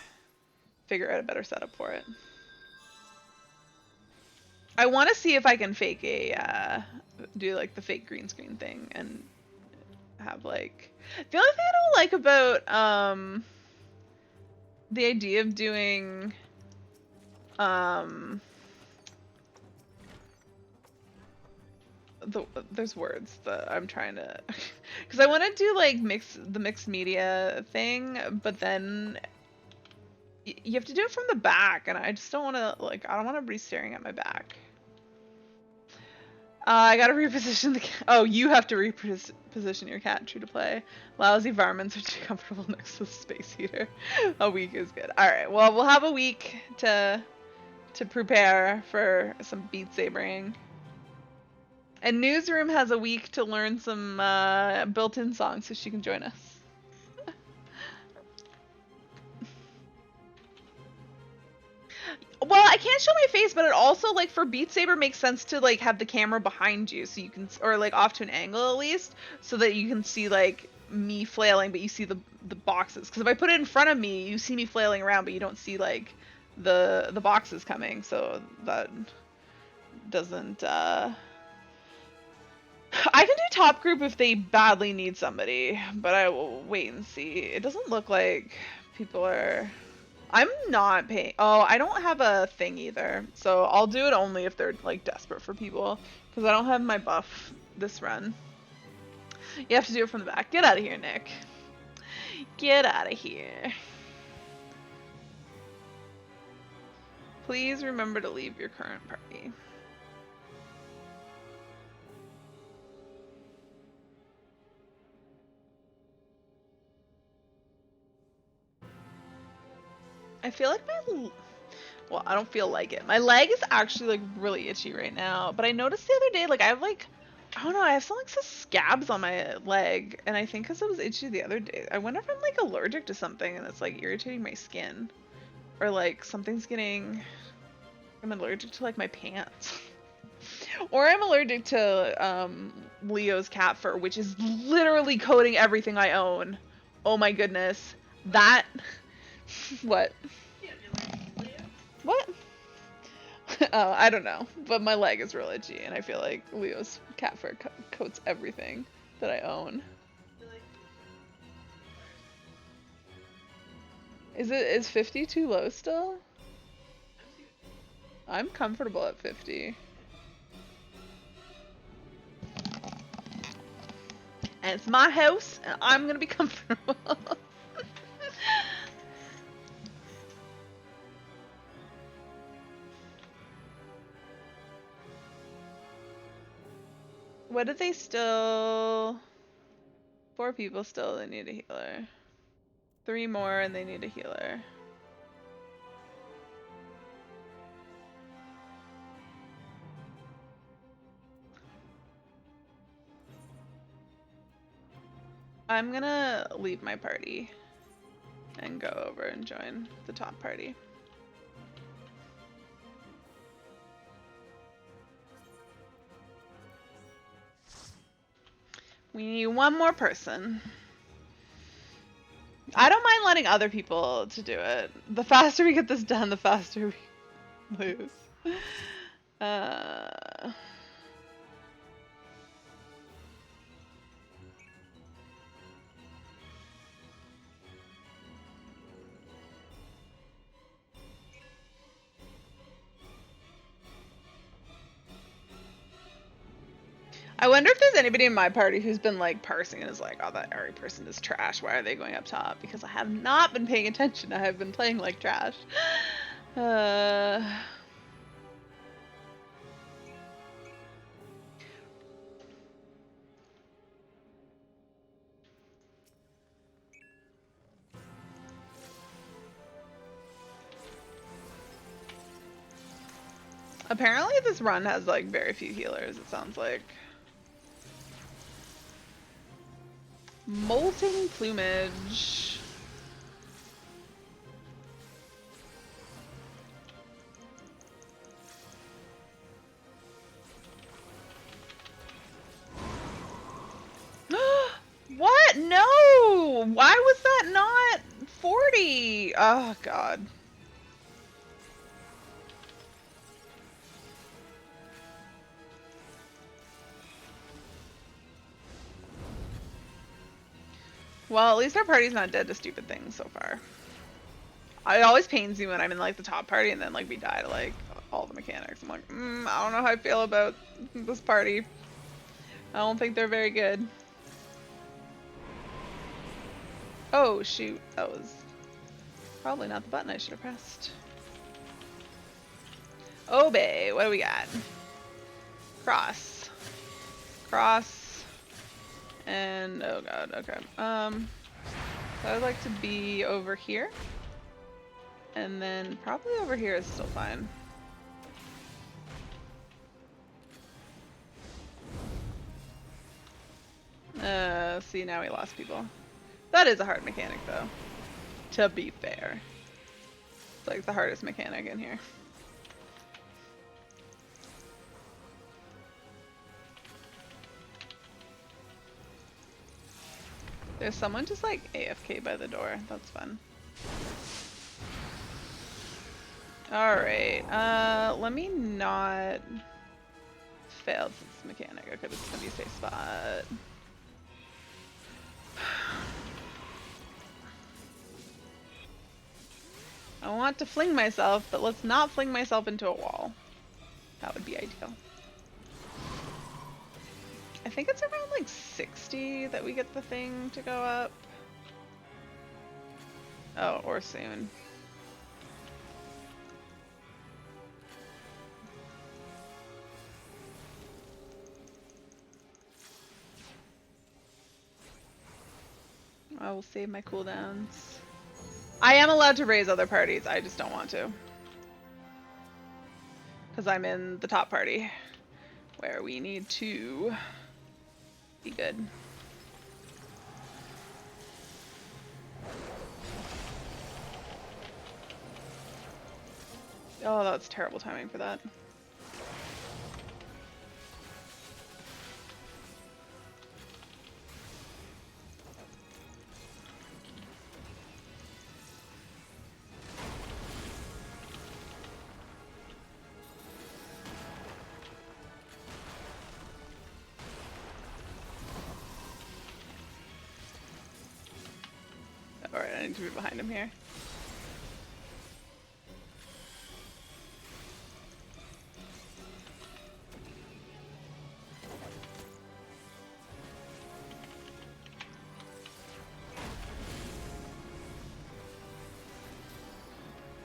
figure out a better setup for it. I want to see if I can fake do like the fake green screen thing and have like... The only thing I don't like about, the idea of doing, there's words that I'm trying to... Because I want to do like the mixed media thing, but then you have to do it from the back, and I just don't want to, like, I don't want to be staring at my back. I gotta reposition the cat. Oh, you have to reposition your cat, true to play. Lousy varmints are too comfortable next to the space heater. A week is good. Alright, well, we'll have a week to prepare for some Beat Sabering. And Newsroom has a week to learn some built-in songs so she can join us. Well, I can't show my face, but it also, like, for Beat Saber makes sense to, like, have the camera behind you so you can, or, like, off to an angle at least, so that you can see, like, me flailing, but you see the boxes. Because if I put it in front of me, you see me flailing around, but you don't see, like, the boxes coming, so that doesn't, I can do top group if they badly need somebody, but I will wait and see. It doesn't look like people are... I'm not paying. Oh, I don't have a thing either. So I'll do it only if they're like desperate for people. Because I don't have my buff this run. You have to do it from the back. Get out of here, Nick. Get out of here. Please remember to leave your current party. I feel like well, I don't feel like it. My leg is actually like really itchy right now, but I noticed the other day, like I have like, I don't know, I have some like scabs on my leg, and I think because it was itchy the other day. I wonder if I'm like allergic to something and it's like irritating my skin, or like something's getting, I'm allergic to like my pants. Or I'm allergic to Leo's cat fur, which is literally coating everything I own. Oh my goodness. That. What? What? Oh, I don't know. But my leg is real itchy, and I feel like Leo's cat fur coats everything that I own. Is 50 too low still? I'm comfortable at 50. And it's my house, and I'm gonna be comfortable. What did they still... 4 people still, they need a healer. 3 more and they need a healer. I'm gonna leave my party and go over and join the top party. We need 1 more person. I don't mind letting other people to do it. The faster we get this done, the faster we lose. I wonder if there's anybody in my party who's been like parsing and is like, oh, that Ari person is trash. Why are they going up top? Because I have not been paying attention. I have been playing like trash. Apparently this run has like very few healers, it sounds like. Molting plumage. What? No! Why was that not 40? Oh god. Well, at least our party's not dead to stupid things so far. It always pains me when I'm in like the top party and then like we die to like all the mechanics. I'm like, I don't know how I feel about this party. I don't think they're very good. Oh shoot, that was probably not the button I should have pressed. Obey, what do we got? Cross. Cross. And, oh god, okay. So I'd like to be over here. And then probably over here is still fine. See, now we lost people. That is a hard mechanic, though. To be fair. It's like the hardest mechanic in here. There's someone just like AFK by the door. That's fun. Alright, let me not fail this mechanic. Okay, this is gonna be a safe spot. I want to fling myself, but let's not fling myself into a wall. That would be ideal. I think it's around like 60 that we get the thing to go up. Oh, or soon. I will save my cooldowns. I am allowed to raise other parties, I just don't want to. Because I'm in the top party, where we need to be good. Oh, that's terrible timing for that. I need to be behind him here.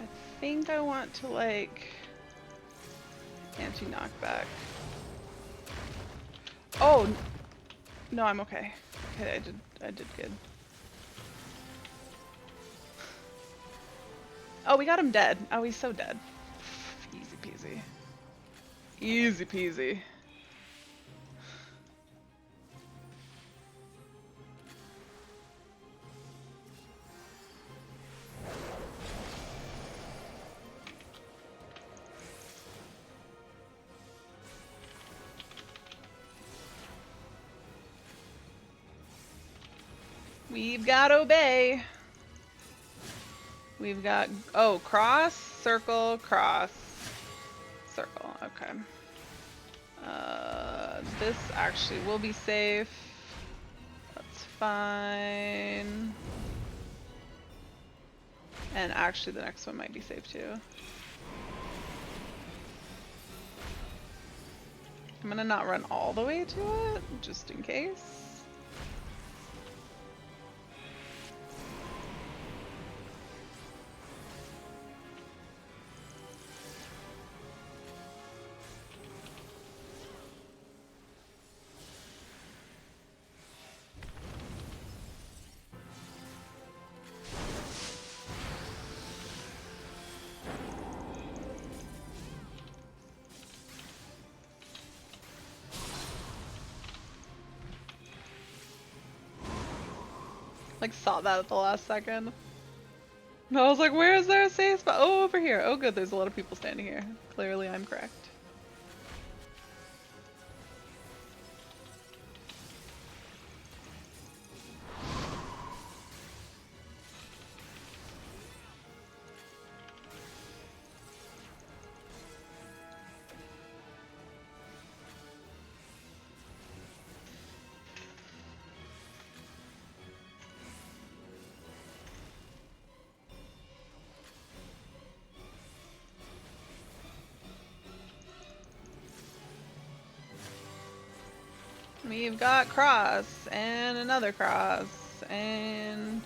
I think I want to like anti-knockback. Oh no, I'm okay. Okay, I did good. Oh, we got him dead. Oh, he's so dead. Easy peasy. Easy peasy. We've got obey. We've got, oh, cross, circle, cross, circle. Okay. This actually will be safe. That's fine. And actually the next one might be safe too. I'm gonna not run all the way to it, just in case. Like saw that at the last second. And I was like, where is there a safe spot? Oh, over here. Oh good, there's a lot of people standing here. Clearly I'm correct. We've got cross, and another cross, and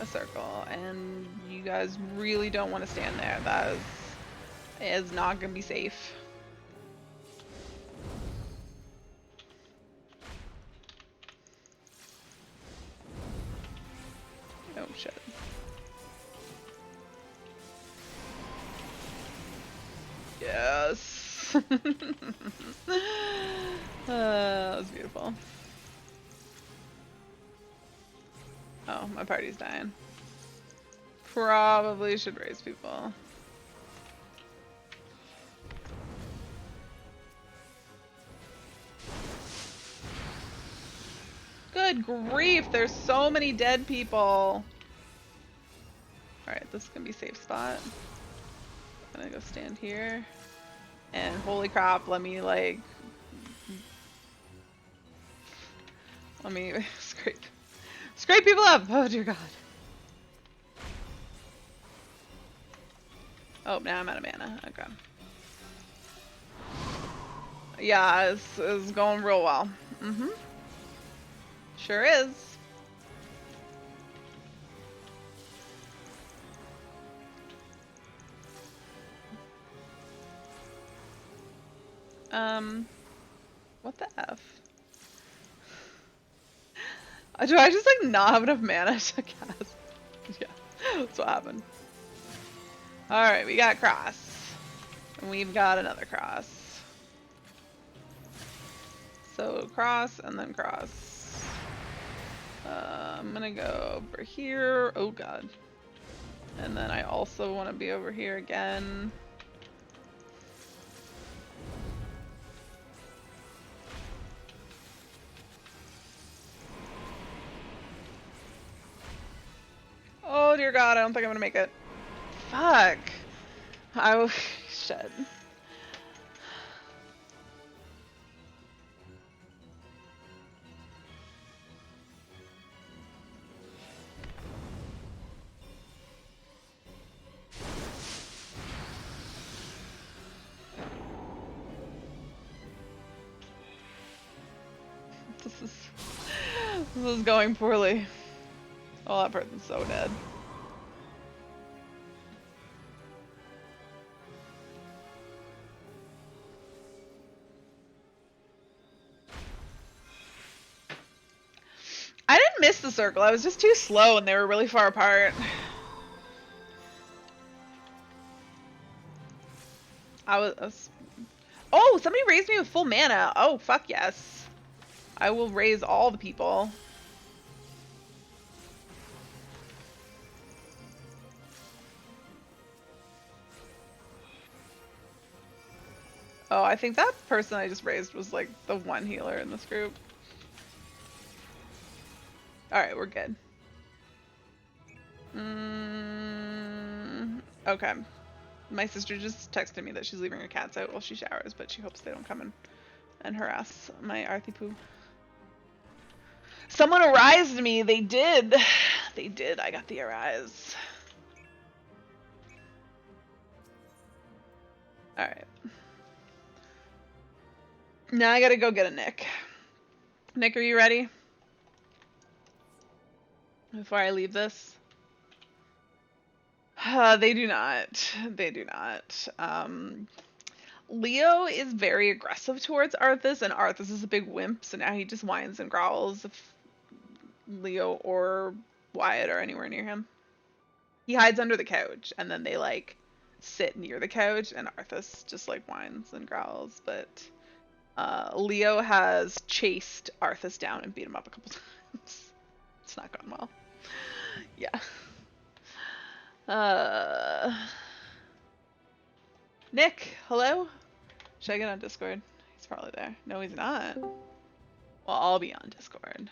a circle, and you guys really don't want to stand there. That is not going to be safe. Oh shit. Yes. That was beautiful. Oh, my party's dying. Probably should raise people. Good grief, there's so many dead people. Alright, this is gonna be a safe spot. I'm gonna go stand here. And holy crap, let me scrape people up! Oh dear god. Oh, now I'm out of mana. Okay. Yeah, it's going real well. Mm-hmm. Sure is. What the F? Do I just like not have enough mana to cast? Yeah, that's what happened. Alright, we got cross. And we've got another cross. So cross and then cross. I'm gonna go over here. Oh god. And then I also want to be over here again. Oh dear god, I don't think I'm gonna make it. Fuck. Shit. This is this is going poorly. Oh, that person's so dead. I didn't miss the circle. I was just too slow and they were really far apart. I was Oh, somebody raised me with full mana. Oh, fuck yes. I will raise all the people. Oh, I think that person I just raised was like the one healer in this group. Alright, we're good. Okay. My sister just texted me that she's leaving her cats out while she showers, but she hopes they don't come in and harass my Arthi poo. Someone arised me. They did. They did. I got the arise. Alright. Now I gotta go get a Nick. Nick, are you ready? Before I leave this? They do not. They do not. Leo is very aggressive towards Arthas, and Arthas is a big wimp, so now he just whines and growls if Leo or Wyatt are anywhere near him. He hides under the couch, and then they, like, sit near the couch, and Arthas just, like, whines and growls, but Leo has chased Arthas down and beat him up a couple times. It's not gone well. Yeah. Nick, hello? Should I get on Discord? He's probably there. No, he's not. Well, I'll be on Discord.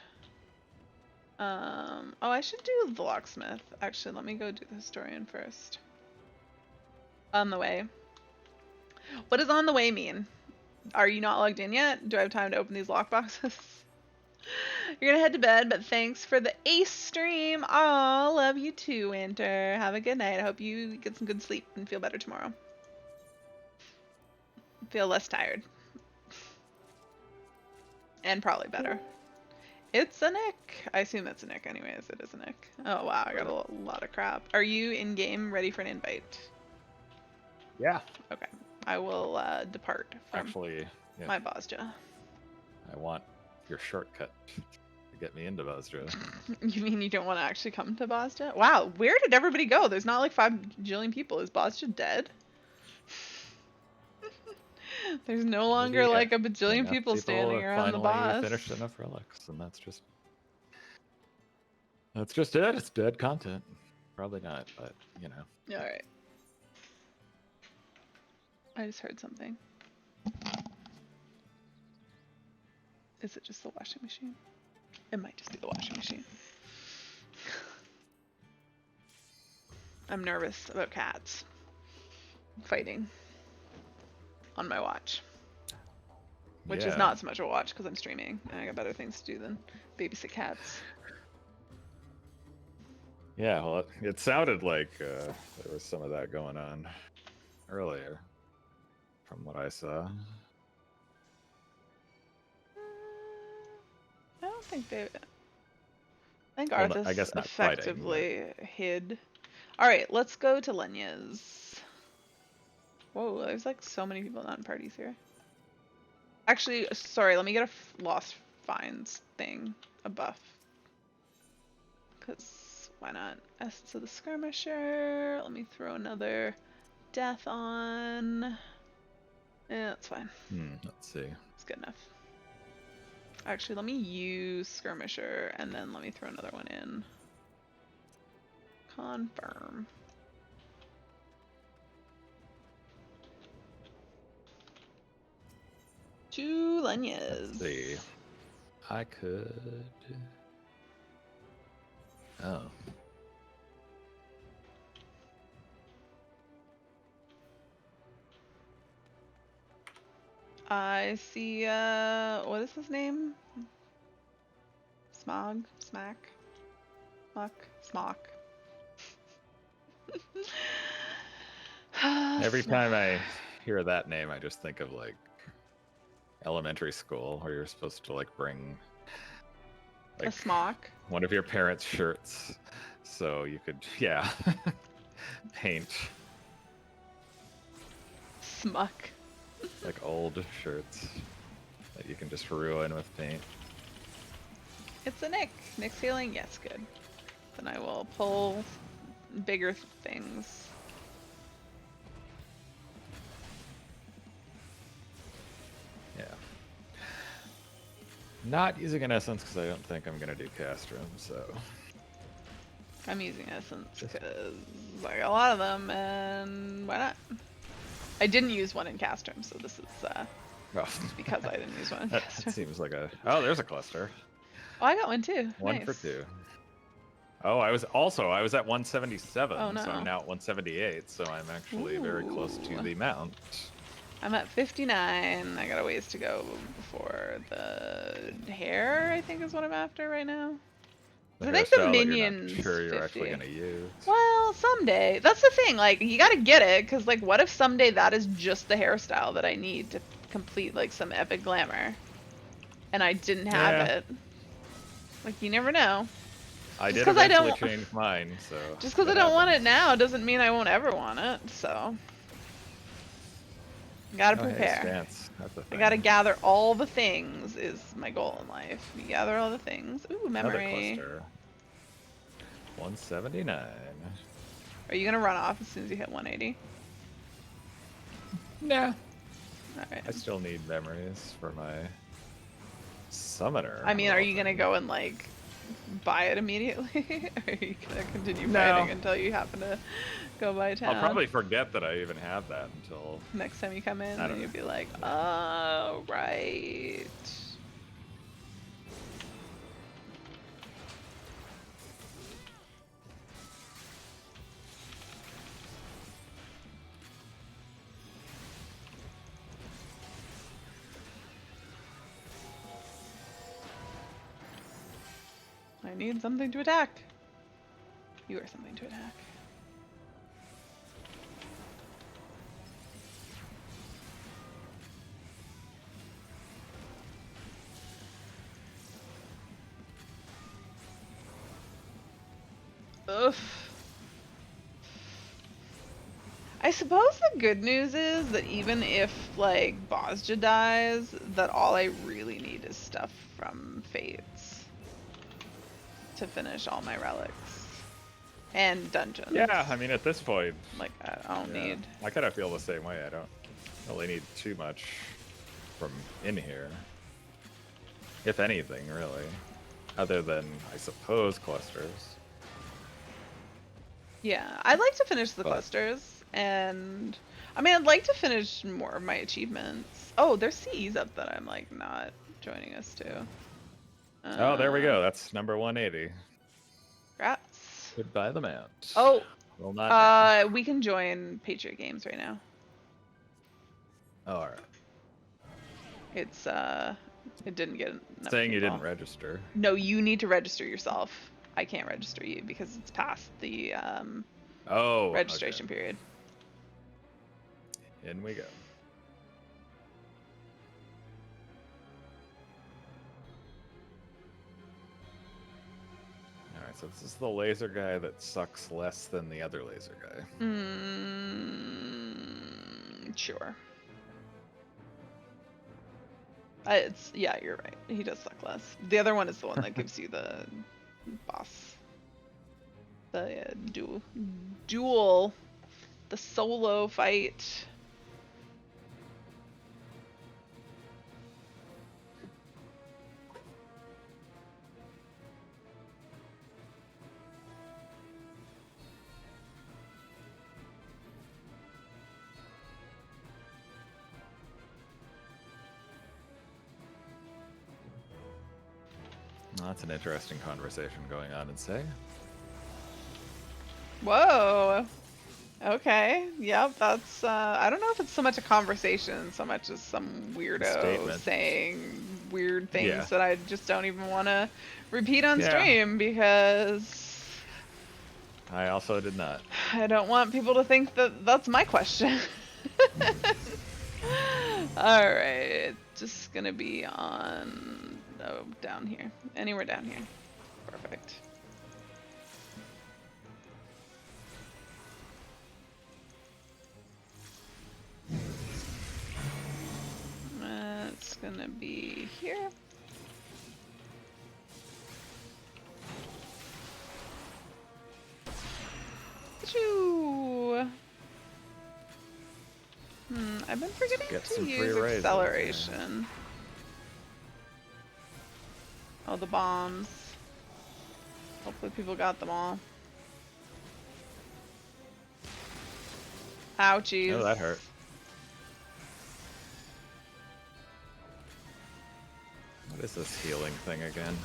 Oh, I should do the locksmith. Actually, let me go do the historian first. On the way. What does on the way mean? Are you not logged in yet? Do I have time to open these lockboxes? You're gonna head to bed, but thanks for the ace stream. Aw, love you too, Winter. Have a good night. I hope you get some good sleep and feel better tomorrow. Feel less tired. And probably better. It's a Nick. I assume it's a Nick anyways. It is a Nick. Oh wow, I got a lot of crap. Are you in-game ready for an invite? Yeah. Okay. I will depart from Actually, yeah. my Bosja. I want your shortcut to get me into Bosja. You mean you don't want to actually come to Bosja? Wow, where did everybody go? There's not like 5 jillion people. Is Bosja dead? There's no longer like a bajillion people standing around the boss. Finished enough relics, and that's just it. It's dead content. Probably not, but you know. All right. I just heard something. Is it just the washing machine? It might just be the washing machine. I'm nervous about cats fighting on my watch. Which is not so much a watch because I'm streaming and I got better things to do than babysit cats. Yeah, well, it sounded like there was some of that going on earlier, from what I saw. I don't think they. I think Arthas I guess not effectively hid. Alright, let's go to Lenya's. Whoa, there's like so many people not in parties here. Actually, sorry, let me get a lost finds thing, a buff. Because why not? Essence of the Skirmisher. Let me throw another death on. Yeah, that's fine. Let's see. It's good enough. Actually, let me use Skirmisher and then let me throw another one in. Confirm. Two Lenyas. Let's see. I could. Oh. I see, what is his name? Smog? Smack? Muck? Smock? Every time I hear that name, I just think of like elementary school where you're supposed to like bring A smock. one of your parents' shirts, so you could, yeah, paint Smuck. like old shirts that you can just ruin with paint. It's a Nick. Nick's healing? Yes, good. Then I will pull bigger things. Yeah. Not using an essence because I don't think I'm gonna do Castrum, so. I'm using Essence because I got a lot of them, and why not? I didn't use one in Castrum, so this is Oh. because I didn't use one in That Castrum. seems like a. Oh, there's a cluster. Oh, I got one too. One Nice. for 2. Oh, I was at 177, Oh, no. so I'm now at 178, so I'm actually very close to Ooh. the mount. I'm at 59. I got a ways to go before the hair, I think is what I'm after right now. I think the hairstyle that you're minions. not sure you're 50. actually gonna use. Well, someday. That's the thing. Like, you gotta get it, because, like, what if someday that is just the hairstyle that I need to complete, like, some epic glamour? And I didn't have Yeah. it. Like, you never know. I Just did 'cause I eventually don't- change mine, so. Just because I that don't want it happens. now doesn't mean I won't ever want it, so. Gotta Oh, hey, prepare. stance. That's a I thing. gotta gather all the things is my goal in life. You gather all the things. Ooh, Another memory. cluster. 179. Are you gonna run off as soon as you hit 180? Nah. Alright. I still need memories for my summoner. I mean, of are all you gonna things. go and, like, buy it immediately? Or are you gonna continue No. fighting until you happen to go by town? I'll probably forget that I even have that until. Next time you come in, I don't and you'll know. be like, oh, right. I need something to attack. You are something to attack. Ugh. I suppose the good news is that even if, like, Bozja dies, that all I really need is stuff from Fates to finish all my relics. And dungeons. Yeah, I mean, at this point. Like, I don't Yeah, need... I kind of feel the same way. I don't really need too much from in here. If anything, really. Other than, I suppose, clusters. Yeah, I'd like to finish the But- clusters, and... I mean, I'd like to finish more of my achievements. Oh, there's CEs up that I'm, like, not joining us to. Oh, there we go. That's number 180. Congrats. Goodbye the mount. Oh, Well, not now. we can join Patriot Games right now. Oh, all right. It's, it didn't get enough Saying you people. didn't register. No, you need to register yourself. I can't register you because it's past the, Oh. registration period. Okay. In we go. Alright, so this is the laser guy that sucks less than the other laser guy. Sure. It's, yeah, you're right. He does suck less. The other one is the one that gives you the boss. The duel. The solo fight. Well, that's an interesting conversation going on in Say. Whoa. Okay. Yep. That's. I don't know if it's so much a conversation, so much as some weirdo Statement. saying weird things Yeah. that I just don't even want to repeat on Yeah. stream because I also did not. I don't want people to think that that's my question. All right. Just gonna be on Oh, down here. Anywhere down here. Perfect. It's gonna be here. Achoo! I've been forgetting Get to some free use raises, acceleration. Oh, the bombs. Hopefully people got them all. Ouchies. Oh, that hurt. What is this healing thing again?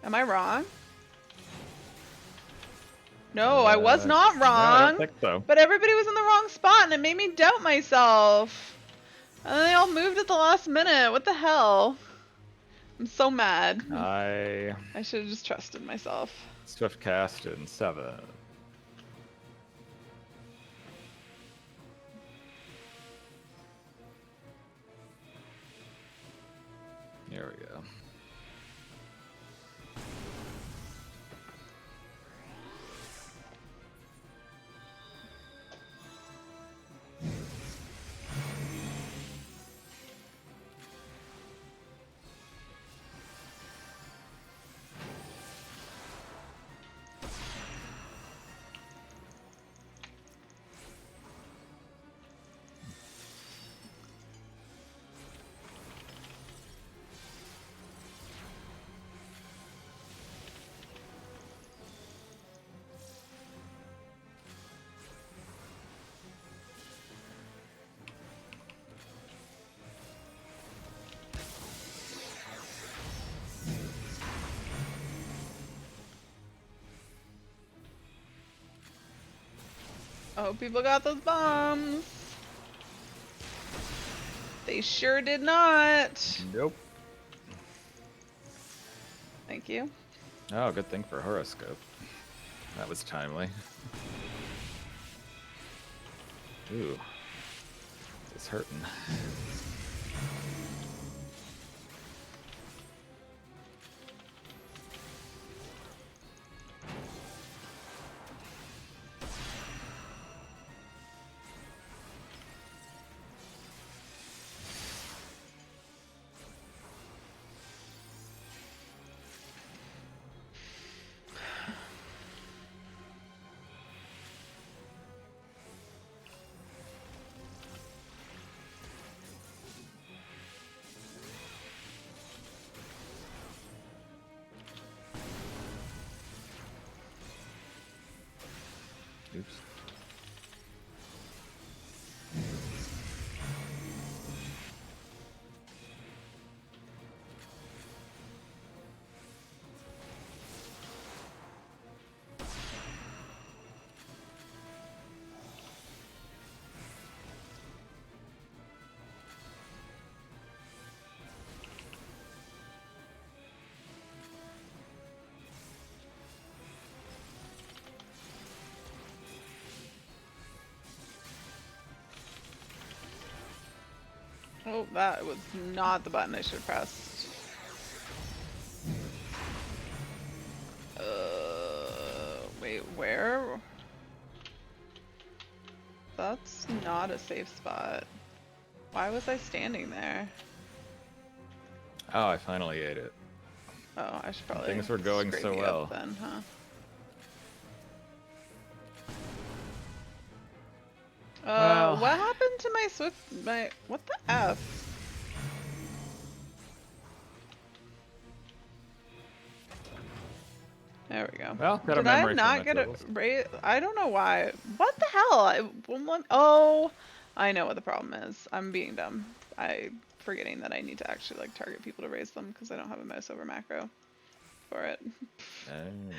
Am I wrong? No, I was not No, I wrong. don't think so. But everybody was in the wrong spot and it made me doubt myself. And then they all moved at the last minute. What the hell? I'm so mad. I I should have just trusted myself. swift cast in 7. There we go. Oh, people got those bombs. They sure did not. Nope. Thank you. Oh, good thing for horoscope. That was timely. Ooh. It's hurting. Oops. Oh, that was not the button I should have pressed. Wait, where? That's not a safe spot. Why was I standing there? Oh, I finally ate it. Oh, I should probably. Things were going scrape so you well. up then, huh? Well. What happened to my Swift? What the F? There we go. Well, got a Did I memory not from get the it tools. right? I don't know why. What the hell? Oh, I know what the problem is. I'm being dumb. I'm forgetting that I need to actually like target people to raise them because I don't have a mouse over macro for it. Oh.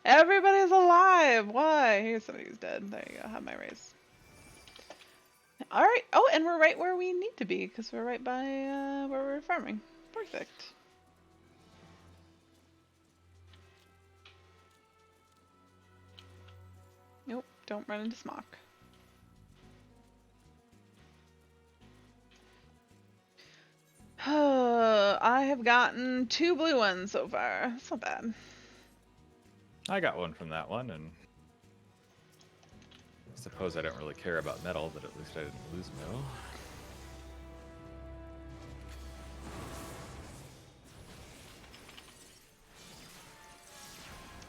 Everybody's alive. Why? Here's somebody who's dead. There you go. Have my raise. All right. Oh, and we're right where we need to be because we're right by where we're farming. Perfect. Nope, don't run into Smock. I have gotten 2 blue ones so far. That's not bad. I got one from that one, and I suppose I don't really care about metal, but at least I didn't lose metal.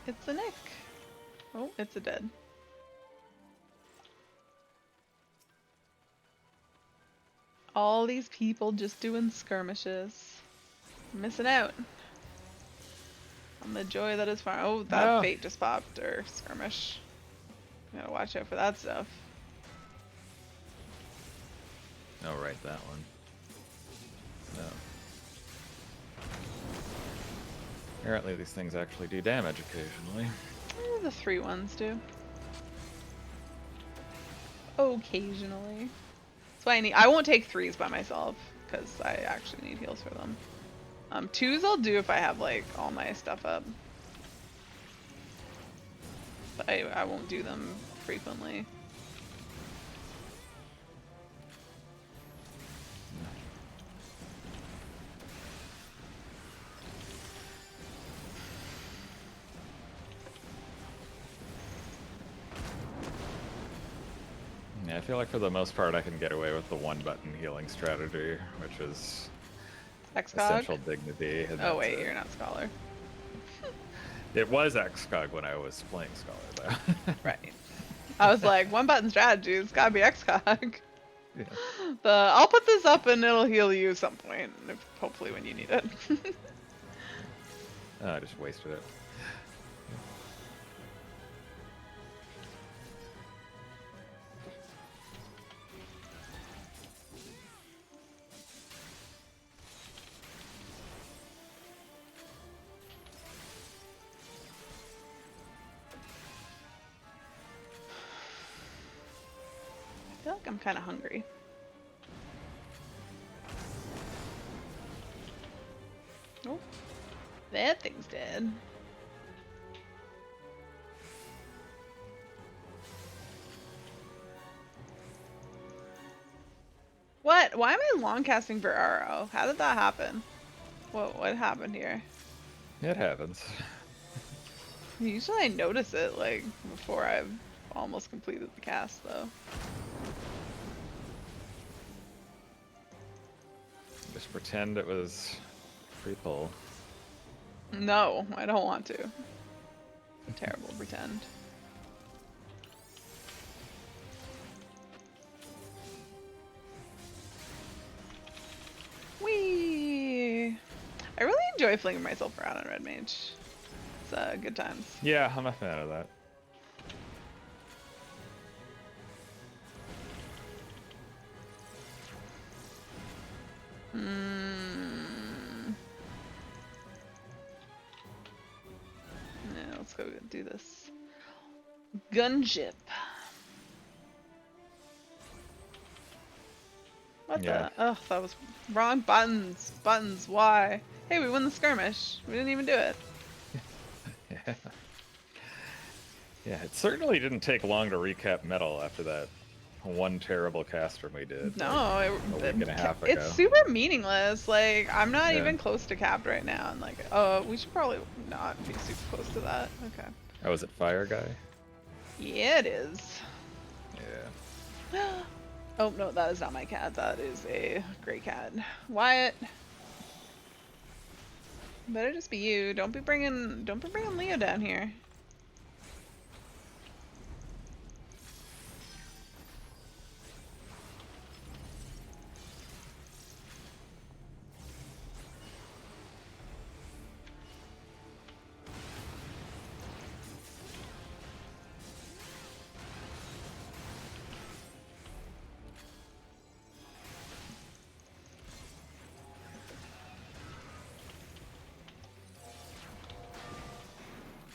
It's a Nick. Oh, it's a dead. All these people just doing skirmishes. Missing out on the joy that is far. Oh, that No. fate just popped, or skirmish. Gotta watch out for that stuff. Oh, right, that one. No. Apparently these things actually do damage occasionally. The 3 ones do. Occasionally. That's why I won't take 3s by myself, because I actually need heals for them. 2s I'll do if I have like all my stuff up. But I won't do them frequently. Yeah, I feel like for the most part I can get away with the one-button healing strategy, which is Excog? essential dignity. And Oh that's wait, it. you're not Scholar. It was Excog when I was playing Scholar, though. Right. I was like, 1-button strategy, it's gotta be Excog. Yeah. I'll put this up and it'll heal you at some point, hopefully when you need it. Oh, I just wasted it. I feel like I'm kind of hungry. Oh, that thing's dead. What? Why am I long casting for Arrow? How did that happen? What happened here? It happens. Usually I notice it like before I've almost completed the cast though. Just pretend it was free pull. No, I don't want to. Terrible pretend. Whee! I really enjoy flinging myself around on Red Mage. It's good times. Yeah, I'm a fan of that. Yeah, let's go do this. Gunship. What Yeah. the? Ugh, that was wrong buttons. Buttons, why? Hey, we won the skirmish. We didn't even do it. Yeah. Yeah, it certainly didn't take long to recap metal after that one terrible cast from we did. No, like, a week and a half ago. it's super meaningless. Like, I'm not Yeah. even close to capped right now. And like, we should probably not be super close to that. Okay. Oh, was it Fire Guy? Yeah, it is. Yeah. Oh, no, that is not my cat. That is a gray cat. Wyatt. Better just be you. Don't be bringing Leo down here.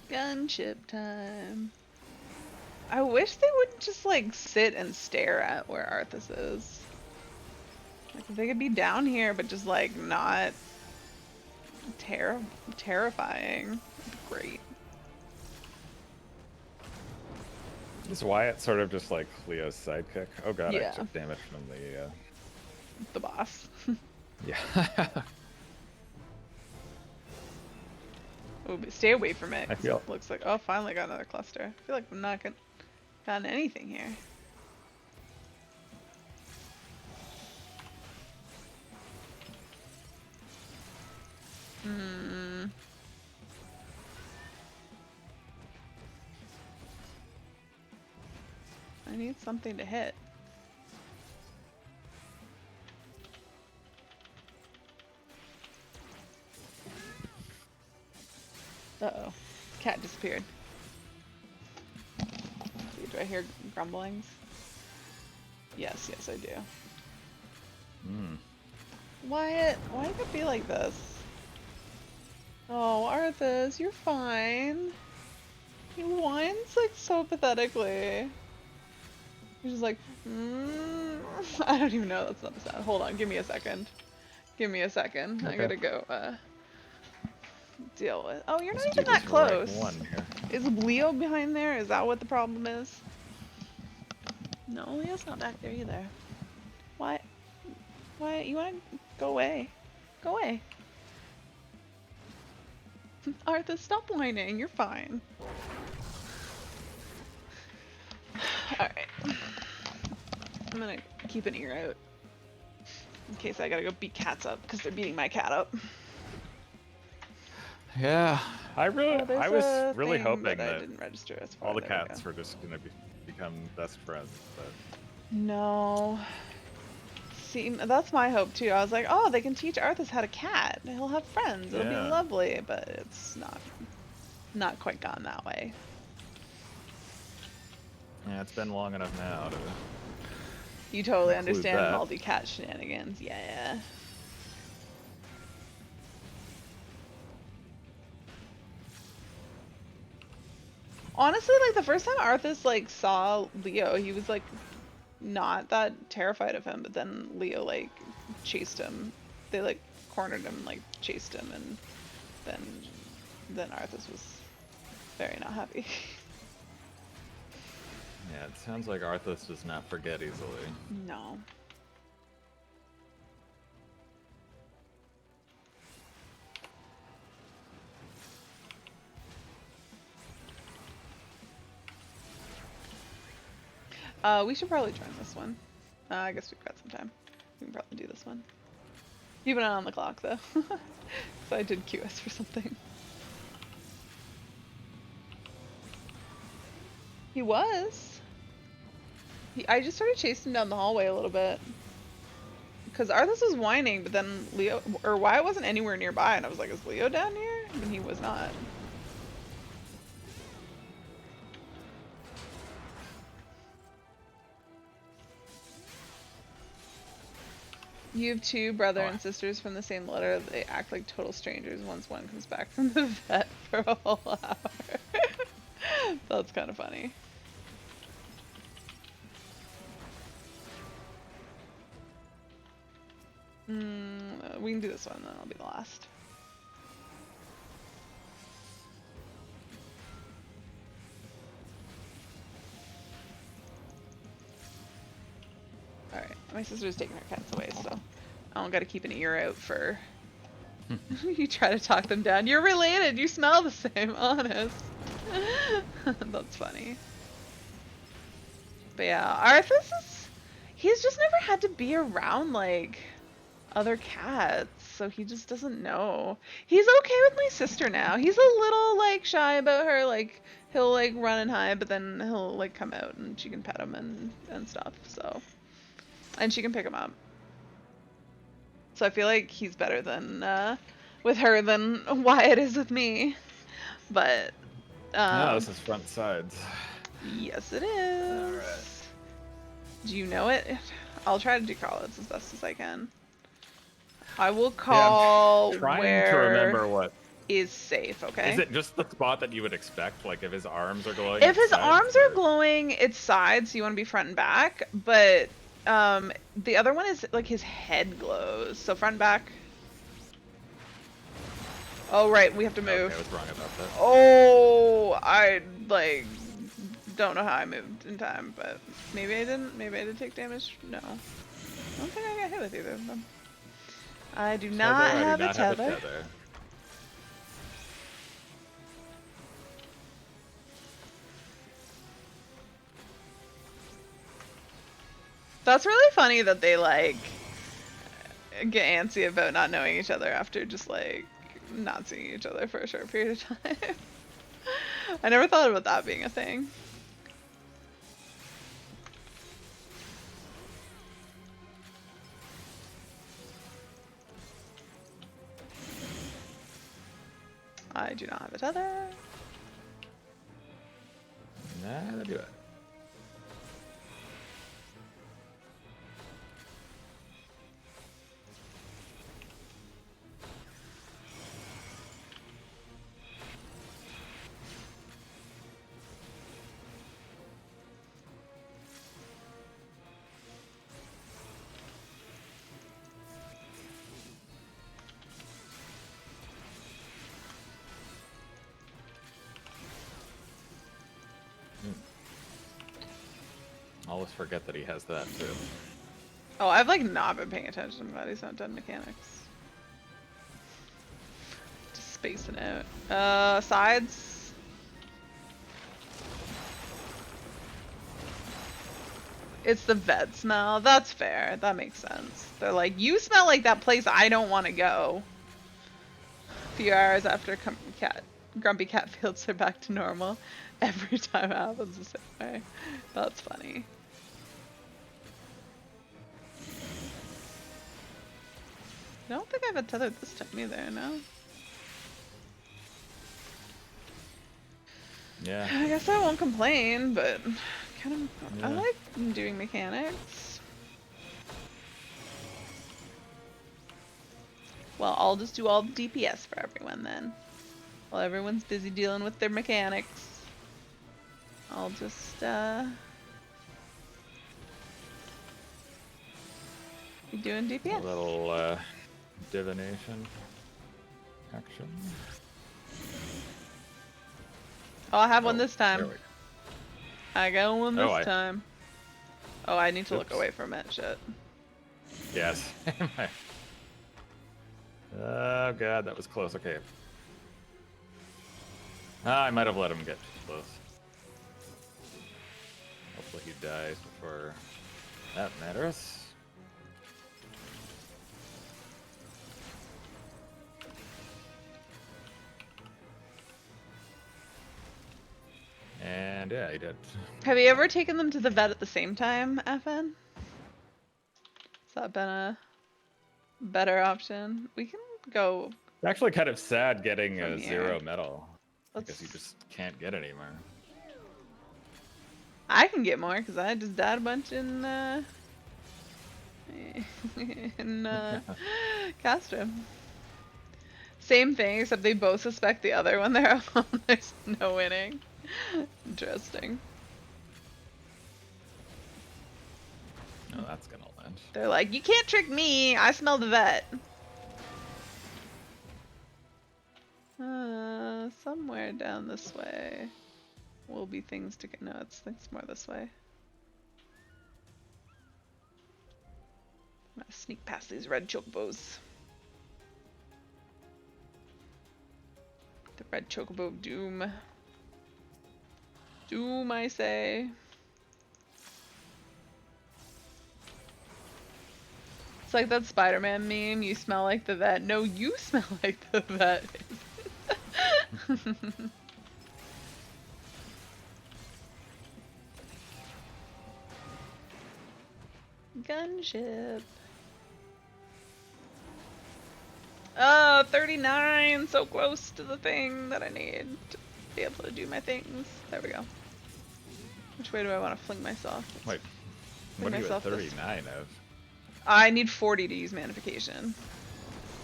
Gunship time. I wish they wouldn't just like sit and stare at where Arthas is. Like if they could be down here but just like not terrifying. That'd be great. Is Wyatt sort of just like Leo's sidekick? Oh god, Yeah. I took damage from the. The boss. Yeah. Oh, but stay away from it. I 'Cause feel- it looks like, oh, finally got another cluster. I feel like I'm not gotten anything here. Hmm. I need something to hit. Uh-oh. Cat disappeared. Do I hear grumblings? Yes, yes I do. Hmm. Wyatt, why do it be like this? Oh, Arthas, you're fine. He whines like so pathetically. He's just like, I don't even know, that's not a sound. Hold on, give me a second. Give me a second. I Okay. gotta go, deal with. Oh, you're not This even dude that is rank close. 1 here. Is Leo behind there? Is that what the problem is? No, Leo's not back there either. Why? Why? You wanna go away? Go away. Arthur, stop whining. You're fine. Alright. I'm gonna keep an ear out. In case I gotta go beat cats up, because they're beating my cat up. Yeah, I Oh, there's was a really thing, hoping but I that didn't register as far. all the There we go. cats were just gonna become best friends, but No. See, that's my hope too. I was like, oh, they can teach Arthas how to cat. He'll have friends. It'll Yeah. be lovely, but it's not quite gone that way. yeah, it's been long enough now to. You totally Include understand that. multi-cat shenanigans. Yeah. Honestly, like the first time Arthas like saw Leo, he was like not that terrified of him, but then Leo like chased him. They like cornered him, like chased him, and then Arthas was very not happy. Yeah, it sounds like Arthas does not forget easily. No. We should probably join this one. I guess we've got some time. We can probably do this one. Keep an eye on the clock though. So I did QS for something. He was. I just started chasing down the hallway a little bit. Because Arthas was whining, but then Leo, or Wyatt wasn't anywhere nearby, and I was like, is Leo down here? And he was not. You have two brother and sisters from the same litter. They act like total strangers once one comes back from the vet for a whole hour. That's kind of funny. We can do this one, then I'll be the last. Alright, my sister's taking her cats away, so I don't gotta keep an ear out for... You try to talk them down. You're related, you smell the same, honest. That's funny. But yeah, Arthas is... He's just never had to be around, like, other cats, so he just doesn't know. He's okay with my sister now. He's a little, like, shy about her, like, he'll, like, run and hide, but then he'll, like, come out and she can pet him and stuff, so... And she can pick him up. So I feel like he's better than, with her than Wyatt is with me. But, No, this is front sides. yes it is. Alright. Do you know it? I'll try to do call outs as best as I can. I will call Trying where to remember what. is safe, okay? Is it just the spot that you would expect? Like if his arms are glowing? If it's his sides, arms or- are glowing, it's sides, so you want to be front and back. But the other one is like his head glows, so front and back. Oh right, we have to move. Okay, I was wrong about that. Oh, I like don't know how I moved in time, but maybe I didn't. Maybe I did take damage. No. I don't think I got hit with either of them. I do not I do have a not have a tether. tether. That's really funny that they like get antsy about not knowing each other after just like not seeing each other for a short period of time. I never thought about that being a thing. I do not have a tether. Nah, that'll do it. I always forget that he has that too. Oh, I've like not been paying attention. I'm glad he's not done mechanics. Just spacing out. Sides. It's the vet smell. That's fair. That makes sense. They're like, you smell like that place I don't want to go. A few hours after Grumpy Cat fields are back to normal. Every time it happens the same way. That's funny. I don't think I've tethered this time either, no? Yeah. I guess I won't complain, but kind of, I Yeah. like doing mechanics. Well, I'll just do all the DPS for everyone then. While everyone's busy dealing with their mechanics. I'll just, be doing DPS. A little divination action. Oh, I have one Oh, this there time. we go. I got one this Oh, time. Oh, I need to look Oops. away from it. Shit. Yes. Oh god, that was close. Okay. I might have let him get too close. Hopefully he dies before that matters. And yeah, he did. Have you ever taken them to the vet at the same time, FN? Has that been a better option? We can go. It's actually kind of sad getting From a here. 0 medal. Let's- Because you just can't get anymore. I can get more because I just died a bunch in Castro. Same thing, except they both suspect the other when they're home. There's no winning. Interesting. No, that's gonna land. They're like, you can't trick me. I smell the vet. Somewhere down this way will be things to get. No, it's more this way. I'm gonna sneak past these red chocobos. The red chocobo of doom. Doom, I say. It's like that Spider-Man meme. You smell like the vet. No, you smell like the vet. Gunship. 39, so close to the thing that I need to be able to do my things. There we go. Which way do I want to fling myself? Wait, Fling what are you at myself this- 39 of? I need 40 to use manification.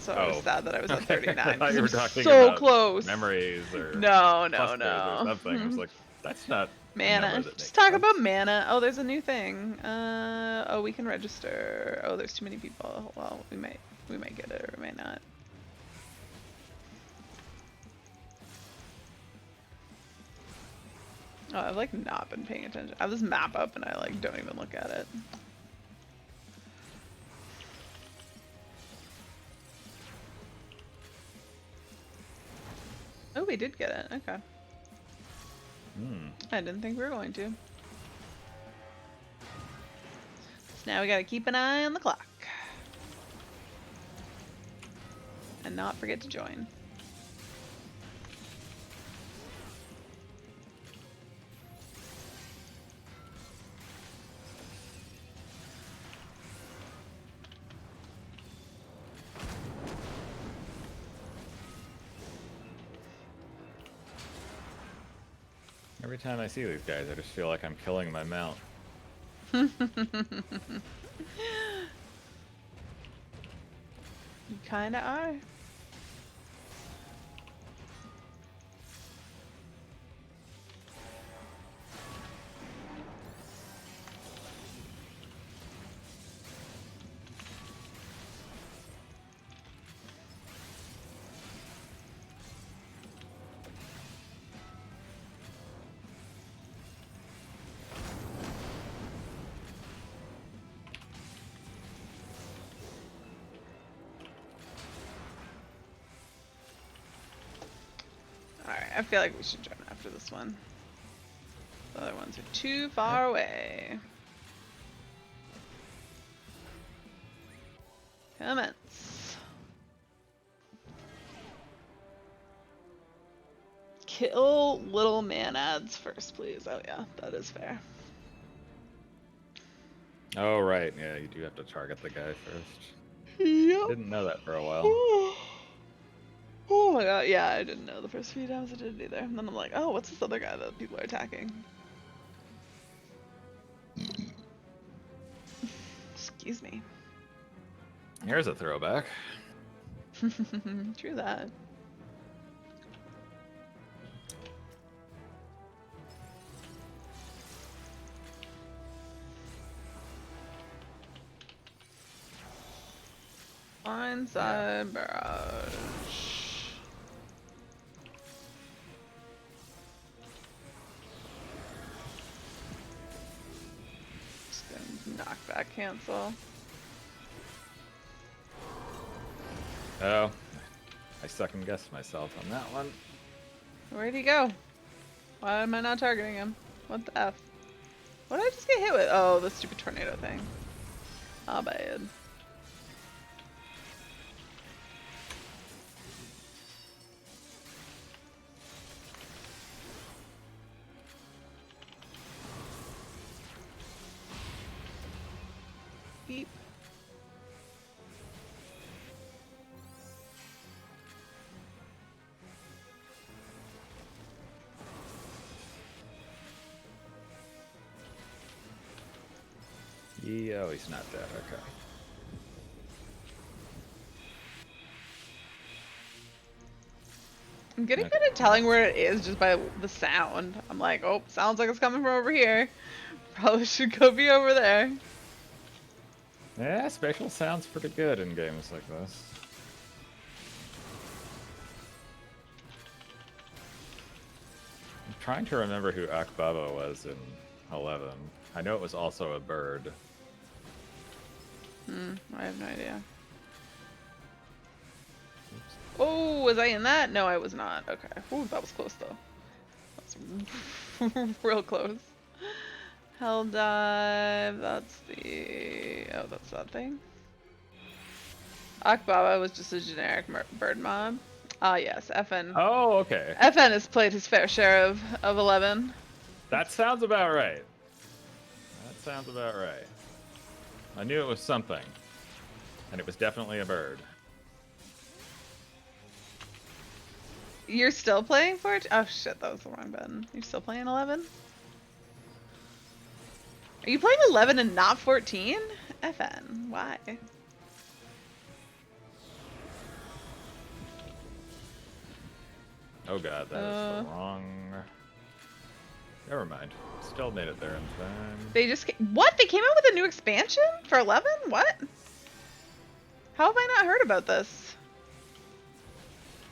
So I was Oh. sad that I was at Okay. 39. I thought you were 'cause I'm talking so about close. memories or No, no, clusters no. or something. I was like, that's not a Mana. number that Just makes talk sense. about mana. Oh, there's a new thing. Oh, we can register. Oh, there's too many people. Well, we might get it or we might not. Oh, I've like not been paying attention. I have this map up and I like don't even look at it. Oh, we did get it. Okay. I didn't think we were going to. So now we gotta keep an eye on the clock. And not forget to join. Every time I see these guys, I just feel like I'm killing my mount. You kinda are. Alright, I feel like we should join after this one. The other ones are too far away. Commence. Kill little man ads first, please. Oh yeah, that is fair. Oh, right. Yeah, you do have to target the guy first. Yep. Didn't know that for a while. Oh my god, yeah, I didn't know the first few times I didn't either. And then I'm like, oh, what's this other guy that people are attacking? Excuse me. Here's a throwback. True that. Blindside barrage. Just gonna knock back cancel. Oh, I second guessed myself on that one. Where'd he go? Why am I not targeting him? What the F? What did I just get hit with? Oh, the stupid tornado thing. Ah, bad. Beep. Yeah, oh, he's not dead. Okay. I'm getting good at telling where it is just by the sound. I'm like, oh, sounds like it's coming from over here. Probably should go be over there. Yeah, spatial sounds pretty good in games like this. I'm trying to remember who Akbaba was in 11. I know it was also a bird. I have no idea. Oh, was I in that? No, I was not. Okay. Ooh, that was close though. That was real close. Hell dive. That's the. Oh, that's that thing. Akbaba was just a generic bird mob. Ah, yes. FN. Oh, okay. FN has played his fair share of 11. That sounds about right. That sounds about right. I knew it was something. And it was definitely a bird. You're still playing for it? Oh shit, that was the wrong button. You're still playing 11? Are you playing 11 and not 14? FN, why? Oh god, that is the wrong... Never mind. Still made it there in time. They just what? They came out with a new expansion for 11? What? How have I not heard about this?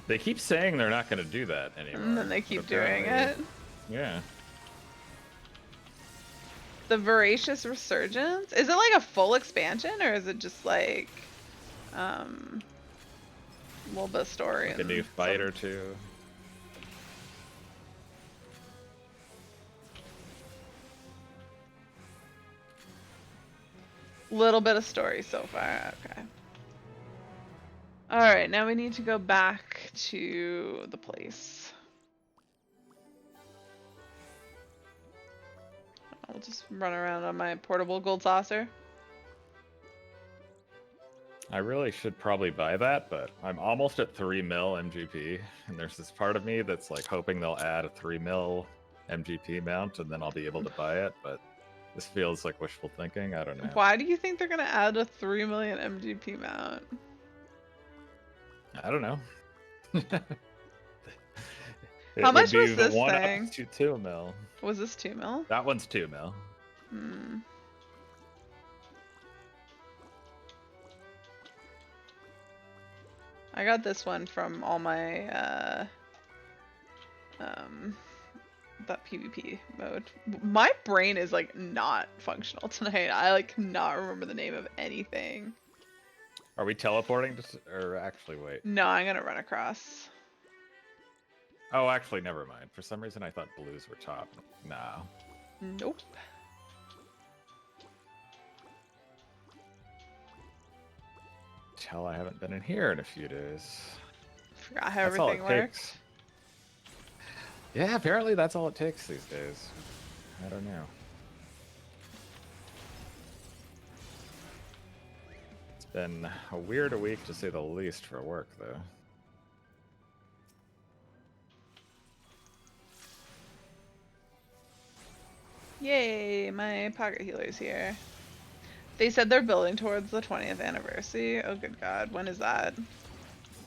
They keep saying they're not going to do that anymore. And then they keep but doing it. Yeah. The Voracious Resurgence? Is it like a full expansion, or is it just like, a little bit of story? Like a and new fight some- or two. Little bit of story so far, okay. Alright, now we need to go back to the place. I'll just run around on my portable gold saucer. I really should probably buy that, but I'm almost at 3 mil MGP, and there's this part of me that's like hoping they'll add a 3 mil MGP mount, and then I'll be able to buy it, but this feels like wishful thinking. I don't know. Why do you think they're gonna add a 3 million MGP mount? I don't know. How much was the this one thing? up to 2 mil. Was this 2 mil? That one's 2 mil. Hmm. I got this one from all my that PvP mode. My brain is like not functional tonight. I like cannot remember the name of anything. Are we teleporting to, or actually wait? No, I'm gonna run across. Oh, actually, never mind. For some reason, I thought blues were top. No. Nope. Tell I haven't been in here in a few days. Forgot how That's all everything it works. takes. Yeah, apparently that's all it takes these days. I don't know. It's been a weird week to say the least for work, though. Yay, my pocket healer's here. They said they're building towards the 20th anniversary. Oh good god, when is that?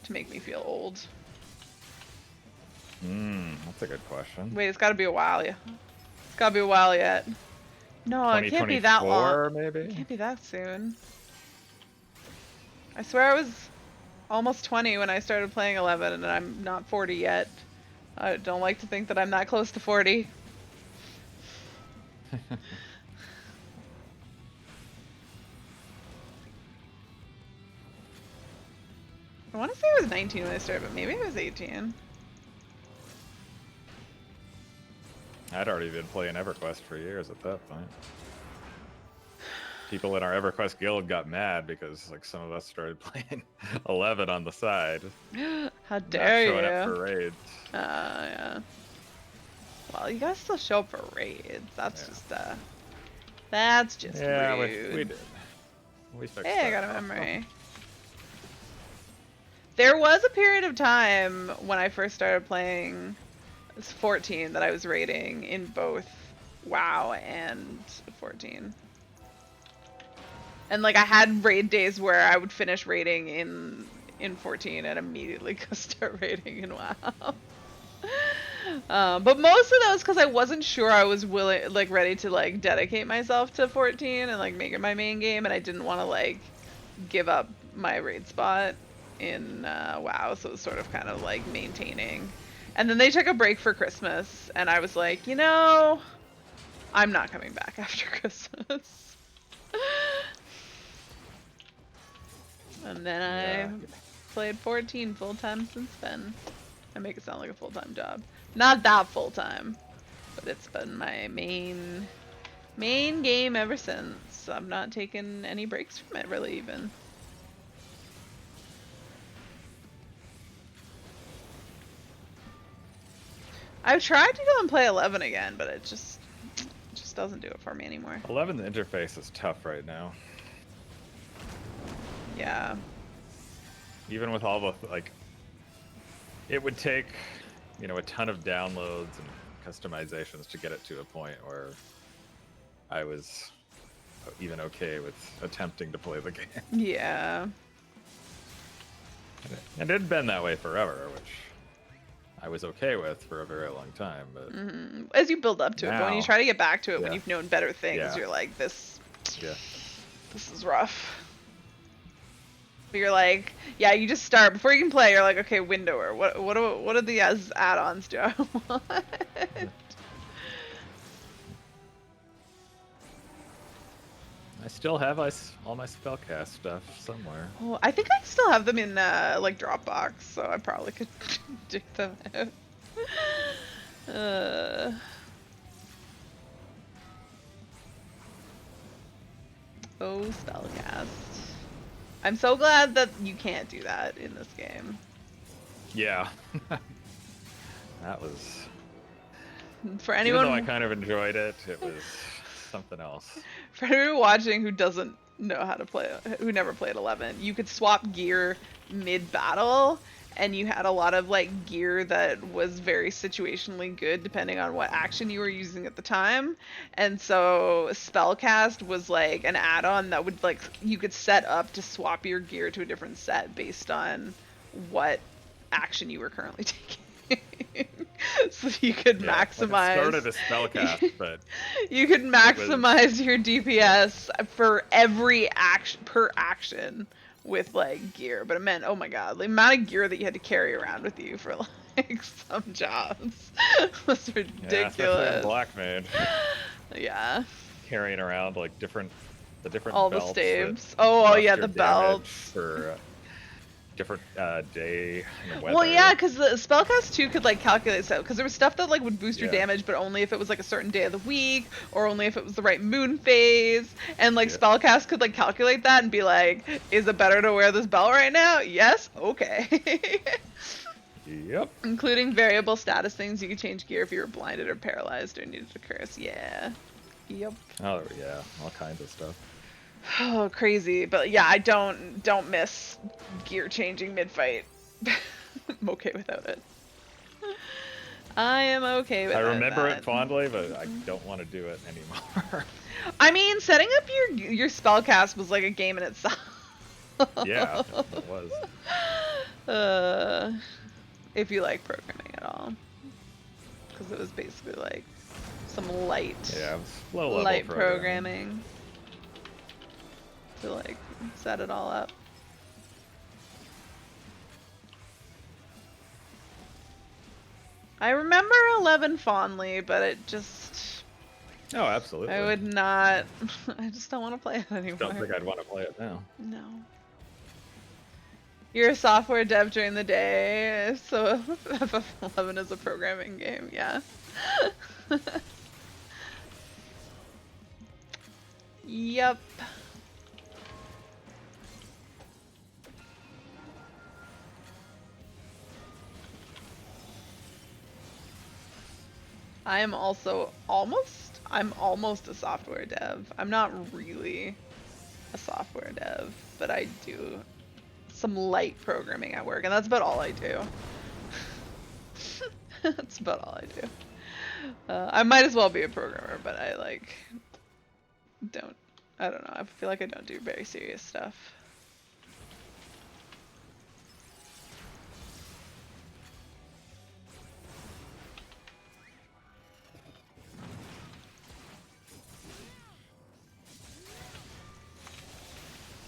To make me feel old. That's a good question. Wait, it's gotta be a while, yeah. It's gotta be a while yet. No, it can't be that long. 2024, maybe? It can't be that soon. I swear I was almost 20 when I started playing 11 and I'm not 40 yet. I don't like to think that I'm that close to 40. I want to say I was 19 when I started, but maybe I was 18. I'd already been playing EverQuest for years at that point. People in our EverQuest guild got mad because like some of us started playing 11 on the side. How Not dare showing you? up for raids. Yeah. Well, you guys still show up for raids. That's just Yeah, rude. we did. We fixed Hey, I that got a now. memory. There was a period of time when I first started playing 14 that I was raiding in both WoW and 14. And like I had raid days where I would finish raiding in 14 and immediately go start raiding in WoW. But most of those because I wasn't sure I was ready to like dedicate myself to 14 and like make it my main game, and I didn't want to like give up my raid spot in WoW, so it was sort of kind of like maintaining. And then they took a break for Christmas, and I was like, you know, I'm not coming back after Christmas. And then I played 14 full-time since then. I make it sound like a full-time job. Not that full-time, but it's been my main game ever since. I've not taken any breaks from it, really, even. I've tried to go and play 11 again, but it just doesn't do it for me anymore. 11's interface is tough right now. Yeah. Even with all the like, it would take, you know, a ton of downloads and customizations to get it to a point where I was even okay with attempting to play the game. Yeah. And it had been that way forever, which I was okay with for a very long time. But as you build up to it, but when you Now- try to get back to it, when Yeah. you've known better things, Yeah. you're like, this yeah, is rough. But you're like, yeah, you just start before you can play. You're like, okay, windower. What are the add-ons do I want? I still have all my spellcast stuff somewhere. Oh, I think I still have them in like Dropbox, so I probably could dig them out. Oh, spellcast. I'm so glad that you can't do that in this game. Yeah. That was. For Even though I anyone, kind of enjoyed it, it was something else. for anyone watching who doesn't know how to play, who never played 11, you could swap gear mid-battle, and you had a lot of like gear that was very situationally good depending on what action you were using at the time. And so spellcast was like an add-on that would like you could set up to swap your gear to a different set based on what action you were currently taking. So you could Yeah, maximize. like it started a spellcast, but you could was- maximize your DPS for every action with like gear, but it meant, oh my god, the amount of gear that you had to carry around with you for like some jobs was yeah, especially on ridiculous. Black Mage, Yeah, carrying around like the different all the belts staves. that Oh buff yeah, your the damage belts. for different day and weather. Well, yeah, because the spellcast too could like calculate so because there was stuff that like would boost your Yeah. damage, but only if it was like a certain day of the week or only if it was the right moon phase. And like Yeah. spellcast could like calculate that and be like, is it better to wear this belt right now? Yes, okay. Yep. Including variable status things, you could change gear if you were blinded or paralyzed or needed a curse. Yeah. Yep. Oh yeah, all kinds of stuff. Oh, crazy. But yeah, I don't miss gear changing mid-fight. I'm okay without it. I am okay with I remember that. it fondly, but I don't want to do it anymore. I mean, setting up your spellcast was like a game in itself. Yeah, it was. If you like programming at all, because it was basically like some light, Yeah, it was low level light programming to like set it all up. I remember 11 fondly, but it just Oh, absolutely. I would not. I just don't want to play it anymore. Don't think I'd want to play it now. No. You're a software dev during the day, so FF11 is a programming game, yeah. Yep. I'm almost a software dev. I'm not really a software dev, but I do some light programming at work, and that's about all I do. That's about all I do. I might as well be a programmer, but I like I don't know, I feel like I don't do very serious stuff.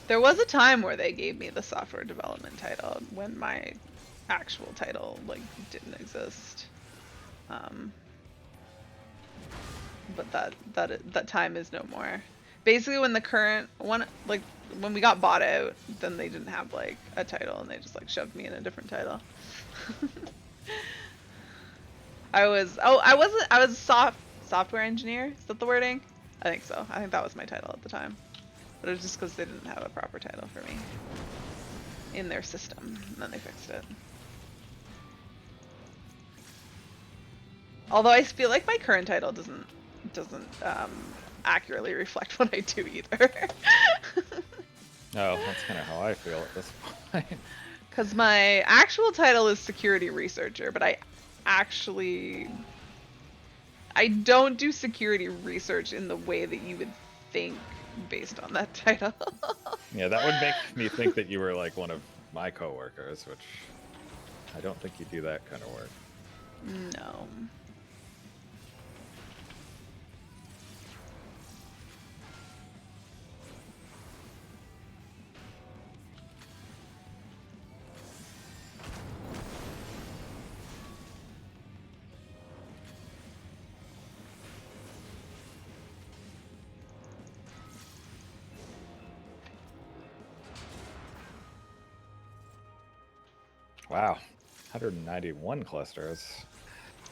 There was a time where they gave me the software development title when my actual title like didn't exist. But that time is no more. Basically, when the current one, like when we got bought out, then they didn't have like a title and they just like shoved me in a different title. I was a software engineer. Is that the wording? I think so. I think that was my title at the time. But it was just because they didn't have a proper title for me in their system, and then they fixed it. Although I feel like my current title doesn't accurately reflect what I do either. Oh, that's kind of how I feel at this point. Because my actual title is security researcher, but I don't do security research in the way that you would think based on that title. Yeah, that would make me think that you were like one of my coworkers, which I don't think you do that kind of work. No. Wow, 191 clusters.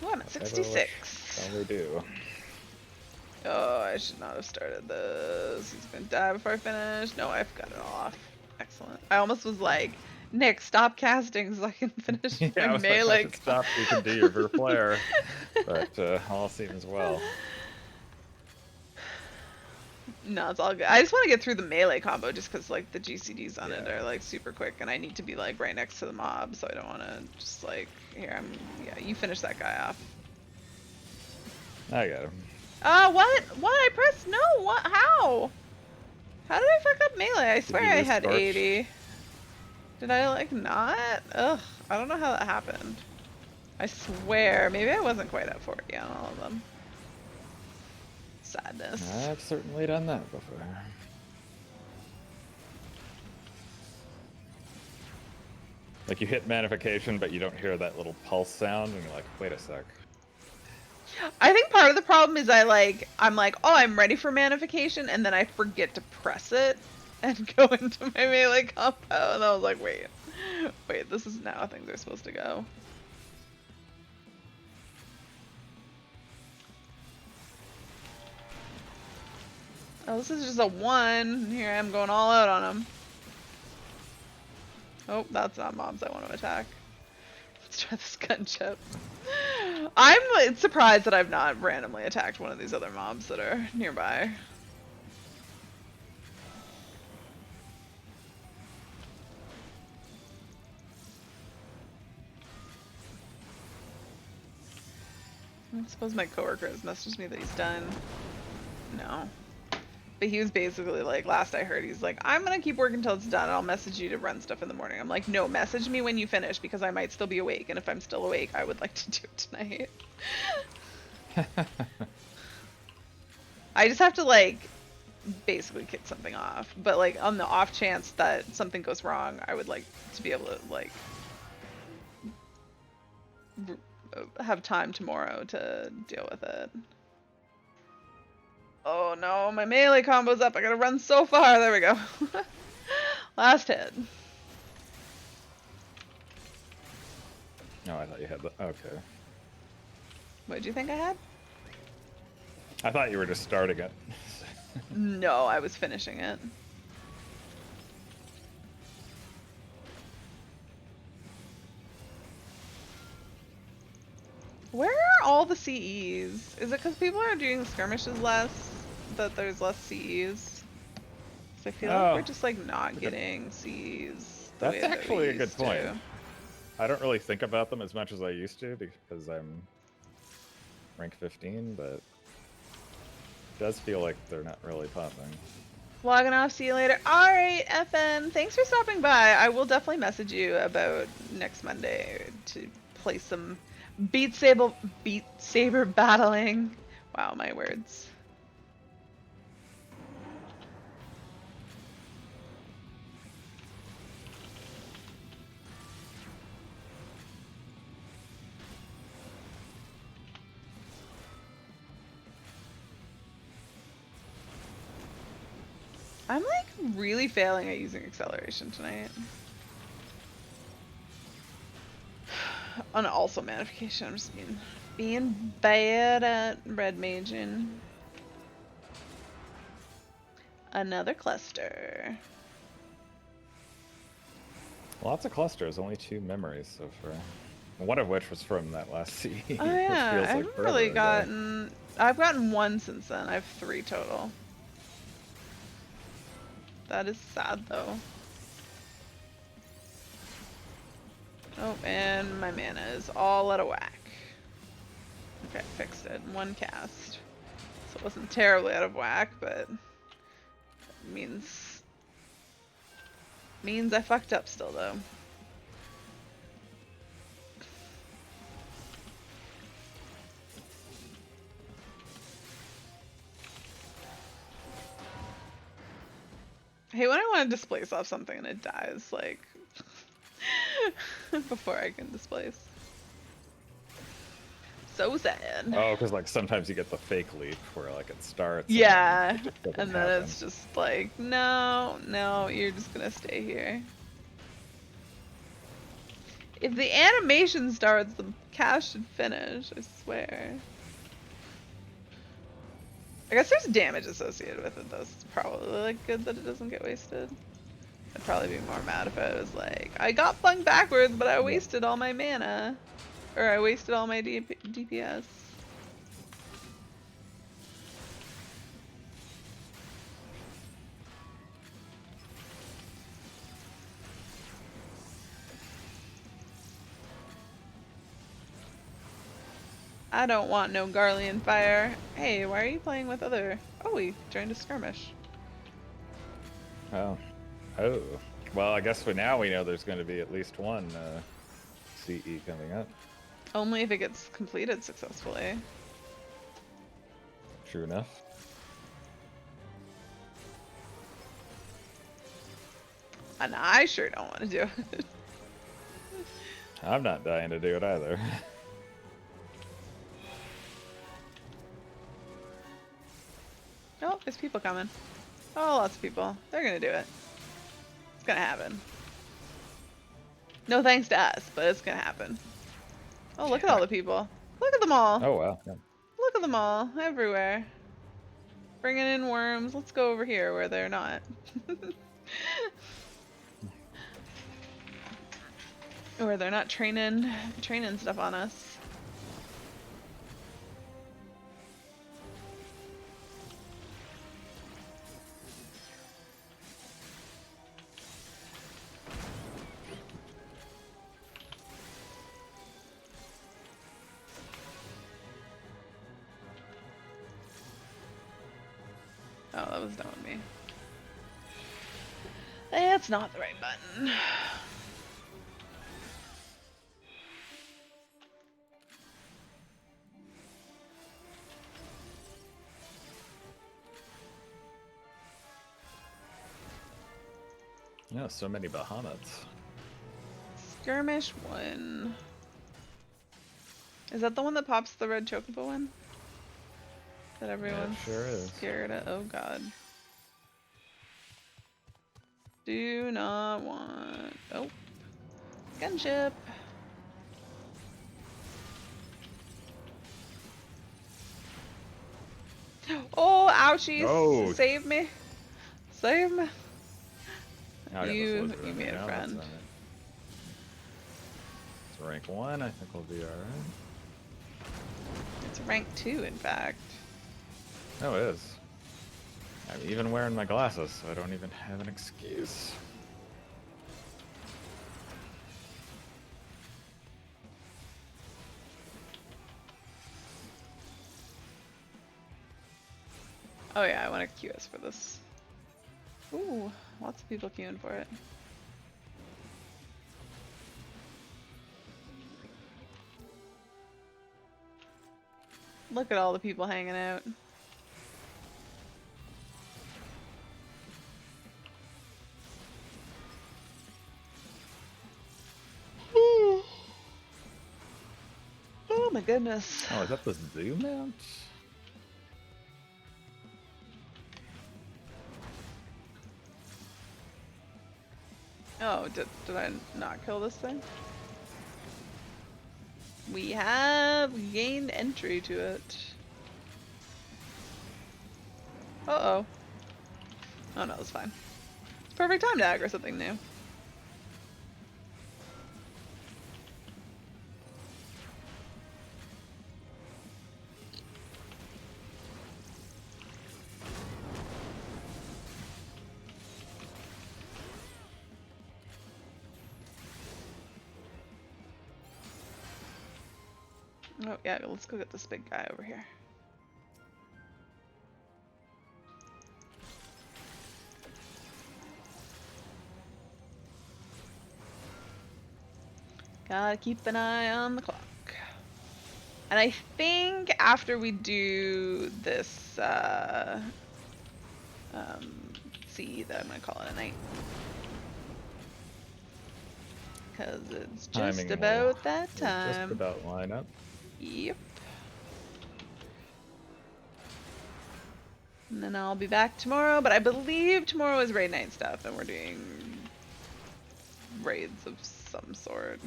Oh, I'm at Whatever 66. shall we do? Oh, I should not have started this. He's gonna die before I finish. No, I've got it all off. Excellent. I almost was like, Nick, stop casting so I can finish Yeah, my I was like, I melee. should stop so you can do your Verflare. But all seems well. No, it's all good. I just want to get through the melee combo just because like the GCDs on it Yeah. are like super quick and I need to be like right next to the mob, so I don't want to just like, here, yeah, you finish that guy off. I got him. What? What? I pressed no. What? How? How did I fuck up melee? I swear you I lose had Scorch? 80. Did I like not? Ugh, I don't know how that happened. I swear, maybe I wasn't quite at 40 on all of them. Sadness. I've certainly done that before. Like you hit Manification, but you don't hear that little pulse sound, and you're like, wait a sec. I think part of the problem is I'm like, oh, I'm ready for Manification, and then I forget to press it and go into my melee combo, and I was like, wait, this is not how things are supposed to go. Oh, this is just a 1. Here I am going all out on him. Oh, that's not mobs I want to attack. Let's try this gunship. I'm surprised that I've not randomly attacked one of these other mobs that are nearby. I suppose my coworker has messaged me that he's done. No. But he was basically like, last I heard, he's like, I'm gonna keep working until it's done and I'll message you to run stuff in the morning. I'm like, no, message me when you finish because I might still be awake, and if I'm still awake, I would like to do it tonight. I just have to like basically kick something off, but like on the off chance that something goes wrong, I would like to be able to like have time tomorrow to deal with it. Oh no, my melee combo's up. I gotta run so far. There we go. Last hit. No, I thought you had the. Okay. What did you think I had? I thought you were just starting it. No, I was finishing it. Where are all the CEs? Is it because people are doing skirmishes less that there's less CEs? So I feel like we're just like not getting CEs. That's actually a good point. I don't really think about them as much as I used to because I'm rank 15, but it does feel like they're not really popping. Logging off, see you later. Alright, FN, thanks for stopping by. I will definitely message you about next Monday to play some Beat Saber battling. Wow, my words. I'm like really failing at using acceleration tonight. On also Manification, I'm just being bad at red maging. Another cluster. Lots of clusters, only 2 memories so far. One of which was from that last CE. Oh yeah, which feels I like haven't really forever ago. gotten... I've gotten 1 since then. I have 3 total. That is sad though. Oh, and my mana is all out of whack. Okay, fixed it. 1 cast. So it wasn't terribly out of whack, but means I fucked up still though. I hate when I want to displace off something and it dies, like, before I can displace. So sad. Oh, because like sometimes you get the fake leap where like it starts. Yeah, and it just and then happen. it's just like, no, you're just gonna stay here. If the animation starts, the cast should finish, I swear. I guess there's damage associated with it though, so it's probably like good that it doesn't get wasted. I'd probably be more mad if I was like, I got flung backwards, but I wasted all my mana. Or I wasted all my DPS. I don't want no Garlean fire. Hey, why are you playing with other... Oh, we joined a skirmish. Oh. Oh. Well, I guess now we know there's going to be at least one CE coming up. Only if it gets completed successfully. True enough. And I sure don't want to do it. I'm not dying to do it either. Oh, there's people coming. Oh, lots of people. They're gonna do it. It's gonna happen. No thanks to us, but it's gonna happen. Oh, look at all the people. Look at them all. Oh, wow. Yeah. Look at them all. Everywhere. Bringing in worms. Let's go over here where they're not. Where they're not training stuff on us. Oh, that was done with me. That's not the right button. Yeah, so many Bahamut's. Skirmish 1. Is that the one that pops the red chocobo one? That everyone's sure is. scared of? Oh god. Do not want... Oh. Gunship. Oh, ouchies. Oh. Save me. Save me. I'll get You this Lizard made in a now, friend. that's all right. It's rank 1, I think we'll be alright. It's rank 2, in fact. Oh, it is. I'm even wearing my glasses, so I don't even have an excuse. Oh yeah, I want to queue us for this. Ooh, lots of people queuing for it. Look at all the people hanging out. Oh my goodness. Oh, is that the zoo mount? Oh, did I not kill this thing? We have gained entry to it. Uh-oh. Oh no, that's fine. It's perfect time to aggro something new. Oh yeah, let's go get this big guy over here. Gotta keep an eye on the clock. And I think after we do this see that I'm gonna call it a night. Cause it's just Timing about will that time. Just about line up. Yep. And then I'll be back tomorrow, but I believe tomorrow is raid night stuff and we're doing raids of some sort.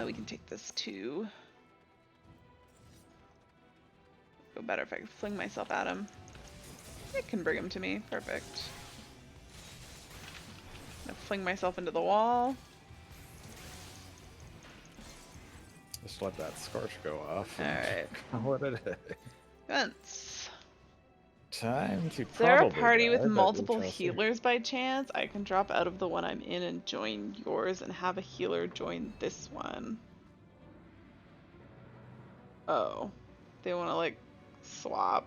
We can take this too. Go better if I could fling myself at him. I can bring him to me. Perfect. I'm gonna fling myself into the wall. Just let that scorch go off. Alright. Call it a day. Fence. Time to Is there a probably party with die, but multiple we shall see. healers by chance? I can drop out of the one I'm in and join yours and have a healer join this one. Oh. They want to, like, swap.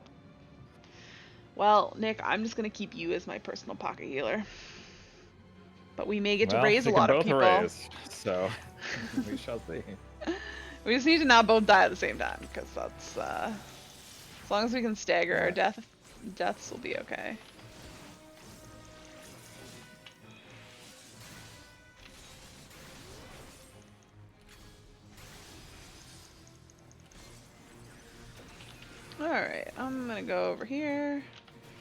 Well, Nick, I'm just going to keep you as my personal pocket healer. But we may get to Well, raise a we can lot of both people. raise, so we shall see. We just need to not both die at the same time, because that's, as long as we can stagger our deaths will be okay. Alright, I'm gonna go over here.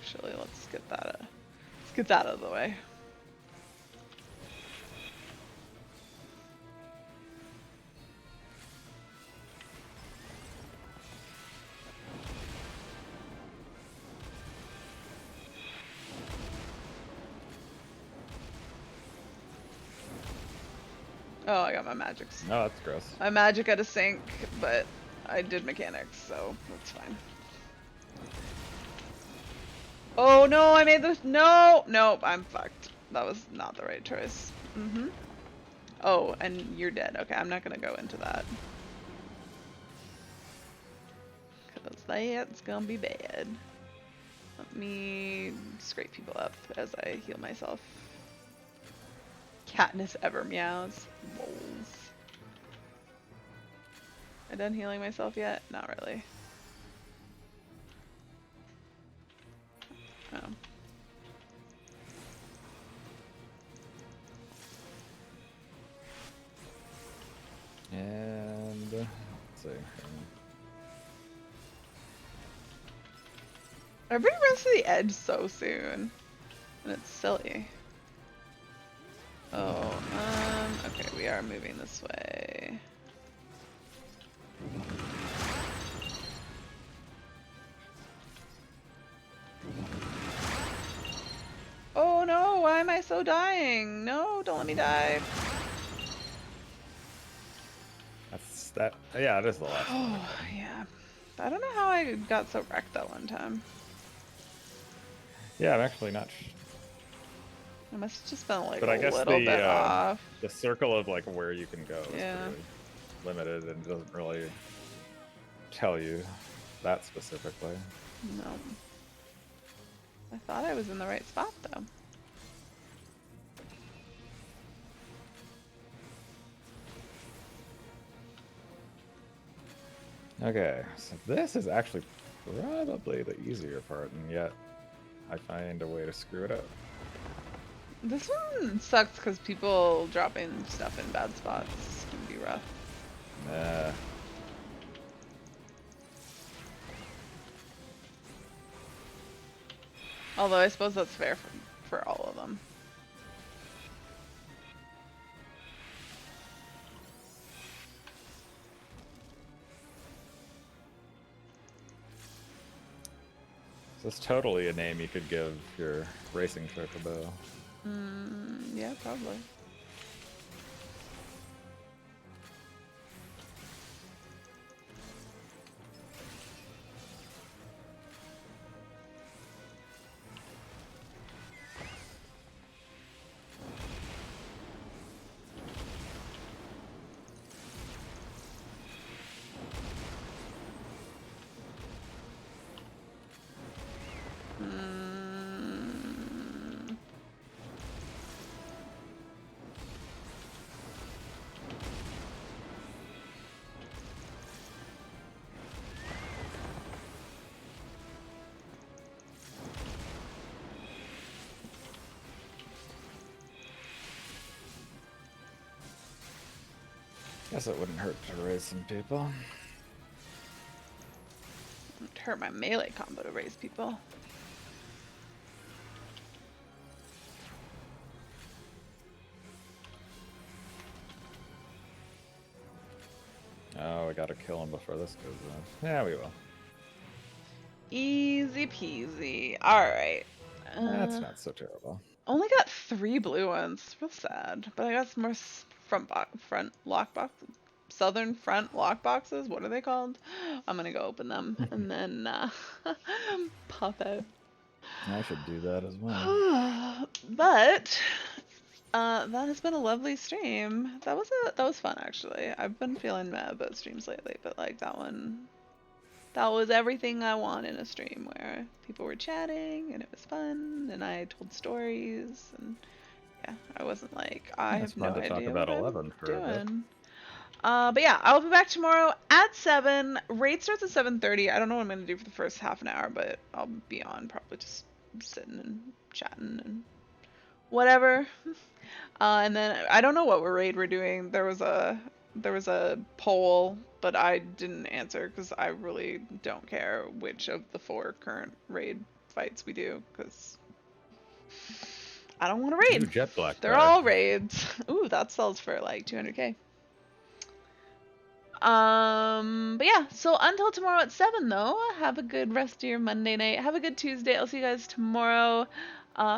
Actually, let's get that out of the way. Oh, I got my magics. No, that's gross. My magic at a sync, but I did mechanics, so that's fine. Oh no, I made this. No, nope, I'm fucked. That was not the right choice. Oh, and you're dead. Okay, I'm not gonna go into that. Cause that's gonna be bad. Let me scrape people up as I heal myself. Katniss ever meows. Moles. Am I done healing myself yet? Not really. Oh. And let's see. Everybody runs to the edge so soon. And it's silly. Oh, okay, we are moving this way. Oh no, why am I so dying? No, don't let me die. That's that. Yeah, it is the last one. Oh, yeah. I don't know how I got so wrecked that one time. Yeah, I'm actually not. I must have just been like But I a guess little bit off. the circle of like where you can go is Yeah. pretty limited and doesn't really tell you that specifically. No. I thought I was in the right spot though. Okay, so this is actually probably the easier part, and yet I find a way to screw it up. This one sucks because people dropping stuff in bad spots can be rough. Nah. Although I suppose that's fair for all of them. This is totally a name you could give your racing chocobo. Yeah, probably. Guess it wouldn't hurt to raise some people. It hurt my melee combo to raise people. Oh, we gotta kill him before this goes on. Yeah, we will. Easy peasy. Alright. That's not so terrible. Only got 3 blue ones. It's real sad. But I got some more front lockbox. Southern front lock boxes. What are they called? I'm gonna go open them and then pop out. I should do that as well. But that has been a lovely stream. That was fun actually. I've been feeling mad about streams lately, but like that was everything I want in a stream where people were chatting and it was fun and I told stories and yeah, I wasn't like I It's have no fun to talk idea about what 11 I'm for a bit. doing. But yeah, I'll be back tomorrow at 7. Raid starts at 7:30. I don't know what I'm gonna do for the first half an hour, but I'll be on probably just sitting and chatting and whatever. And then I don't know what raid we're doing. There was a poll, but I didn't answer because I really don't care which of the 4 current raid fights we do because I don't want to raid. Ooh, Jet Black They're better. all raids. Ooh, that sells for like 200k. But yeah, so until tomorrow at 7 though, have a good rest of your Monday night. Have a good Tuesday. I'll see you guys tomorrow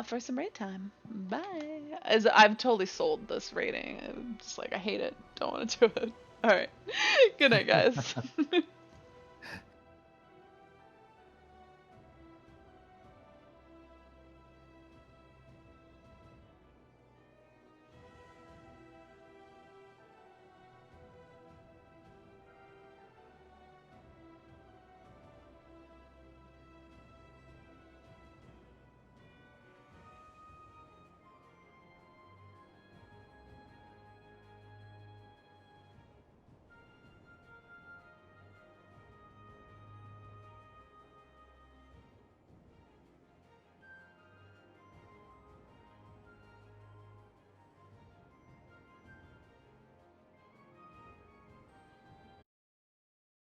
for some raid time. Bye. As I've totally sold this rating. I'm just like, I hate it. Don't want to do it. All right. Good night, guys.